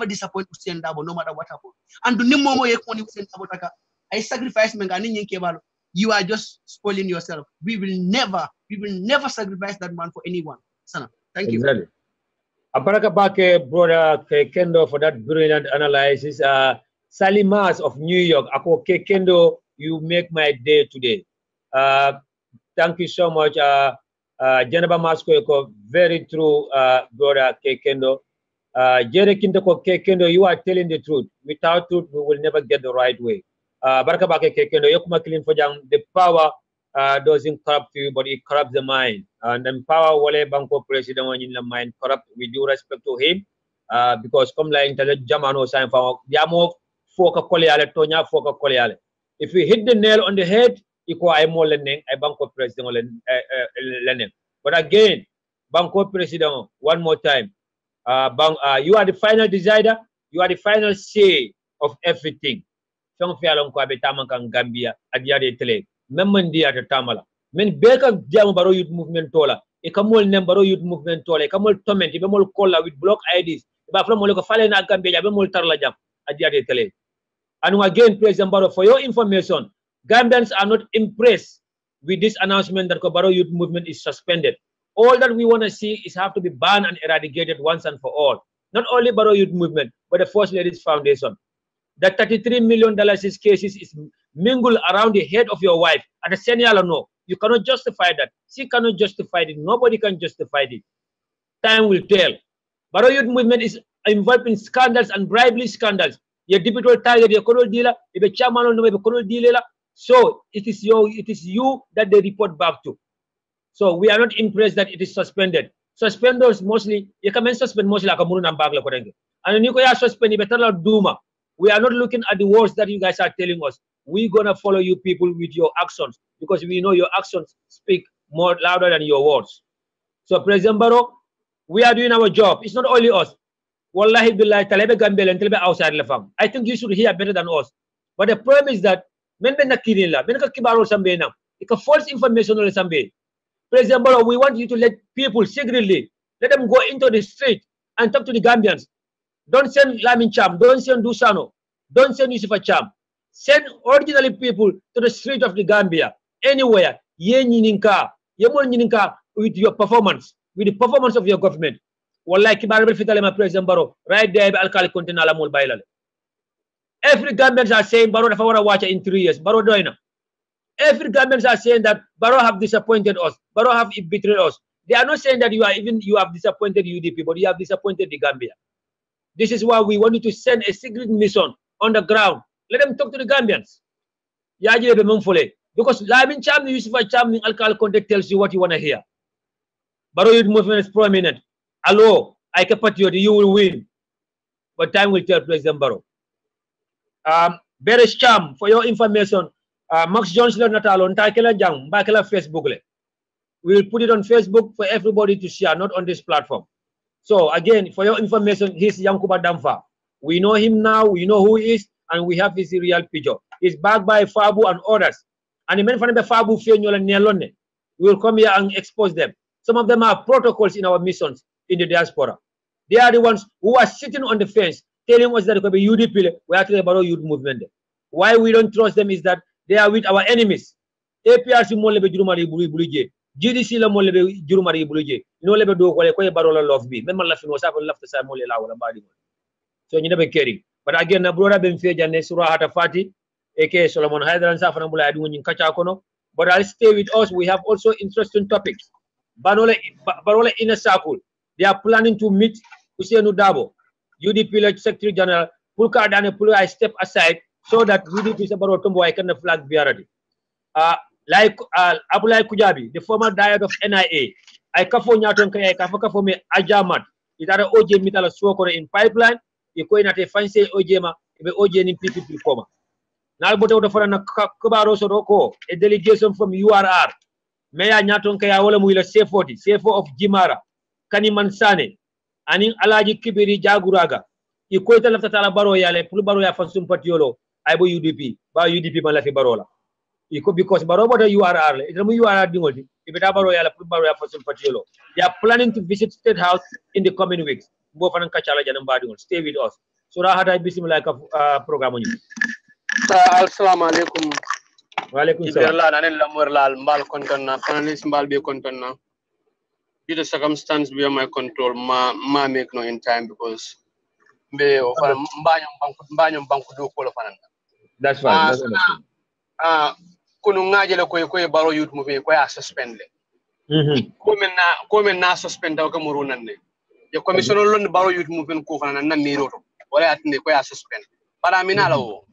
S1: disappoint Hussein Dabo, no matter what happens. And do Nimomo Yekoni Hussein Dabo I sacrifice Mengani Kebalo. You are just spoiling yourself. We will never sacrifice that man for anyone. Sana, thank you.
S3: Exactly. Aparaka Bake, brother Kendo, for that brilliant analysis. Salimas of New York, Ako Kendo, you make my day today. Thank you so much. Jenaba Masko, very true, brother Kendo. Jere Kintoko Kendo, you are telling the truth. Without truth, we will never get the right way. Baraka Bake Kendo, Yokuma Kilin Fojang, the power doesn't corrupt you, but it corrupts the mind. And then power Wale Banko President when in the mind corrupt, with due respect to him, because come like intelligent Jamano sign for Yamo Foka Koleale, Tonya Foka Koleale. If we hit the nail on the head, equal I more learning, I Banko President learning. But again, Banko President, one more time, you are the final decider, you are the final say of everything. Gambia adiade tele memman dia ta tamala men beka jamu baro youth movement tola e kamol nem baro youth movement tola e kamol comment be mol kolla with block IDs ba from mol ko fale na Gambia be mol tarla jam adiade tele. And again, President Barrow, for your information, Gambians are not impressed with this announcement that Baro Youth Movement is suspended. All that we want to see is have to be banned and eradicated once and for all. Not only Baro Youth Movement, but the First Lady's Foundation. That $33 million cases is mingled around the head of your wife. At the senior no, you cannot justify that. She cannot justify it. Nobody can justify it. Time will tell. Baro Youth Movement is involved in scandals and bribery scandals. Your deputy target, your colonel dealer, if a chairman or no colonel dealer. So it is you that they report back to. So we are not impressed that it is suspended. Suspenders mostly, you can suspend mostly like a moon and bag. And you can suspend Duma. We are not looking at the words that you guys are telling us. We're gonna follow you people with your actions because we know your actions speak more louder than your words. So President Barrow, we are doing our job. It's not only us. Wallahi billahi talebe Gambia and talebe outside the farm. I think you should hear better than us. But the problem is that men ben nakirila, ben ka kibaro sambe na. It's false information on sambe. President Barrow, we want you to let people secretly let them go into the street and talk to the Gambians. Don't send Lamin Cham, don't send Dusano, don't send Yusufa Cham. Send ordinary people to the street of the Gambia, anywhere. Ye nyininka, ye mo nyininka with your performance, with the performance of your government. Wallahi kibarabel fitalema President Barrow, right there alkali container la mul bailale. Every Gambians are saying Barrow dafa wara watch in 3 years. Barrow doina. Every Gambians are saying that Barrow have disappointed us. Barrow have betrayed us. They are not saying that you have disappointed UDP, but you have disappointed the Gambia. This is why we want you to send a secret mission on the ground. Let them talk to the Gambians. Because Lamin Cham, Yusufa Cham, Alkal Conte tells you what you want to hear. Barrow Youth Movement is prominent. Hello, I can put you will win. But time will tell President Barrow. Beres Cham, for your information, Max Johnson Natalo, Ntakela Jang, Bakela Facebook. We will put it on Facebook for everybody to share, not on this platform. So again, for your information, he's Yankuba Damfa. We know him now, we know who he is, and we have his real picture. He's backed by Fabu and others. And the men from the Fabu Fenyola Nialone, we will come here and expose them. Some of them are protocols in our missions in the diaspora. They are the ones who are sitting on the fence, telling us that it could be UDP, we are talking about youth movement. Why we don't trust them is that they are with our enemies. APRC Molebe Jurumari Bulije. GDC la mole be jurumari buluje no lebe do ko barola love bi même la fino sa ko lafta sa mole la wala badi so ñu debe caring. But again na brother ben fejane sura hata fati eke Solomon Haidran sa fana bula adu ñu kacha kono. But I'll stay with us. We have also interesting topics. Barola inner circle, they are planning to meet Ousainou Darboe, UDP Secretary General. Pulka Dane Pulu I step aside so that UDP Sabaro Tombo I can flag Biaradi. Like Abulai Kujabi, the former diet of NIA, I kafo nyaton kaya kafaka for me Ajamat. It are OJ Mitala Swokore in pipeline, you coin at a fancy OJMA, OJ in PPP former. Now, but out of a Kubaro Soroko, a delegation from URR, Mayor Nyaton Kaya Olamuila C40, CFO of Jimara, Kani Mansane, and in Alaji Kibiri Jaguraga. You quote after Talabaro Yale, Pulubaroya Fansum Patiolo, Ibo UDP, by UDP Malafi Barola. Because Barobota URR, it's a URR Dingoti, if it Abaroya, Pulubaroya Fansum Patiolo. They are planning to visit State House in the coming weeks. Both and Kachala Janambadi, stay with us. So I had a business like a program on you.
S7: Assalamu alaikum.
S3: Walaikum salam.
S7: Iberla nanen lamurlal mbal kontonna panelist mbal be kontonna. Due to circumstance beyond my control, ma make no in time because be mbanyam banku do ko fanan.
S3: That's fine.
S7: Kunu ngajele ko baro youth movie ko ya suspend le. Ko men na suspend daw kamurunan ne. Ye commission lon baro youth movie ko fanan na miro to. Wala atne ko ya suspend. Para minala wo.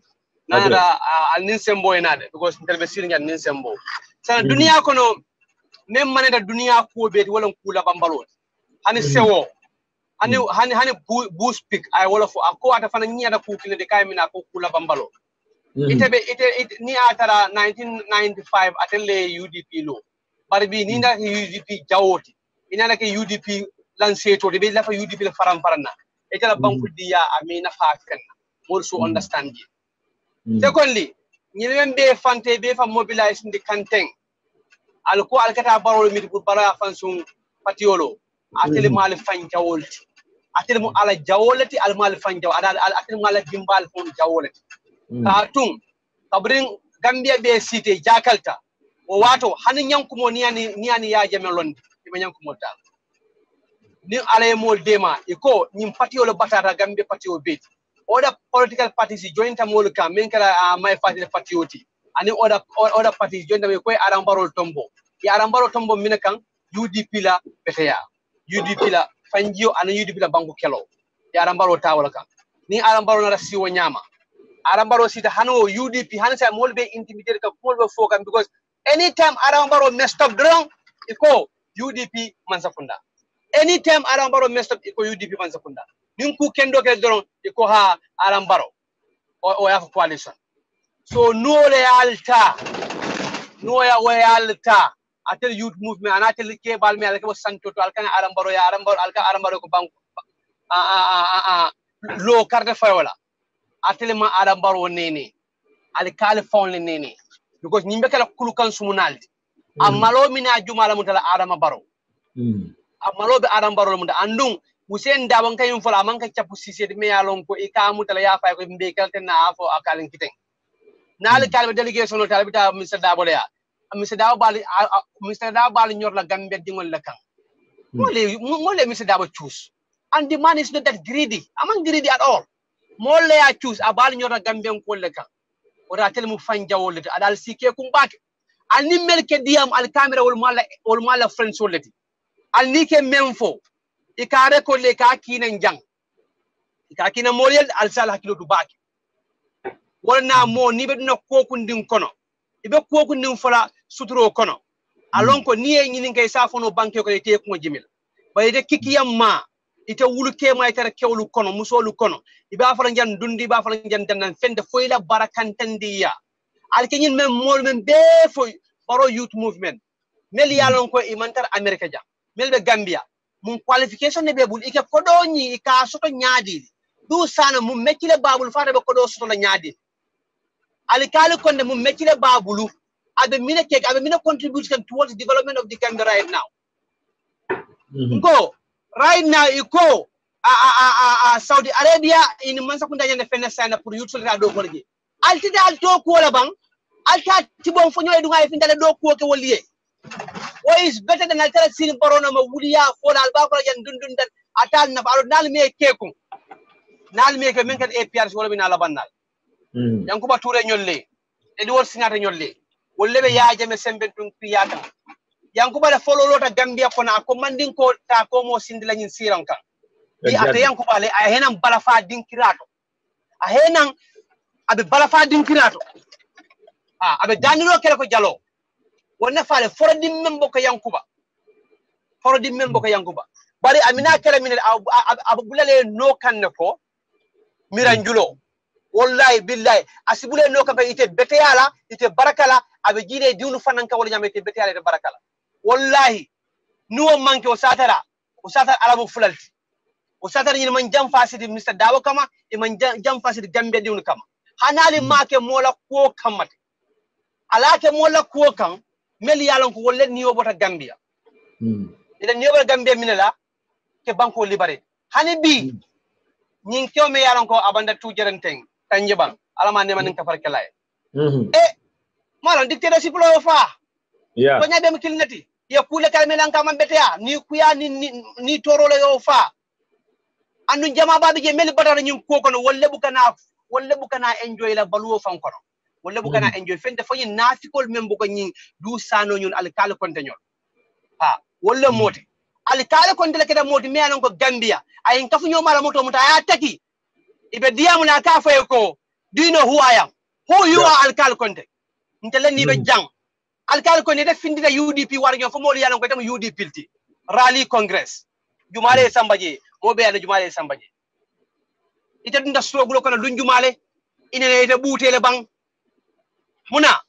S7: Nada al ninsembo enade because intervestir ngal ninsembo sana dunia kono nem maneda dunia ko be wala kula bambalo hani sewo hani boost pick ay wala fo ko ata fana nyiada ku kile de kay mina ko kula bambalo ite ni atara 1995 atelle UDP lo barbi ni nda UDP jawoti ina la ke UDP lancé to de be la fa UDP la faram faranna ite la banku diya amina fa ken also understand it. Secondly, be fante be fa mobilize in the campaign. Alko alkata barol mi pour bara fansung patiolo. Atele mal fan jawolti. Atele mo ala jawolati al mal fan jaw adal atele mal dimbal fon jawolati. Katum kabring Gambia be cité Jakarta. O wato hanin yankumo niani ya jamelon be yankumo ta. Ni ala mo dema iko nim patiolo batata Gambia patio be. Other political parties join Tamoluka, Menkara, my party patioti, and other parties join them with Arambaro Tombo. The Arambaro Tombo Minakan, UDP la Petea, UDP la Fangio, and UDP la Banco Kello, the Arambaro Tawaka. Ni Arambaro Nasiwa Nyama. Arambaro Sita Hano, UDP, Hansa Molbe intimidated the Polvo Fogan because anytime Arambaro messed up drunk, Iko UDP Mansafunda. Anytime Arambaro messed up, Iko UDP Mansafunda. Ninku kendo ke doron iko ha Arambaro o ya coalition so no lealta atel youth movement anatel ke balme alka santo to alka Arambaro ya Arambaro ko bank lo carte fayola atel ma Arambaro nene alkale fawn nene because nyimbe kala kulukan sumunaldi amalo mina jumala mutala Arambaro amalo be Arambaro munda andung Usen dawang kayong fala man kay chapu sisi de meyalon ko ikamu tala ya fay ko mbekal ten na afo akalin kiteng nal kalbe delegation tal bita Mr. Dabo ya Mr. Dabo bali nyor la Gambia dingol la kan mole Mr. Dabo choose and the man is not that greedy among greedy at all mole ya choose abali nyor la Gambia ko la kan ora tel mu fanjawol adal sike kum bak al ni melke diam al camera wol mala friends wolati al ni ke memfo ikare ko le ka kinan jang ikakina moliel al sala hakilo du baki wala mo ni be no kokundin kono ibe kokundin fala suturo kono alon ko niye nyini ngay safono banke ko te ko jimil bayde kikiyam ma ite wuluke ma ite kewlu kono musolu kono ibe afala njan dundi ba afala njan tan fende foyla barakantandiya alkenyin mem mol mem be foy baro youth movement mel yalon ko imantar america ja mel be gambia mun qualification ne be bul ike kodoni ka soto nyaadi du sana mun mekile babul fare be kodo soto la nyaadi alikali konde mun mekile babulu abe mina contribution towards the development of the Gambia right now go right now iko Saudi Arabia in mansakunda nyane fene sana pour yutul ra do kolje altida alto ko la bang alta tibon fo nyoy du ngay fi ndale do ko ke woliye what is better than altera sin barona ma wuliya fo dal ba ko jan dundun dan atal na baro nal me keku nal me ke men kat APRC wala bina la bandal yankuba touré nyolle Edward Singata nyolle wolle be yaaje me sembentun kriyata yankuba da follow lota Gambia kona ko mandin ko ta ko mo sindila nyin siran kan di ata yankuba le a henan bala fa dinkirato a henan abe balafa dinkirato abe danilo kele ko jalo wonna faale forodi membo ko yankuba bari amina kele min abu bulale no kanne ko miranjulo wallahi billahi asibule no kan ite beteyala ite barakala abe jide diwnu fananka wala nyame ite beteyala ite barakala wallahi nuwo manke o satara alamu fulalti o satara ni man jam fasidi Mr. Dawo kama e man jam fasidi Gambia diwnu kama hanali make mola ko kamate alake mola ko kan mel yalon ko wolle niyo bota Gambia ida niyo bota Gambia minela ke banko libare hani bi nyin kew me yalon ko abanda tujerenteng tanje bang alama ne manin kafar kelay malon dictatorship lo fa ko nyabe mi kilnati ya kule kalme lan kam betea ni kuya ni torolo yo fa andu jama babi je meli badara nyin ko kono wolle bukana enjoy la baluwo fan kono wolle bukana enjoy fende fo yin nafikol membu ko nyin du sano nyun al kala kontenyon wolle moti al kala kontel keda moti me anon ko Gambia ay kafu nyomala moto muta ya taki ibe diamu na ka fay ko do you know who I am who you are alkal konte ntele ni be jang alkal konte de findida UDP war ñoo fo mo li yalan ko tam UDP ti rally congress jumale sambaje mo be ala jumale sambaje ite dunda strogulo kono luñ jumale inene ite buutele bang muna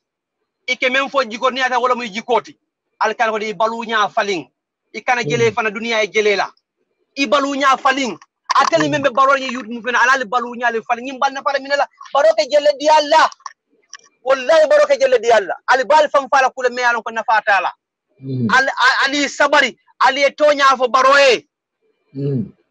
S7: ike men fo jiko ni ata wala muy jikoti alkal ko di balu nya faling ikana jele fana dunia e jele la i balu nya faling ateli membe baro ni yut mu fena alali balu nyaali fal ñim bal na fala minela baroke jelle di Allah wallahi baroke jelle di Allah ali bal fam fala kula me yalon ko nafata la ali sabari ali tonya fo baroye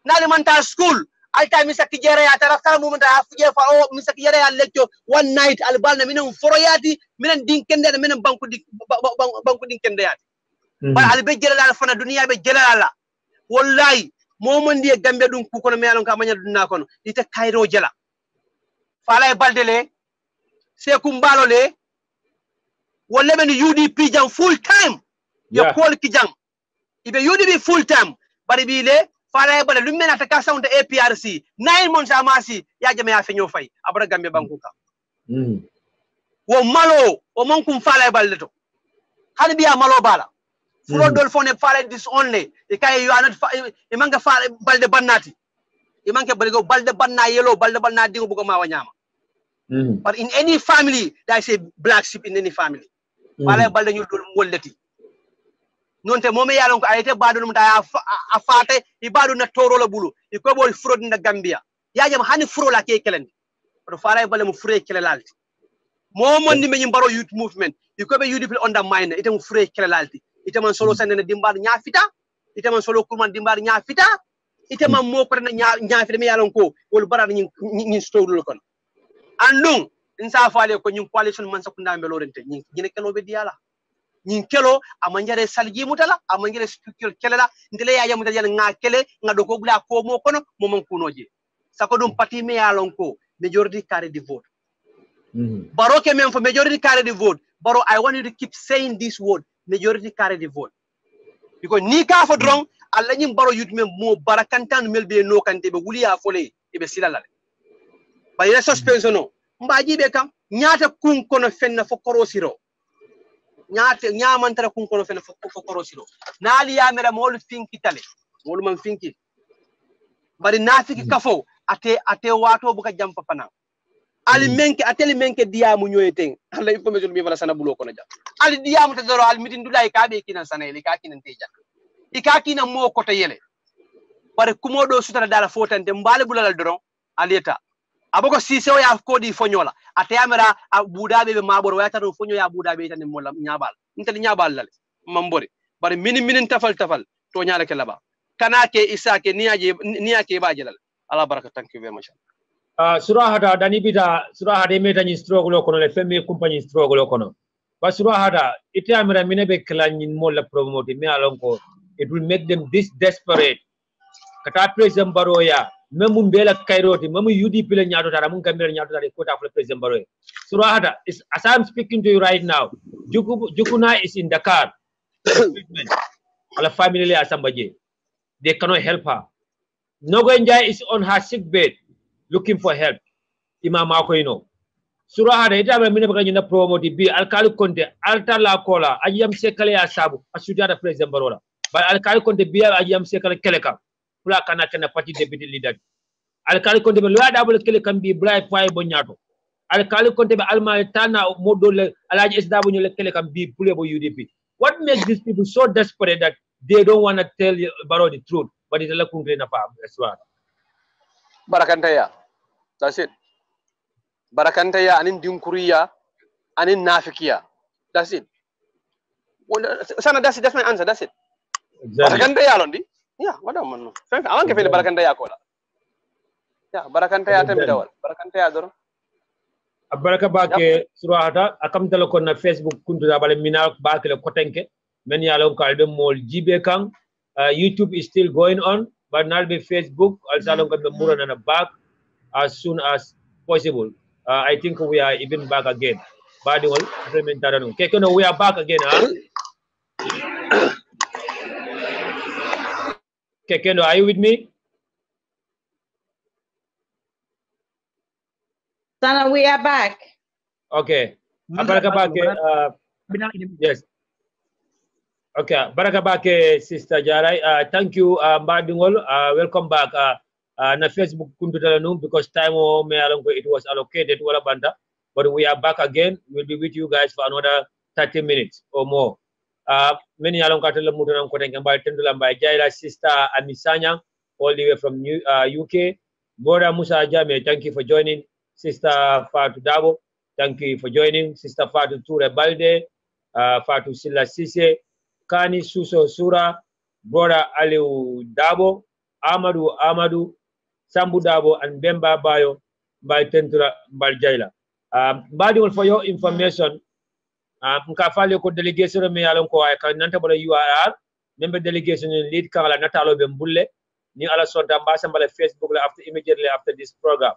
S7: nali manta school alta misaki jere ya tarakala mu manta afje fa o misaki jere ya lecture one night al bal na minen foroyati minen dinkende minen banku dinkende yati ba ali be jelle la fana dunia be jelle la wallahi momon die Gambia dum ku kono melon ka manya dunna kono ite kayro jela fala e baldele se kumbalo le wolle ben UDP jam full time ya kol ki jam ibe UDP full time bari bi le fala e balde lumena ta ka sound APRC 9 months amasi ya jame ya feño fay abra Gambia banku ka wo malo o mon kum fala e balde to hadi biya malo bala Flood Dolphone fare this only. Ikay you are not imanga fare balde bannati. Imanke balgo balde banna yellow, balde banna dingo bugo ma wanyama. But in any family, there is a black sheep in any family. Fale balde ñu dol wollati. Nonte momi yalon ko ayete badu num ta afate ibadu na toro la bulu. Iko bol fraud na Gambia. Ya jam hani fraud la ke kelendi. But fare balde mu free kelelalti. Momon ni meñu baro youth movement. Iko be youth undermine ite mu free kelelalti. Iteman solo sanene dimbar ñaafita iteman solo kurman dimbar ñaafita iteman mo ko na ñaafita mi yalon ko wol barade ñin stowdul kon andum insa faale ko ñin coalition man sakunda mbelo rente ñin gine kelo be diala ñin kelo amanjare salji mutala amanjare structure kelela ndele ya yamuta yalla nga kele nga do ko gula ko mo kono mo man kunoje sako dum parti mi yalon ko majority carry the vote baro ke men for majority carry the vote baro I want you to keep saying this word majority carry the vote because ni ka fo drong alla nyim baro yut mem mo barakantan melbe no kante be wuliya fole ibe silala ba yele suspension no mbaji be kam nyaata kun kono fenna fo korosiro nyaata nyaamantara kun kono fenna fo korosiro naali yamera mol finki tale mol man finki bari nafiki kafo ate wato buka jampa pana ali menke ateli menke diamu nyoyeten alla information mi wala sana bulo kono jam ali diamu te doro al mitin dulay ka be kinan sanele ka kinan teja ikakina mo kota yele bare kumodo sutara dala fotante mbale bulal doron aleta aboko sisew ya kodi fonyola ate amera budabe be maboro wata do fonyo ya budabe tan molla nyabal intel nyabal lale mambore bare minin tafal to nyala ke laba kanake isake niyake bajelal ala baraka thank you very much
S3: surahada dani bita surahada meta ni struggle kono le femme compagnie struggle kono ba surahada ite amera minebe klanyin molla promote me alonko it will make them this desperate kata president baroya memu mbela kairoti memu UDP le nyaato tara mun kamera nyaato tara ko ta for president baroya surahada is as I'm speaking to you right now Jukuna is in Dakar ala family le asambaje they cannot help her Nogo Njai is on her sick bed looking for help imama ko sura hada ita ba mine baka nyina promote bi alkali konte alta la kola ajiyam sekale ya sabu asutata president barola ba alkali konte bi ajiyam sekale keleka pula kana kana party deputy leader alkali konte be lo da bol kele kam bi bright fay bo nyato alkali konte be alma tana modol alaji sdabu nyole kele kam bi pule bo UDP. What makes these people so desperate that they don't want to tell Baro the truth, but it's a country na pa as well.
S7: Barakantaya. That's it. Barakantaya anin dinkuriya anin nafikiya. That's it. Sana that's it. That's my answer. That's it.
S3: Exactly.
S7: Barakantaya londi. Yeah, madam man. I want to feel barakantaya kola. Yeah, barakantaya tembe dawal. Barakantaya doro.
S3: Abaraka bake surahata akam telekon na Facebook kuntu bale mina bake le kotenke men yalo kalbe mol jibe kang YouTube is still going on but now be Facebook also long kalbe mura na back as soon as possible. I think we are even back again. Badi wal implementara no kekono we are back again Kekono, are you with me?
S5: Sana, we are back.
S3: Okay. Baraka bake, yes. Okay. Baraka bake, Sister Jarai. Thank you, Mbadingol. Welcome back. Na Facebook kuntutalanu because time it was allocated to Banda, but we are back again. We'll be with you guys for another 30 minutes or more. Many along katala mutanam kotenga by tendula by Jaira Sister Amisanya, all the way from UK. Bora Musa Jame, thank you for joining. Sister Fatu Dabo, thank you for joining. Sister Fatu Ture Balde, Fatu Silla Sise, Kani Suso Sura, Brother Aliu Dabo, Amadu, Sambu Dabo, and Bemba Bayo by Tentura Baljaila. Badi, for your information, Mkafali ko delegation me alon ko ay kan nanta bala URR, member delegation lead Kangala Natalo Bembulle, ni ala sonta mbasambala Facebook immediately after this program.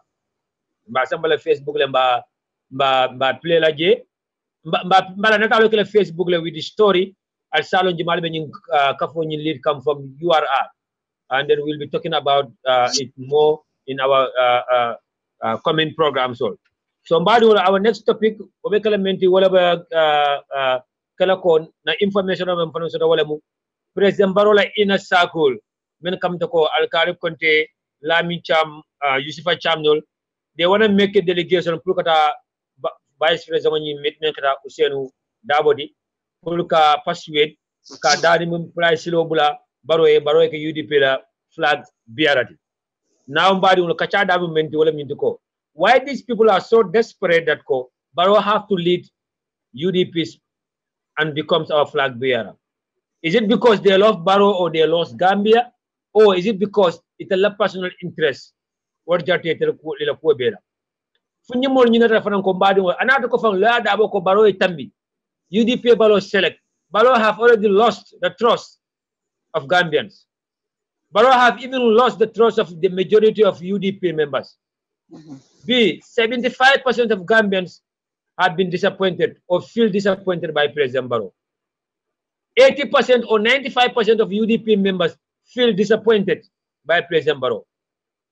S3: Mbasambala Facebook le mba play la je mbala natalo ke Facebook le with the story al salon jimal be nyin kafo nyin lead come from URR, and then we'll be talking about it more in our comment programs all. So mbadi our next topic obekala menti wala ba kala kon na information of information wala mu President Barola ina circle men kam to ko alkari konte Lami Cham Yusufa Chamnol. They want to make a delegation Pulkata Vice President Metnekata Usenu Dabodi, Pulka persuade Kadadimum Price Lobula, Baroe UDP flag Biarati. Now Badi will catch a government to Mintuko. Why these people are so desperate that Baro have to lead UDPs and becomes our flag bearer? Is it because they love Baro or they lost Gambia? Or is it because it's a personal interest? What jati lila ko bela funyi mol nyina rafan ko mbadi anata ko fan la da ko Baro tambi UDP Baro select Baro have already lost the trust of Gambians. Baro have even lost the trust of the majority of UDP members. 75% of Gambians have been disappointed or feel disappointed by President Baro. 80% or 95% of UDP members feel disappointed by President Baro.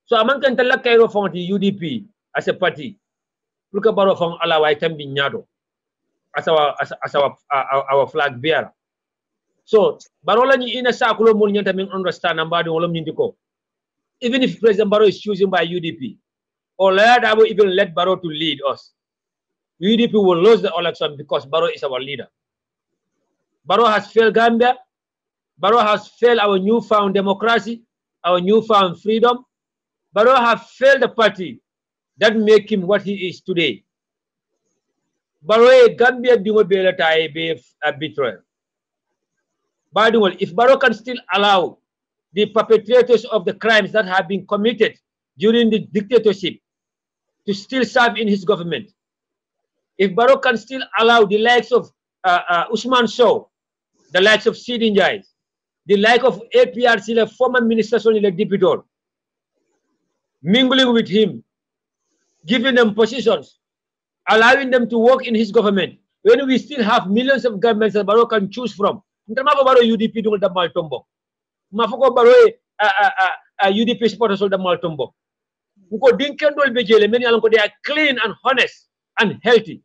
S3: So among kan talak kairo from the UDP as a party, look at Baro from Alawa Tambi Nyado as our flag bearer. So Barola ni ina sa kulo mo nyanta min understand ambadi wolom nyindiko. Even if President Baro is chosen by UDP, or Layadabo even let Baro to lead us, UDP will lose the election because Baro is our leader. Baro has failed Gambia. Baro has failed our newfound democracy, our newfound freedom. Baro have failed the party that make him what he is today. Baro Gambia dingo bela tai be a betrayal. By the way, if Baro can still allow the perpetrators of the crimes that have been committed during the dictatorship to still serve in his government, if Baro can still allow the likes of Usman Sow, the likes of Sidin Jais, the like of APRC, the former minister, Sonny Deputy, mingling with him, giving them positions, allowing them to work in his government, when we still have millions of governments that Baro can choose from. Baro UDP dungol da Maltombo. Mafoko Baro UDP supporters da Maltombo. Uko dinkendol bejele many alonko they are clean and honest and healthy.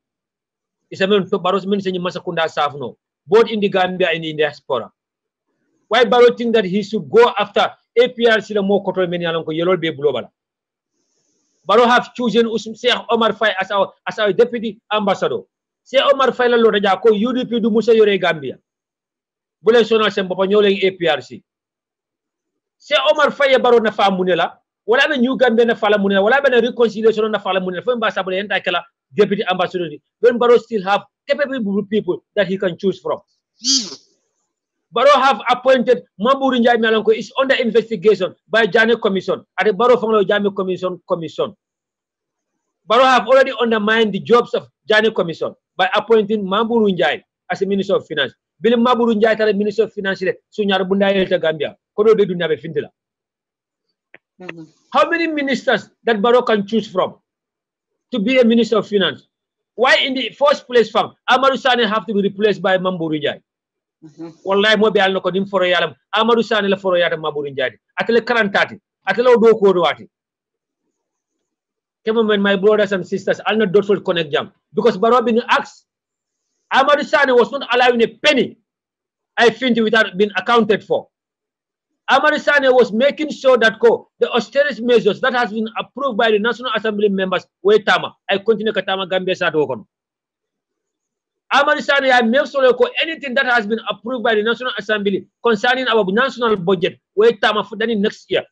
S3: It's a man to Barrow's mentioning Masakunda Savno, both in the Gambia and in the diaspora. Why Barrow think that he should go after APRC the more control many along yellow be global? Barrow have chosen Sheikh Omar Faye as our deputy ambassador. Sheikh Omar Faye la loraja ko UDP du Musa Yore Gambia. Bule sona sembo panyoleng APRC. Sheikh Omar Faye Barrow na fa munela. Wala be New Gambia na fala munela. Wala be na reconciliation na fala munela. Fo ambassador enta kala deputy ambassador. When Barrow still have capable people that he can choose from. Barrow have appointed Mamburu Njai Melanko is under investigation by Janneh Commission at the Barrow Fanglo Janneh Commission. Barrow have already undermined the jobs of Janneh Commission by appointing Mamburu Njai as a Minister of Finance. Bilim Mamburu Njai as Minister of Finance Sunyar Bunda Elta Gambia. Kodo de Dunya be findila. How many ministers that Barrow can choose from to be a Minister of Finance? Why in the first place fam Amadou Sane have to be replaced by Mamburu Njai? Wallahi mo be alno ko dim foro yalam Amadou Sane la foro yata Mamburu Njai atele 40 atele do ko do wati kemo men my brothers and sisters I'll not dotful connect jam because Barrow been asked Amadou Sane was not allowing a penny I think without being accounted for. Amadou Sane was making sure that the austerity measures that has been approved by the National Assembly members were tama I continue katama Gambia sa do kono. Amadou Sane I make sure anything that has been approved by the National Assembly concerning our national budget wait time for the next year.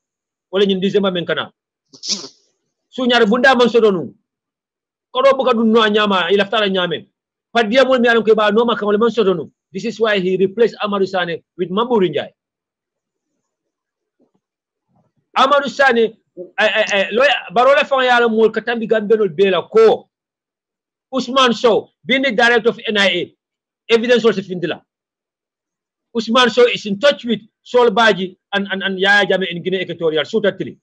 S3: Wala in December menkana. So nyar bunda man sodonu. Kodo buka du no nyama ilaftara nyame. Padia mo mi alon ke ba no ma kamale man sodonu. This is why he replaced Amadou Sane with Mamburu Njai. Amadou Sane Barrow la fa yala mol katambi gambenol bela ko Usman Sow, being the director of NIA, evidence also findila. Usman Sow is in touch with Sol Baji and Yaya Jammeh in Guinea Equatorial, Sutatili.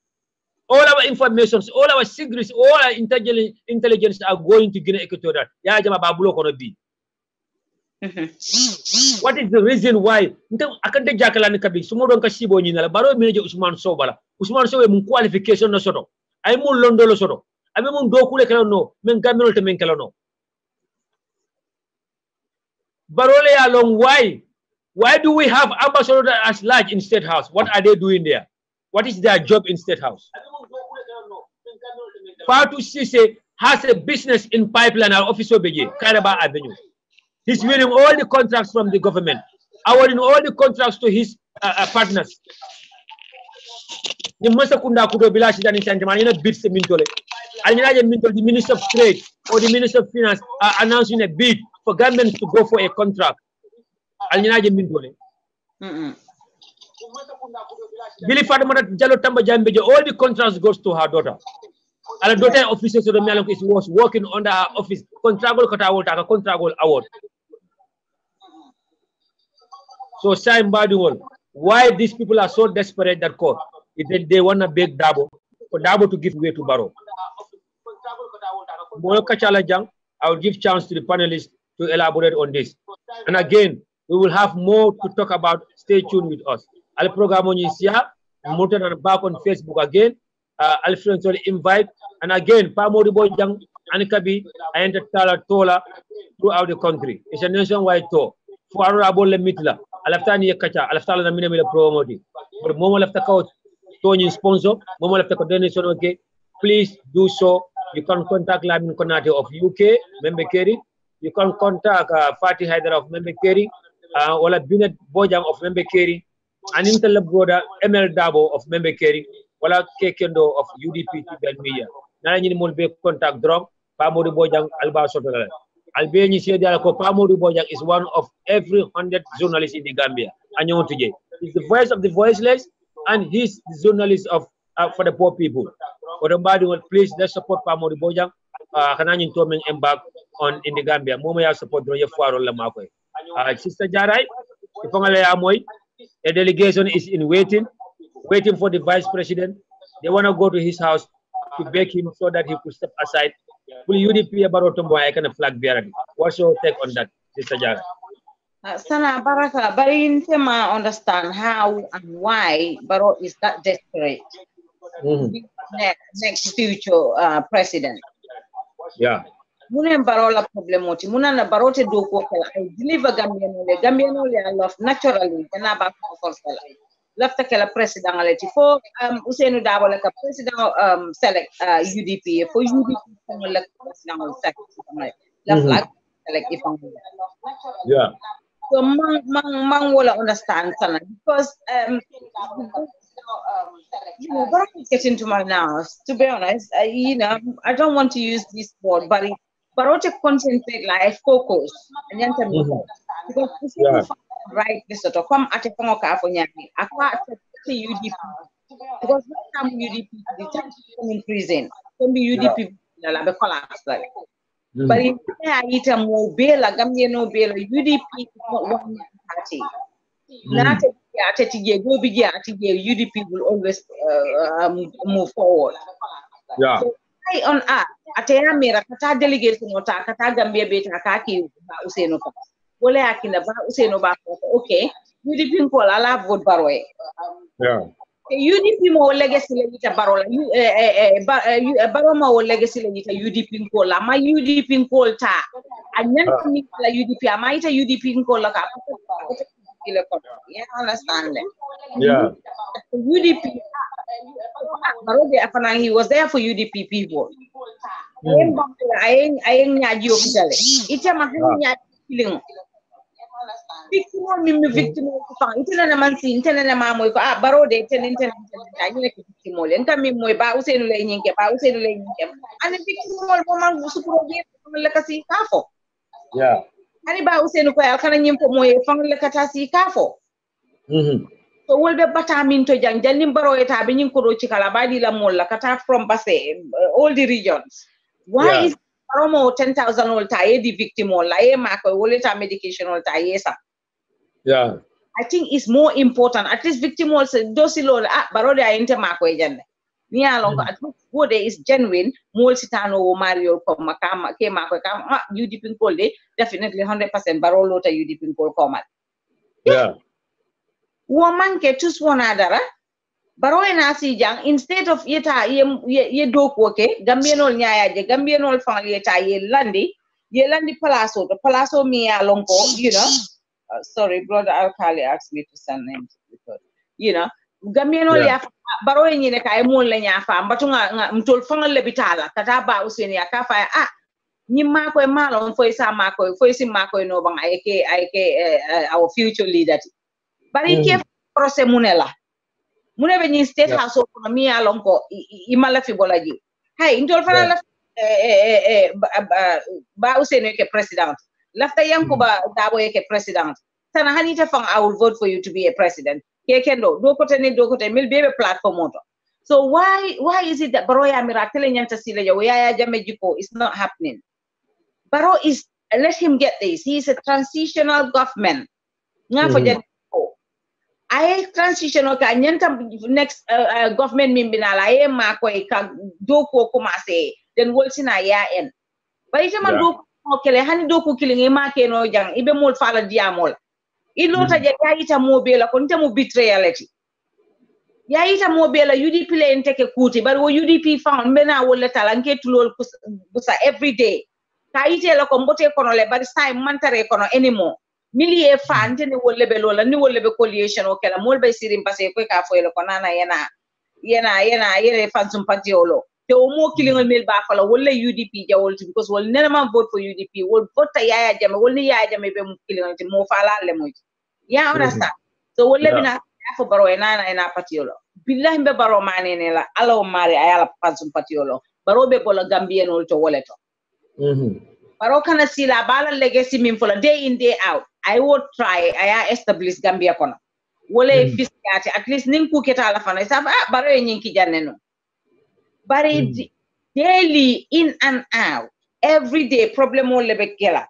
S3: All our informations, all our secrets, all our intelligence are going to Guinea Equatorial. Yaya Jammeh Babulo kono bi. What is the reason why? Akante jakalani kabi, sumodon kasibo nyina la baro manager Usman Sow bala. Usman Sow e mun qualification no soto. Ay mun londo lo soto. Ay mun dokule kala no, men gamino te men kala no. Barole along why do we have ambassadors as large in State House? What are they doing there? What is their job in State House? Fatou Cissé has a business in pipeline at Office Obeje, Karaba Avenue. He's winning all the contracts from the government, awarding all the contracts to his partners. The Minister of Trade or the Minister of Finance are announcing a bid for governments to go for a contract. Billy Fatima Jalo Tamba Jambeje, all the contracts goes to her daughter. Her daughter officers of the Melon was working under her office, contract award. So Sam Badul, why these people are so desperate that they want to beg Dabo for Dabo to give way to Barrow. I will give chance to the panelists to elaborate on this. And again, we will have more to talk about. Stay tuned with us. Al program on Isia, Mountain and back on Facebook again. I'll invite. And again, Pamori Bojang, Anikabi, and Tola throughout the country. It's a nationwide tour. For Arabole Mitla, Alaftani Kacha, Alaftala Minamila Promoti. But Momo left the coach, Tony sponsor, Momo left the donation. Okay, please do so. You can contact Lamin Konate of UK, Member Kerry. You can contact Fatih Haider of Member Kerry, or Binet Bojang of Member Kerry, and Intel brother ML Dabo of Member Kerry, or Kekendo of UDP Media. Nani Mulbe contact drum, Pamori Bojang, Alba Sotola. Albania Pamori Bojang is one of every 100 journalists in the Gambia. He's the voice of the voiceless, and he's the journalist of for the poor people. Please let's support Pamori Bojang. Kananin Toming embark on in the Gambia. Momoya support Droya Fuaro Lamakwe. Sister Jarai, a delegation is in waiting for the vice president. They want to go to his house to beg him so that he could step aside. Will UDP about I can a flag bearer? What's your take on that, Sister Jarai?
S5: Sana Baraka, but in Tema understand how and why Barrow is that desperate. Next future president.
S3: Yeah.
S5: munen barola problem oti munana barote do ko kala I deliver Gambian I love naturally na ba ko forsala lafta kala president alati fo Ousainou Darboe la ka president select UDP for UDP la president select la flag select ifang
S3: yeah
S5: so man wala understand sana because but I get into my nerves to be honest I don't want to use this word but I concentrate like focus and because right this sort of come at a pongo ka for nyami akwa to UDP because when time UDP the time in prison can be UDP la be collapse like but if I eat a more bail Gambian bail UDP is not one party not UDP will always move forward
S3: yeah
S5: so on atena mera kata delegation ota kata Gambia beta kaki Ousainou ka wala akina ba Ousainou ba okay UDP ko la vote Barrow
S3: yeah
S5: UDP mo legacy le ita Barrow Barrow mo legacy le ita UDP ko la ma UDP ko ta anyan ni la UDP ama ita UDP ko la ka you understand that
S3: yeah
S5: UDP Barrow he was there for UDP people I nyaji officially ita ma hanya feeling victim victim itela na man si intena na mamoy ko Barrow de intena ñu nek victim mo len tammi moy ba Ousainou lay ñinké ana victim mo man su projet la kasi kafo
S3: yeah
S5: ani ba Ousainou ko kana ñim ko moy fang la katasi kafo so wolbe bata min to jang jannim Barrow eta be ñing ko do ci kala badi la mol la kata from Basse all the regions why is Barrow 10,000 ol taye di victim ol la e mako woleta medication ol taye sa
S3: yeah
S5: I think it's more important at least victim ol dosi lo Barrow de ayente mako e jande ni alon ko at least wode is genuine mol sitano o Mario ko makama ke mako kam UDP ko de definitely 100% Barrow lota UDP ko komal
S3: yeah
S5: woman ke tus wona dara Barrow na si jang instead of yeta ye do ko ke Gambianol nyaaje Gambianol fang yeta ye landi to palazzo mi alon ko sorry brother Alkali asked me to send names because Gambianol ya Barrow ni ne kay mon la nya fa mbatu nga mtol fangal le bitala kata ba Ousainou ya ka fa ni mako e malon foi sa mako foi si mako no bang ayke our future leader bari ke procès munela munebe ni state house economy alon ko imala fi bolaji hay ndol fana la ba Ousainou ke president lafta Yankuba Darboe ke president sana hanita fang I will vote for you to be a president kekendo do ko mil bebe platform moto so why is it that Barrow ya miracle nyanta sile ya Yaya Jammeh jiko is not happening Barrow is let him get this he is a transitional government nga fo I transitional ka nyanta next government mimbinala e mako e ka do ko commencer den wolsina ya en bari jama do ko kele hani do ko kile ma ke no jang ibe mol fala diamol ilota je yaita mobile ko ntamo betrayality yaita mobile UDP le enteke kuti bari wo UDP found mena wala talanke tulol busa every day kaite la ko mbote kono le bari sai mantare kono anymore milie fa antene wolle be lola ni wolle be coalition o kala mol be sirim passé ko ka foyle ko nana yena fansum patiolo te o mo kilingol mel ba fala wolle UDP jawol because wol nena man vote for UDP wol vote Yaya Jammeh wol ni Yaya Jammeh be mo kilingol te mo fala le mo ya understand so wolle bina fo Barrow ena patiolo billahi be Barrow manene la ala o mari ayala fansum patiolo Barrow be bola Gambien ol to woleto Barrow kana sila bala legacy min fola day in day out I would try I establish Gambia kono wole fiskati at least nin ku keta la fana sa Barrow nyinki janeno bari daily in and out every day problem ole be kela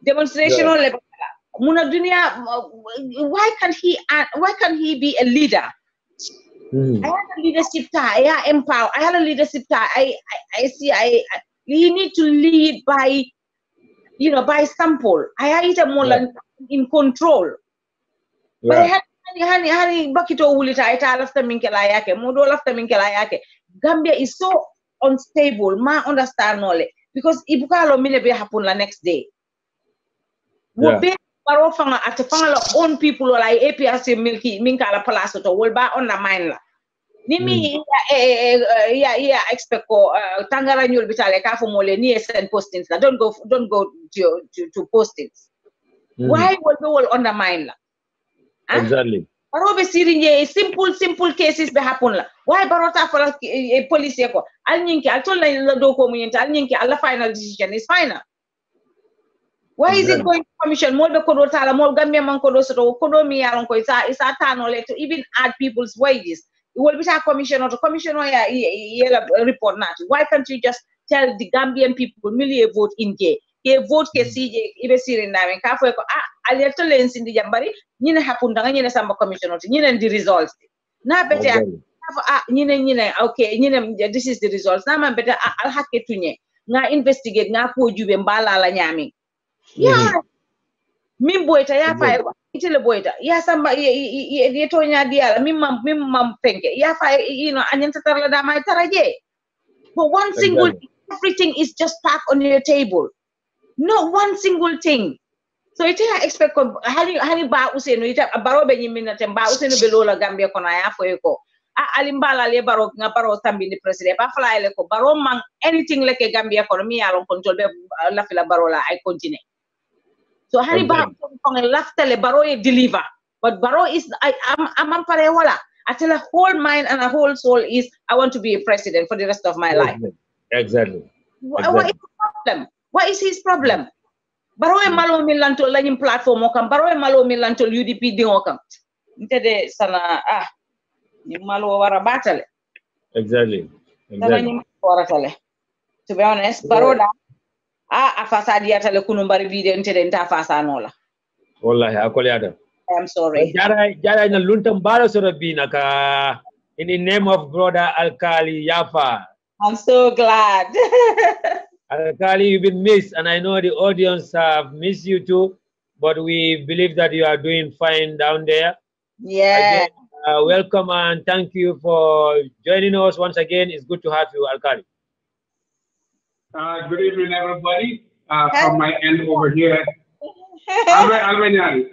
S5: demonstration ole be kela muna dunia why can't he be a leader I have a leadership tie I have a leadership tie I see he need to lead by by sample I eat a more in control but hani bakito wulita ita lafta minkela yake modo lafta minkela yake Gambia is so unstable ma understand nole because ibukalo mine be happen la next day. Wo be baro fanga at fanga la own people la APRC milki minka la palace to will ba on la mine la. Nimi ya expect ko tangara nyul bitale ka fo mole ni send postings la don't go to postings. Why will we all undermine la?
S3: Exactly.
S5: Barobe sirinje simple cases be happen la. Why barota for police ko? Al nyinki al tol la do ko munyenta al nyinki al final decision is final. Why is it going to commission? More be kodo tala more gambe man kodo soto kodo mi yaron ko isa tano le to even add people's wages. It will be a commission or report not. Why can't you just tell the Gambian people merely vote in K? K vote K CJ ibe sirin na men ka fo ko ali to lens in the jambari ñine hapunda nga ñine samba commission or ñine the results. Na better ñine okay ñine this is the results. Na man better al hakke tunye nga investigate nga ko jube mbala la ñami. Yeah. Min boyta ya fa itele boyta ya samba ye to nya diala mim mam penke ya fa anyanta tarla da mai taraje but one single everything is just packed on your table, not one single thing. So ite ya expect ko hani ba useno ita barobe nyimina temba useno belola Gambia kono ya fo ko alimbala le baro nga baro tambi ni president ba fala ele ko baro man anything like Gambia kono mi yalon control be la fila barola ay continue. So hani ba laftale baro e deliver, but baro is I'm pare wala. I tell a whole mind and a whole soul is I want to be a president for the rest of my life.
S3: Exactly.
S5: What is the problem? What is his problem? Baro e malo milanto la nyim platform okam baro e malo milanto UDP ding okam. Intede sana ni malo wara batale.
S3: Exactly.
S5: To be honest, baro da afasa diatale kunumbari video intede nta fasa nola.
S3: Wallahi akole ada.
S5: I'm sorry.
S3: Jara na luntam balo sorabina ka in the name of brother Alkali Yafa.
S5: I'm so glad.
S3: Alkali, you've been missed, and I know the audience have missed you too, but we believe that you are doing fine down there.
S5: Yeah.
S3: Again, welcome and thank you for joining us once again. It's good to have you, Alkali.
S8: Good evening, everybody. From my end over here. Albanian.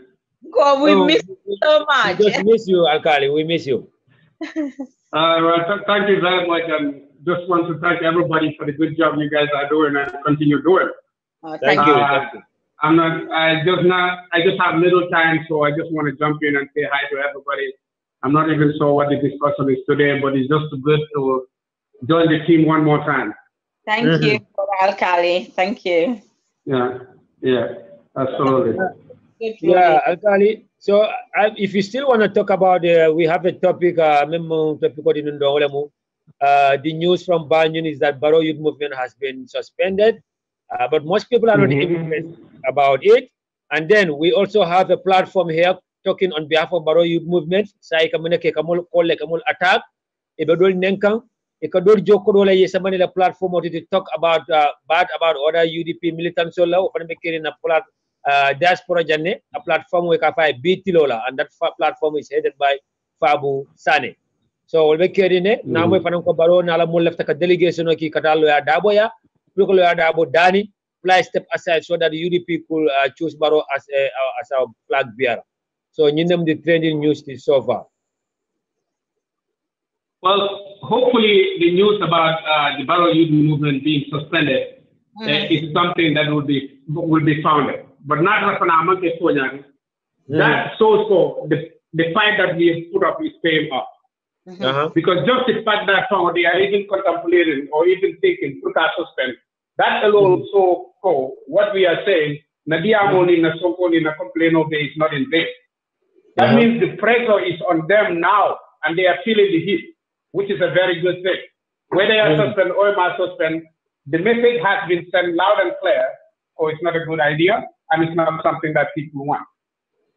S5: God, we miss you so much.
S3: We just miss you, Alkali. We miss you.
S8: Well, thank you very much, and just want to thank everybody for the good job you guys are doing and continue doing.
S5: Thank you.
S8: I just have little time, so I just want to jump in and say hi to everybody. I'm not even sure what the discussion is today, but it's just good to join the team one more time.
S5: Thank you, Alkali. Thank you.
S8: Yeah, absolutely.
S3: Yeah, Alkali. So if you still want to talk about, we have a topic, the news from Banjul is that Barrow Youth Movement has been suspended, but most people are not interested about it. And then we also have a platform here talking on behalf of Barrow Youth Movement. Sai kamune ke kamul kolle kamul attack. Ibadol nenkang. Ikadol joko la yesamani la platform to talk about bad about other UDP militants so low. Open na diaspora janne a platform we kafa BT Lola, and that platform is headed by Fabu Sane. So we'll be carrying now we find Barrow Nala left a delegation ki Katalo ya Daboya, Pluko ya Dabo Dani, please step aside so that the UDP could choose Barrow as our flag bearer. So you know the trending news is so far.
S8: Well, hopefully the news about the Barrow Youth Movement being suspended is something that will be founded. But not that shows for the fight that we have put up is paying off. Because just the fact that they are even contemplating or even thinking put our suspend, that alone so what we are saying, Nadia Moni na Sokoni na complain of is not in vain. That means the pressure is on them now and they are feeling the heat, which is a very good thing. Whether they are suspend or not suspend, the message has been sent loud and clear, or it's not a good idea. And it's not something that people want.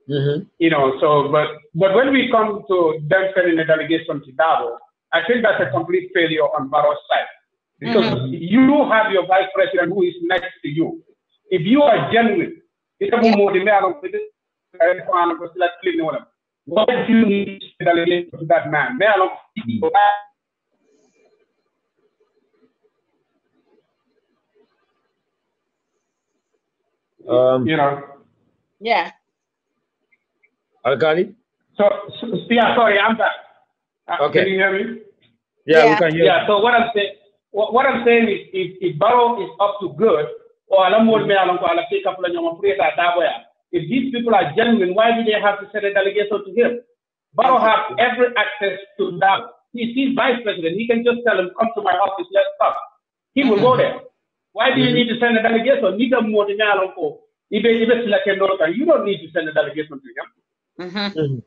S8: You know, so, but when we come to them sending a delegation to Davao, I think that's a complete failure on Barrow's side. Because you have your vice president who is next to you. If you are genuine, why do you need a delegation to that man? You know.
S5: Yeah.
S3: Alkali?
S8: So yeah, sorry, I'm back.
S3: Okay.
S8: Can you hear me?
S3: Yeah, we can hear.
S8: Yeah. So what I'm saying is, if Barrow is up to good, or if these people are genuine, why do they have to send a delegation to him? Barrow has every access to that. He's vice president. He can just tell him, come to my office, let's talk. He will go there. Why do you need to send a delegation? You don't need to send a delegation to him.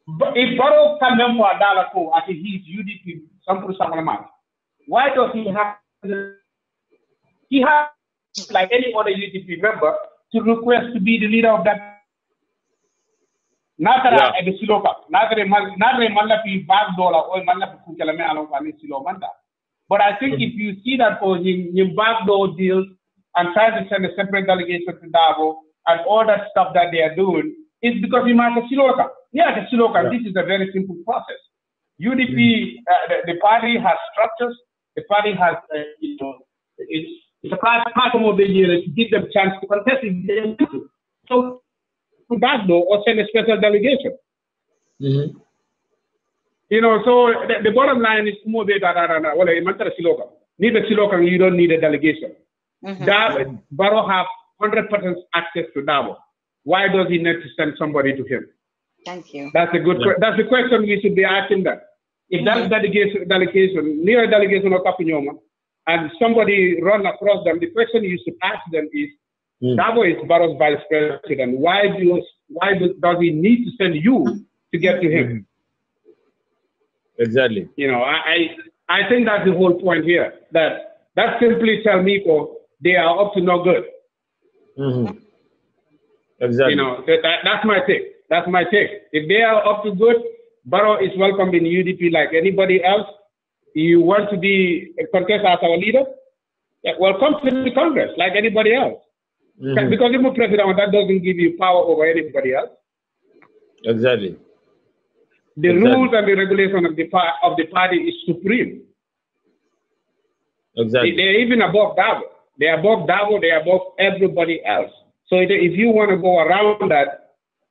S8: But if Barrow can them for a dollar for, I think he's UDP, why does he have like any other UDP member to request to be the leader of that? But I think if you see that for him backdoor deals and trying to send a separate delegation to Dabo and all that stuff that they are doing, it's because he might have Siloka. Yeah, the Siloka, this is a very simple process. UDP, the party has structures, the party has, it's a platform of the year to give them a chance to contest if they want to. So, to backdoor or send a special delegation. You know, so the bottom line is more than that. Need a Siloka, you don't need a delegation. Barrow have 100% access to Dabo. Why does he need to send somebody to him?
S5: Thank you.
S8: That's a good. That's the question we should be asking. That if that delegation, near a delegation of Kapinyoma, and somebody run across them, the question you should ask them is, Dabo is Barrow's vice president. Why does he need to send you to get to him?
S3: Exactly.
S8: You know, I think that's the whole point here. That simply tell Nico they are up to no good.
S3: Exactly.
S8: You know, that's my take. That's my take. If they are up to good, Barrow is welcome in UDP like anybody else. You want to be a contest as our leader? Yeah, well, come to the Congress like anybody else. Because if you're president, that doesn't give you power over anybody else.
S3: Exactly.
S8: The rules and the regulation of the party is supreme.
S3: Exactly.
S8: They're even above Dabo. They're above Dabo. They're above everybody else. So if you want to go around that,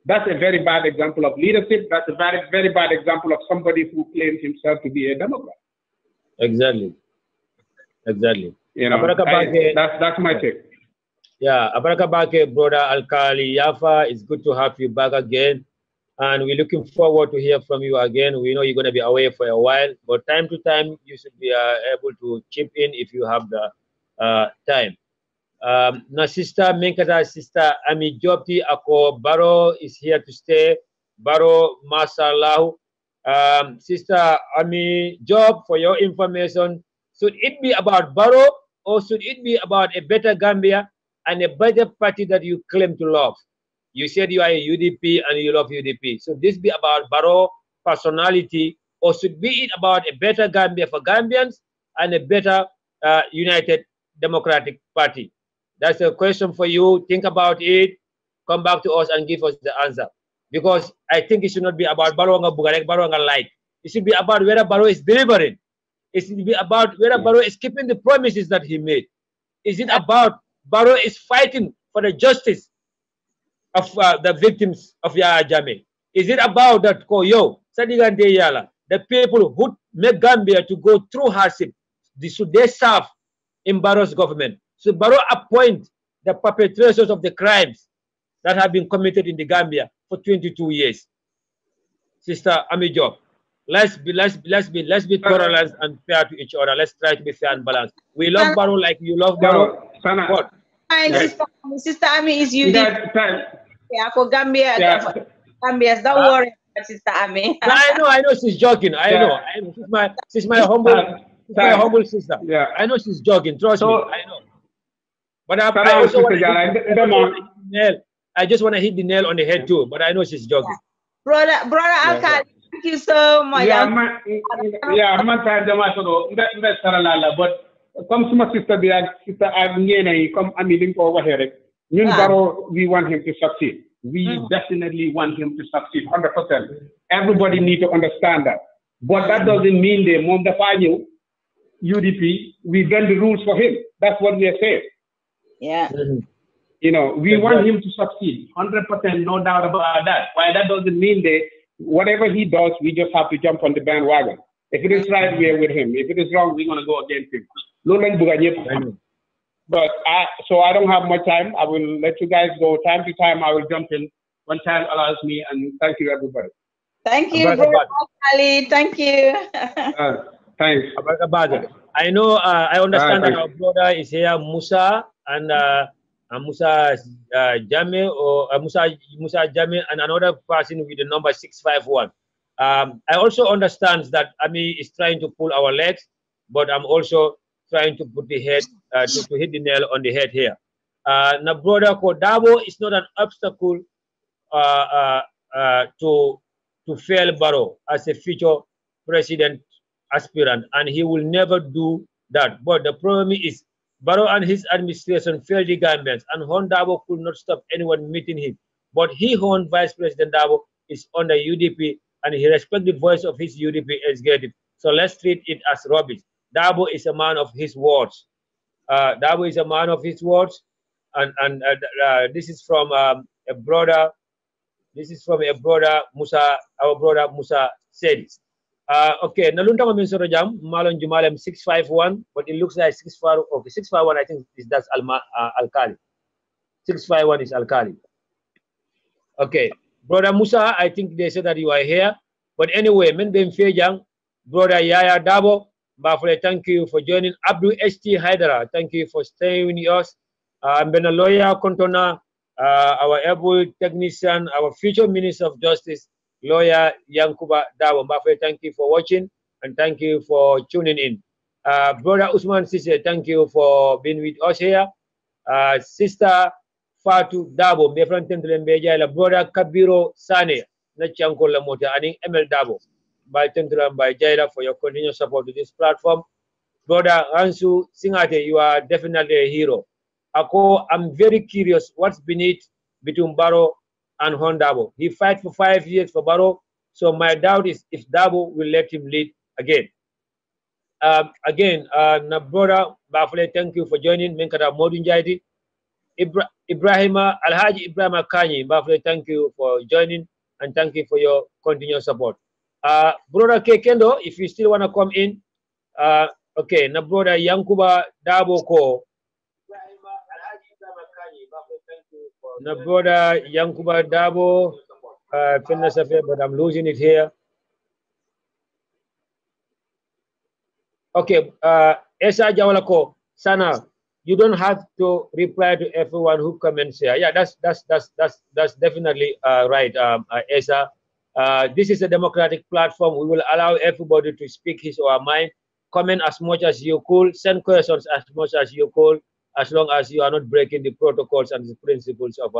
S8: that's a very bad example of leadership. That's a very, very bad example of somebody who claims himself to be a Democrat.
S3: Exactly. Exactly.
S8: You know, that's my take.
S3: Yeah, Abaraka Bake, brother Alkali Yafa, it's good to have you back again. And we're looking forward to hear from you again. We know you're going to be away for a while, but time to time, you should be able to chip in if you have the time. Na sister Menkata, sister Ami Jobti Ako Barrow is here to stay. Barrow Masalahu. Sister Ami Job, for your information, should it be about Barrow or should it be about a better Gambia and a better party that you claim to love? You said you are a UDP and you love UDP. So this be about Barrow personality, or should be it about a better Gambia for Gambians and a better United Democratic Party? That's a question for you. Think about it. Come back to us and give us the answer. Because I think it should not be about Barrow and Bugarek, Barrow and like. It should be about whether Barrow is delivering. It should be about whether Barrow is keeping the promises that he made. Is it about Barrow is fighting for the justice of the victims of Yahya Jammeh? Is it about that Sadigante Yala, the people who make Gambia to go through hardship, should they serve in Barrow's government? Should Barrow appoint the perpetrators of the crimes that have been committed in the Gambia for 22 years? Sister Ami Job, let's be tolerant and fair to each other. Let's try to be fair and balanced. We love Barrow like you love Barrow. What?
S5: Sister Ami is UDP. Yeah, for Gambia. Gambians, don't worry about Sister Ami.
S3: I know she's joking. I know. She's my humble sister.
S8: Yeah.
S3: I know she's joking. Trust me. I know. But I also want I just want to hit the nail on the head too. But I know she's joking.
S5: Brother Alkali, thank you so much.
S8: But come to my sister, come over here. Barrow, we want him to succeed. We definitely want him to succeed, 100%. Everybody needs to understand that. But that doesn't mean the Mondafanyu, UDP, we bend the rules for him. That's what we are saying.
S5: Yeah.
S8: You know, we want him to succeed, 100%, no doubt about that. Why that doesn't mean that whatever he does, we just have to jump on the bandwagon. If it is right, we're with him. If it is wrong, we're going to go against him. But so I don't have much time. I will let you guys go. Time to time, I will jump in when time allows me. And thank you, everybody.
S5: Thank you, Bro Ali. Thank you.
S8: Thanks.
S3: I know, I understand that our brother is here, Musa, and Musa Jame, or Musa Jame, and another person with the number 651. I also understand that Ami is trying to pull our legs, but I'm also trying to put the head, to hit the nail on the head here. Now, brother Dabo is not an obstacle to fail Barrow as a future president aspirant, and he will never do that. But the problem is Barrow and his administration failed the Gambians, and Hon Dabo could not stop anyone meeting him. But he, Hon Vice President Dabo, is under UDP, and he respects the voice of his UDP executive. So let's treat it as rubbish. Dabo is a man of his words. Dabo is a man of his words, and this is from a brother. This is from a brother Musa, our brother Musa said. Okay, Nalunta Maminsoro Jam, Malon Jumalem 651, but it looks like 651. Okay, 651, I think that's Alkali. 651 is Alkali. Okay, brother Musa, I think they said that you are here. But anyway, Mendem Fejang, brother Yaya Dabo, Bafule, thank you for joining. Abdul HT Haidara, thank you for staying with us. Been a lawyer, Kontona, our able technician, our future Minister of Justice, lawyer Yankuba Dabo. Bafule, thank you for watching and thank you for tuning in. Brother Usman Sise, thank you for being with us here. Sister Fatu Dabo, brother Kabiro Sane, Nachanko Lamota, and Emel Dabo. By Tentulam by Jaira for your continued support to this platform. Brother Ansu Singate, you are definitely a hero. Ako, I'm very curious what's beneath between Barrow and Hon Dabo. He fight for 5 years for Barrow, so my doubt is if Dabo will let him lead again. Na brother Bafule, thank you for joining. Menkata Modun Jaiti. Ibrahima Alhaji Ibrahima Kanyi, Bafule, thank you for joining and thank you for your continued support. Brother Kekendo, if you still want to come in, okay, na brother Yankuba Dabo ko. Na brother Yankuba Dabo, but I'm losing it here. Okay, Esa Jawalako, Sana, you don't have to reply to everyone who comments here. Yeah, that's definitely right, Esa. This is a democratic platform. We will allow everybody to speak his or her mind, comment as much as you could, send questions as much as you could, as long as you are not breaking the protocols and the principles of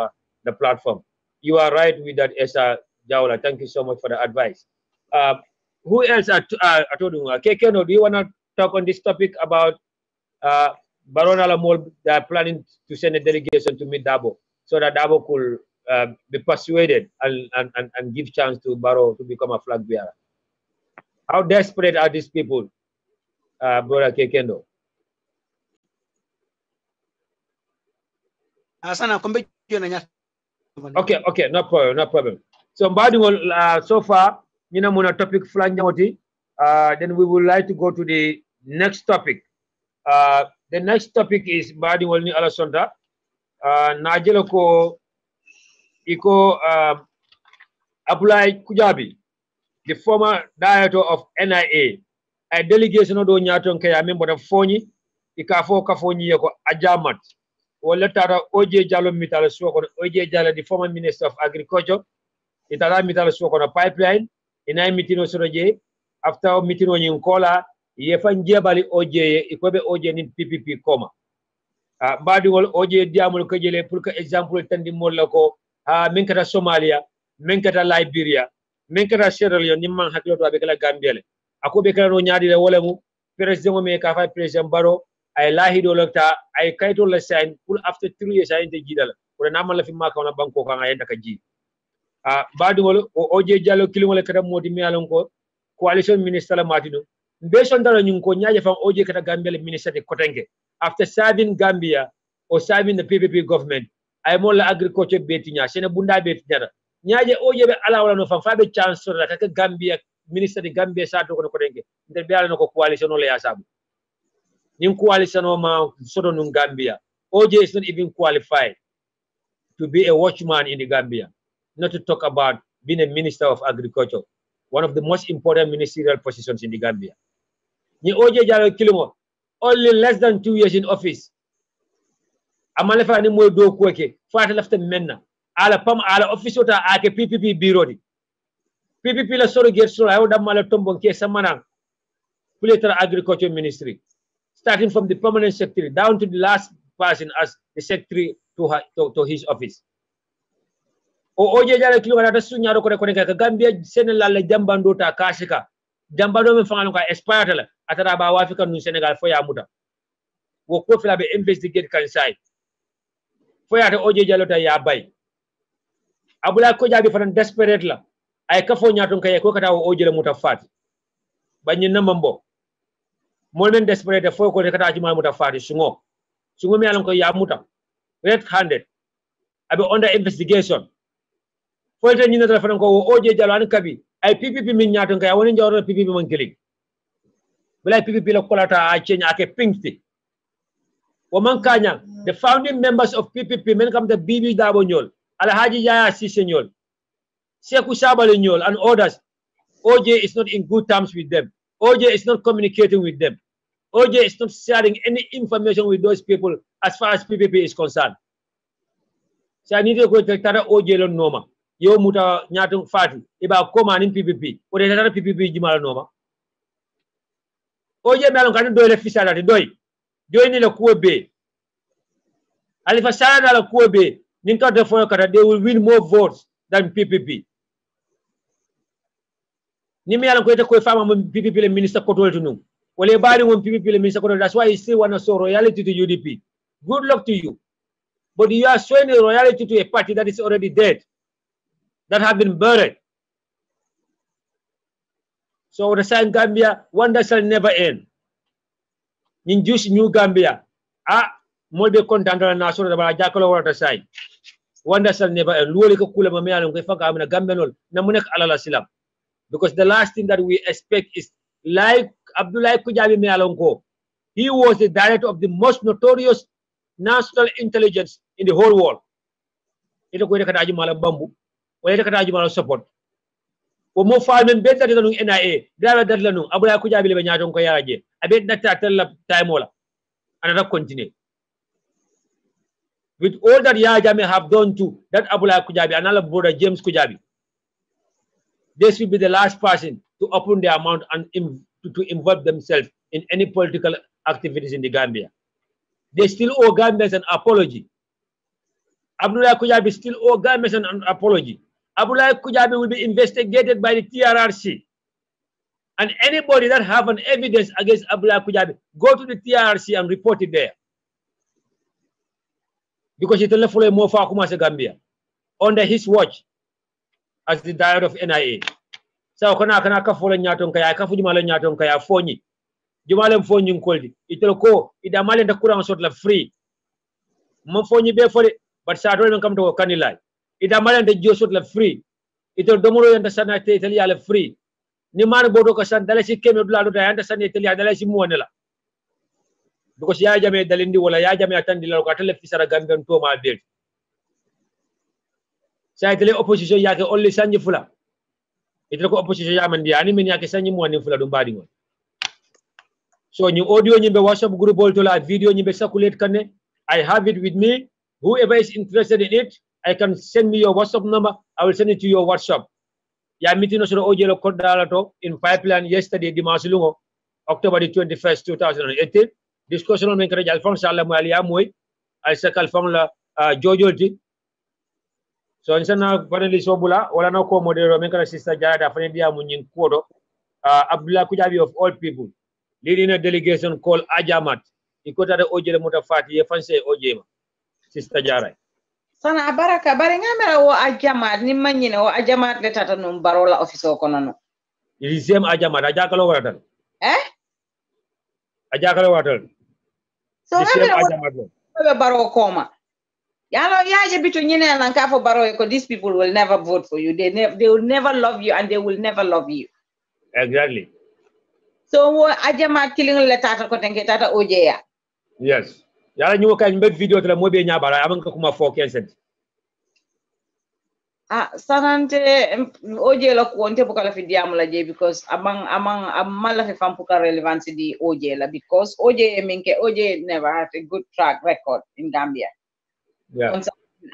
S3: the platform. You are right with that, Esa Jawla. Thank you so much for the advice. Who else? Kekeno, do you want to talk on this topic about Baron Alamol planning to send a delegation to meet Dabo so that Dabo could be persuaded and give chance to Barrow to become a flag bearer? How desperate are these people, Brother Kekendo? Okay, no problem. So, so far, muna topic flag then we would like to go to the next topic. The next topic is Badi Walni Alasonda. Najelo ko Iko Abulai Kujabi, the former director of NIA, a delegation of Nyaton Kaya member of Foni, Ikafo Kafoni Yako Ajamat, or letter OJ Jalo Mital Swok on OJ Jala, the former Minister of Agriculture, Itala Mital Swok on a pipeline, in I meeting Soroje, after meeting on Yunkola, Yefan Jabali OJ, Ikobe OJ in PPP, Badiwal OJ Diamul Kajele, Pulka example, Tendi Moloko. Menkata Somalia, Menkata Liberia, Menkata Sierra Leone, Nimman Hakilo to Abekala Gambia. Ako Bekala no Nyadi the Wolemu, President Meka, President Barrow, I lahi do Locta, I kaito la sign, pull after 3 years I enter Gidal, or an Amala Fimaka on a Banco and I enter Kaji. Badiwal OJ Jalo Kilimola Modi Mialonko, Coalition Minister Martino, based on the Nyunkonya from OJ Kata Gambia Minister de Kotenge, after serving Gambia or serving the PPP government. ay mo la agriculture betinya sene bunda betinya nyaaje oje be ala wala no fam fabe chance la ka Gambia ministre de Gambia sa to ko dengue nde be ala no ko coalition le ya sabu nim coalition o ma sodo no Gambia OJ is not even qualified to be a watchman in the Gambia, not to talk about being a minister of agriculture, one of the most important ministerial positions in the Gambia. Ni OJ Jallow Kilimo, only less than 2 years in office. Amalefa ni mo do kweke, fata lafta menna. Ala pam ala office ota ake PPP bureau di. PPP la soro get soro ayo damala tombon ke samana. Puletra agriculture ministry. Starting from the permanent secretary down to the last person as the secretary to his office. OJ Jallow Kilimo na sunya ro ko ka Gambia Senegal la jambando ta kashika. Jambando me fangalo ka expire la atara ba wafika nu Senegal fo ya muta. Wo ko fila be investigate kan sai. Fo ya ta OJ Jallow ta ya bay. Abula ko jabi fanan desperate la. Ay ka fo nyaton kay ko kata OJ la muta fati. Banyi na mambo. Mo men desperate fo ko kata juma muta fati sungo. Sungo mi alon ko ya muta. Red handed. Abe under investigation. Fo ta nyina fanan ko OJ Jallow an kabi. Ay PPP min nyaton kay woni njawro PPP man kili. Bala PPP la kolata a change ake pinkti. Wamankanya, the founding members of PPP, men come the Bibi Dabo Nyol, Alhaji Yaya Sise Nyol, Sekou Sabally Nyol, and others. OJ is not in good terms with them. OJ is not communicating with them. OJ is not sharing any information with those people as far as PPP is concerned. So I need to go to OJ lo noma. Yo muta nyatung fati. Iba koma nin PPP. O de tara PPP jimala noma. OJ melon kan doyle fisala de doy. Doing in a Kuebe. And if a Sarah Kuebe, Ninka de they will win more votes than PPP. Nimi alam ko ita ko fama PPP minister Kotol to know. Well, everybody want PPP minister Kotol. That's why you still want to show royalty to UDP. Good luck to you. But you are showing a royalty to a party that is already dead, that have been buried. So the sign Gambia, wonder shall never end. In juice New Gambia, molbe content na soro da ba jakalo wata sai wanda shall never end loli ko kula ma mealon ko faka amna gambenol na munek alala silam because the last thing that we expect is like Abdullah Kujabi mealon ko he was the director of the most notorious national intelligence in the whole world ito ko dekata aji mala bambu wala dekata aji mala support o mo falmen be tati lanu NIA dara dat lanu Abdullah Kujabi le be nyaaton ko yaaje abe data tella time wala another continue with all that Yaya Jammeh have done to that Abdullah Kujabi and another brother James Kujabi. This will be the last person to open their mouth and to involve themselves in any political activities in the Gambia. They still owe Gambians an apology. Abdullah Kujabi still owe Gambians an apology. Abdullah Kujabi will be investigated by the TRRC. And anybody that have an evidence against Abdullah Kujabi, go to the TRRC and report it there. Because it will follow more far Gambia under his watch as the director of NIA. So kana ka follow nyaton kaya ka fuji mala nyaton kaya foni. Jumalem foni nkoldi. Itelo ko ida male nda kurang sort la free. Mo foni be fore but sa do men kam to kanilai. Ida male nda jo sort la free. Itelo domoro yanda sana te Italia la free. Ni man bodo ka san dalasi keme dula do yanda sana Italia dalasi mo nela. Because Yaya Jammeh dalindi wala Yaya Jammeh atandi la ko atele fisara Gambian to ma del sa tele opposition yake only sanji fula itele ko opposition yamandi ani men yake sanji mo ni fula do mbadi ngol so ni audio nyimbe WhatsApp group bol to la video nyimbe circulate kanne I have it with me. Whoever is interested in it, I can send me your WhatsApp number. I will send it to your WhatsApp. Ya meeting no so audio lo kodala to in pipeline yesterday Dimanche lungo October the 21st 2018. Discussion on Menkara Alphonse Sala Mualia Moy, I second from la Jojolti. So in Sana Paneli Sobula, or no co-moderator Menkara sister Jada Fanedia Munin Kodo, Abdullah Kujabi of all people, leading a delegation called Ajamat. He got the Ojele Mutafati, Fancy Ojema, Sister Jara.
S5: Sana Baraka, Baringamera or Ajamat, Nimanin or Ajamat Letanum Barola office or Conono.
S3: It is same Ajamat, Ajakalo water.
S5: Eh?
S3: Ajakalo water.
S5: So I'm a Barocoma. These people will never vote for you. They will never love you, and they will never love you.
S3: Exactly.
S5: So ajama killing letata ko tenge tata ojeya.
S3: Yes. Yala nyuo ka mbek video tala mobe nyabara amanka kuma 4%.
S5: Sanante oje la kuonte bukala fi diamu la je because amang la fi fam puka relevance di oje la because oje minke oje never had a good track record in Gambia.
S3: Yeah.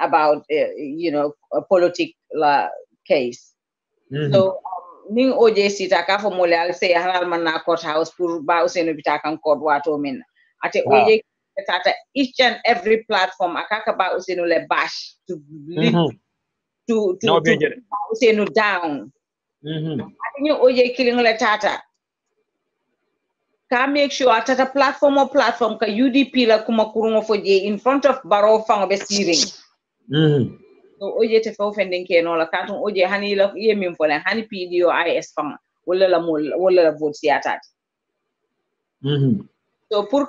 S5: About a political case. So ning oje sita ka fo mole al say halal man na courthouse pour ba useno bita kan court wato min ate oje tata each and every platform akaka ba useno le bash to useno down. I think oje killing le tata can make sure tata platform ka UDP la kuma kurungo fo je in front of Barrow fango be steering. So oje te fo fending ke no la kanton oje hani la yemin fo la hani PDO IS fang wala la vote siatat. So pour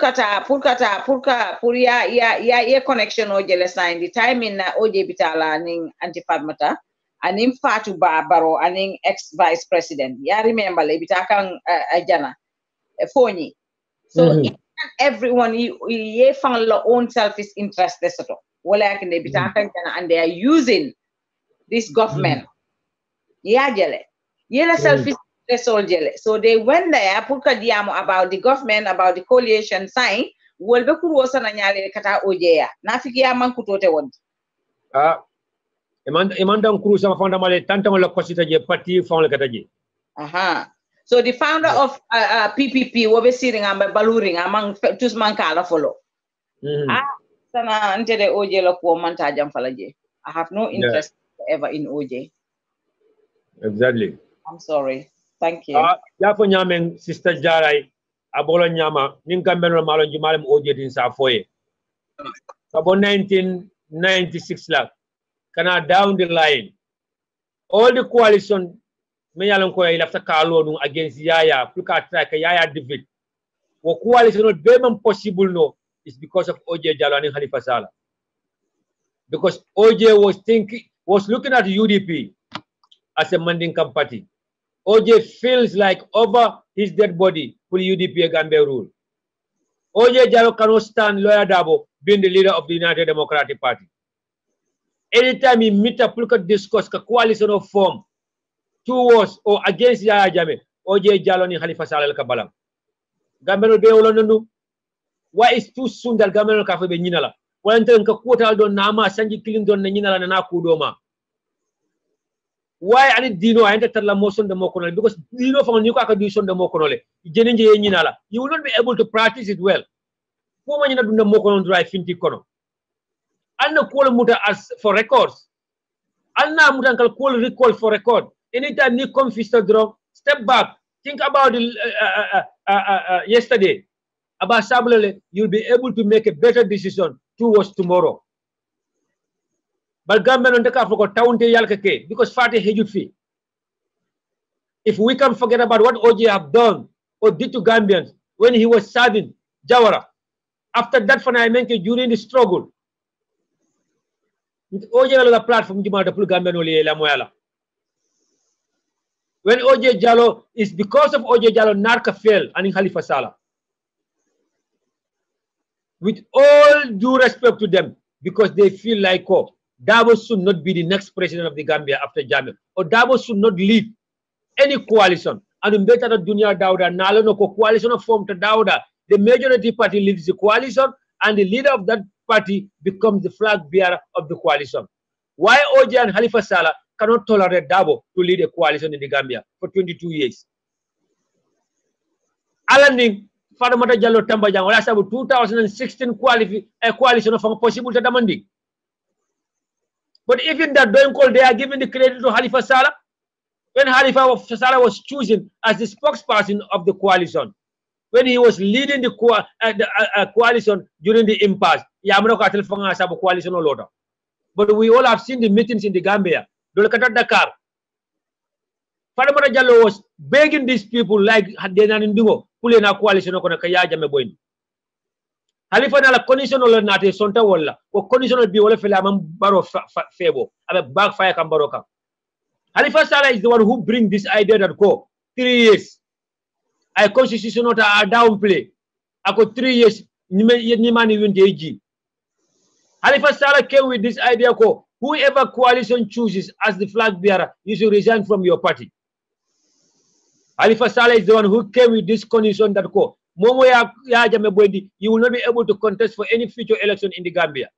S5: ya connection oje le sign the time in na oje bitala ning anti Fatmata anim Fatu Barrow aning ex vice president ya remember le bitakan ajana phone. So everyone ye found their own selfish interest desoto. And they are using this government. Selfish interest. So they went there about the government, about the coalition sign. So the founder of PPP will be sitting and baluring among Tusman Kala follow. I have no interest ever in OJ.
S3: Exactly.
S5: I'm sorry. Thank you.
S3: Yafo nyameng Sister Jarai abolo nyama ninkambeno malo jumalem OJ din sa foye. Sabo 1996 la kana down the line all the coalition me yalon ko ilafta kalo dum against Yaya puka track Yaya defeat wo coalition no be possible no. It's because of OJ Jallow and Halifa Sallah. Because OJ was looking at UDP as a Mandinka party. OJ feels like over his dead body will UDP a Gambia rule. OJ Jallow cannot stand Lawyer Dabo being the leader of the United Democratic Party. Anytime he meet up, look at discuss a coalition of form towards or against Yaya Jammeh, OJ Jallow and Halifa Sallah Kabalam. Gambia will be all. Why is too soon that government cafe be nyinala? Wante nka quota don nama sanji killing don nyinala na kudoma. Why ani dino ante tarla motion de mokonole because dino fa ni ko aka do son de mokonole. Jenenje nyinala. You will not be able to practice it well. Fo ma nyina dunda mokonon drive finti kono. Anna call muta as for records. Anna muta kal call recall for record. Anytime ni come fister drop, step back. Think about yesterday. About Sablele, you'll be able to make a better decision towards tomorrow. But government on the Kafoko town yalkake because Fatih hejut fee. If we can forget about what OJ have done or did to Gambians when he was serving Jawara, after that for Naimenke during the struggle, OJ the platform Jumada Pul Gambian Oli La Moyala. When OJ Jallow is because of OJ Jallow Narca fell and in Halifa Sallah. With all due respect to them, because they feel like Dabo should not be the next president of the Gambia after Jammeh, or Dabo should not lead any coalition. And in better Dunia Dauda, Nalono coalition of form to Dauda, the majority party leads the coalition, and the leader of that party becomes the flag bearer of the coalition. Why OJ and Halifa Sallah cannot tolerate Dabo to lead a coalition in the Gambia for 22 years? Alaning Fatoumata Jallow Tambajang wala sabu 2016 coalition of possible to demanding. But even that don't call they are giving the credit to Halifa Sallah. When Halifa Sallah was chosen as the spokesperson of the coalition, when he was leading the coalition during the impasse, coalition but we all have seen the meetings in the Gambia. Dakar. Fatoumata Jallow was begging these people like Hadenan Ndungo, Pulena coalition. Halifa na la conditional na te sonta wala o conditional bi wala fele am baro febo abe backfire kam baro kam. Halifa Sallah is the one who bring this idea that go 3 years I constitution not a downplay ako 3 years ni mani winte eji. Halifa Sallah came with this idea ko whoever coalition chooses as the flag bearer you should resign from your party. Halifa Sallah is the one who came with this condition that ko Momo ya Jame Bwendi, you will not be able to contest for any future election in the Gambia.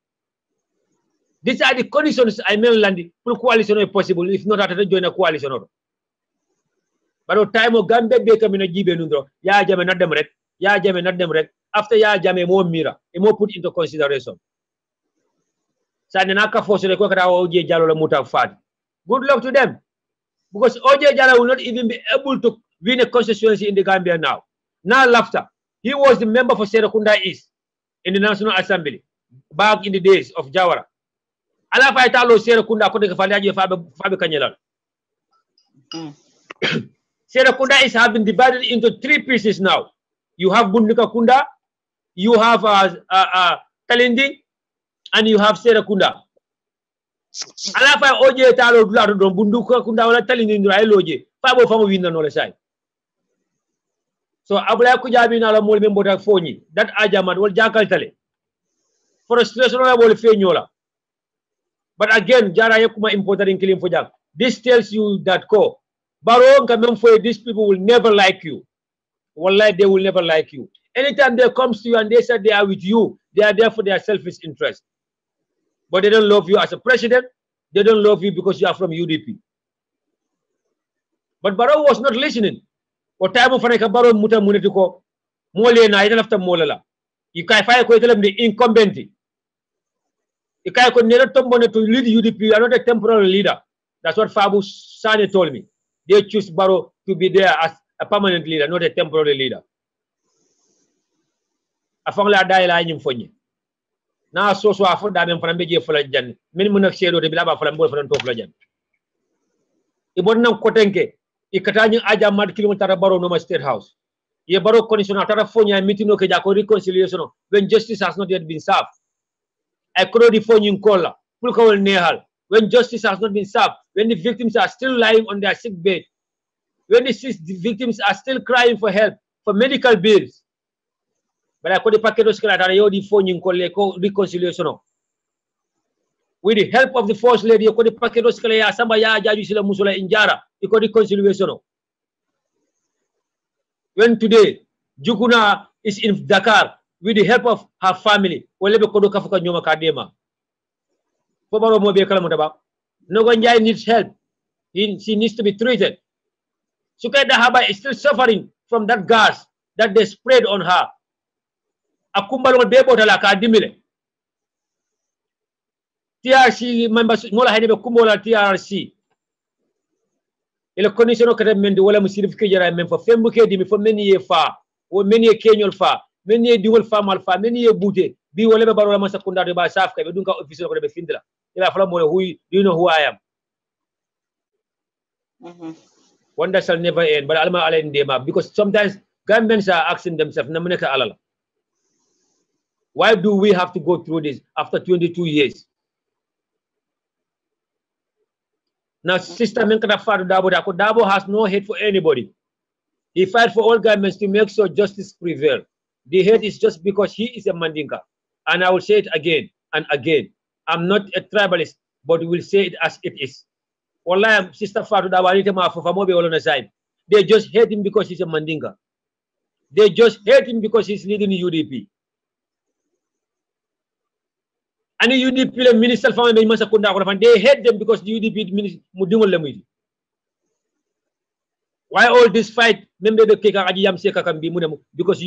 S3: These are the conditions I mainland for coalition is possible, if not at join a coalition. But the time of Gambia become in a Gibe Nundro, ya Jame not them red, ya Jame not them red, after ya Jame more mirror, a more put into consideration. Sananaka force the Kokara OJ Jalo Muta Fad. Good luck to them. Because OJ Jalo will not even be able to win a constituency in the Gambia now. Now laughter. He was the member for Serekunda East in the National Assembly back in the days of Jawara. Alafa italo Serekunda kote kafaliaje Fabi Kanyelan. Serekunda East have been divided into 3 pieces now. You have Bundika Kunda, you have Talindi, and you have Serekunda. Alafa oje italo dulado don Bunduka Kunda wala Talindi ndura eloje. Fabo famo winna no le sai. So Abula Kujabi na la molbe mbota foni that ajamat wal jakal tale frustration la wol feñola. But again jara yakuma important in kilim fojak. This tells you that ko Baro kamem for these people will never like you. Wallahi they will never like you. Anytime they comes to you and they say they are with you, they are there for their selfish interest. But they don't love you as a president, they don't love you because you are from UDP. But Baro was not listening. O time of Fanaka Baro Muta Munetiko, Mole na ita lafta Molala. You can fire ko ita the incumbent. You can never tombone to lead UDP, you are not a temporary leader. That's what Fabu Sane told me. They choose Baro to be there as a permanent leader, not a temporary leader. Afangla dai la nyim fonye. Na so afo da men frambe je fola jan. Min mun ak sedo de bilaba fola mbol fola to fola jan. Ibon nan kotenke ikatani aja mad kilometer Baro no State House. Ye Baro condition atara fonya mitino ke jako reconciliation when justice has not yet been served. I could the phone in kola. Pulkawal nehal. When justice has not been served, when the victims are still lying on their sick bed, when the victims are still crying for help, for medical bills. But I could the packet of the phone in kola reconciliation. With the help of the first lady, you could the packet of Skalaya, Sambaya, Jajusila Musula Injara, you could reconciliation. When today, Jukuna is in Dakar with the help of her family, Walebe Kodoka Fuka Nyoma Kadema. Fobaro Mobe Kalamutaba. Nogonjai needs help. She needs to be treated. Sukaida Haba is still suffering from that gas that they sprayed on her. Akumbalo Bebo Talaka Dimile. TRC members Mola Hanebe Kumola TRC. Ele condition kata men de wala musirif ke jara men fa fembuke dimi for many years far or many a kenyol far many a dual farm alpha many a boote bi wala be baro ma sakunda de ba saf ka be dunka official ko de be findila ila fala mo who do you know who I am? Wonder shall never end, but alma ala ndema because sometimes governments are asking themselves namuneka alala. Why do we have to go through this after 22 years? Now, Sister Menkata Fadu Dabo has no hate for anybody. He fight for all governments to make sure justice prevails. The hate is just because he is a Mandinka. And I will say it again and again. I'm not a tribalist, but we'll say it as it is. Wallahi, Sister Fadu Dabo, they just hate him because he's a Mandinka. They just hate him because he's leading the UDP. And the UDP minister they hate them because the UDP minister. Why all this fight? Because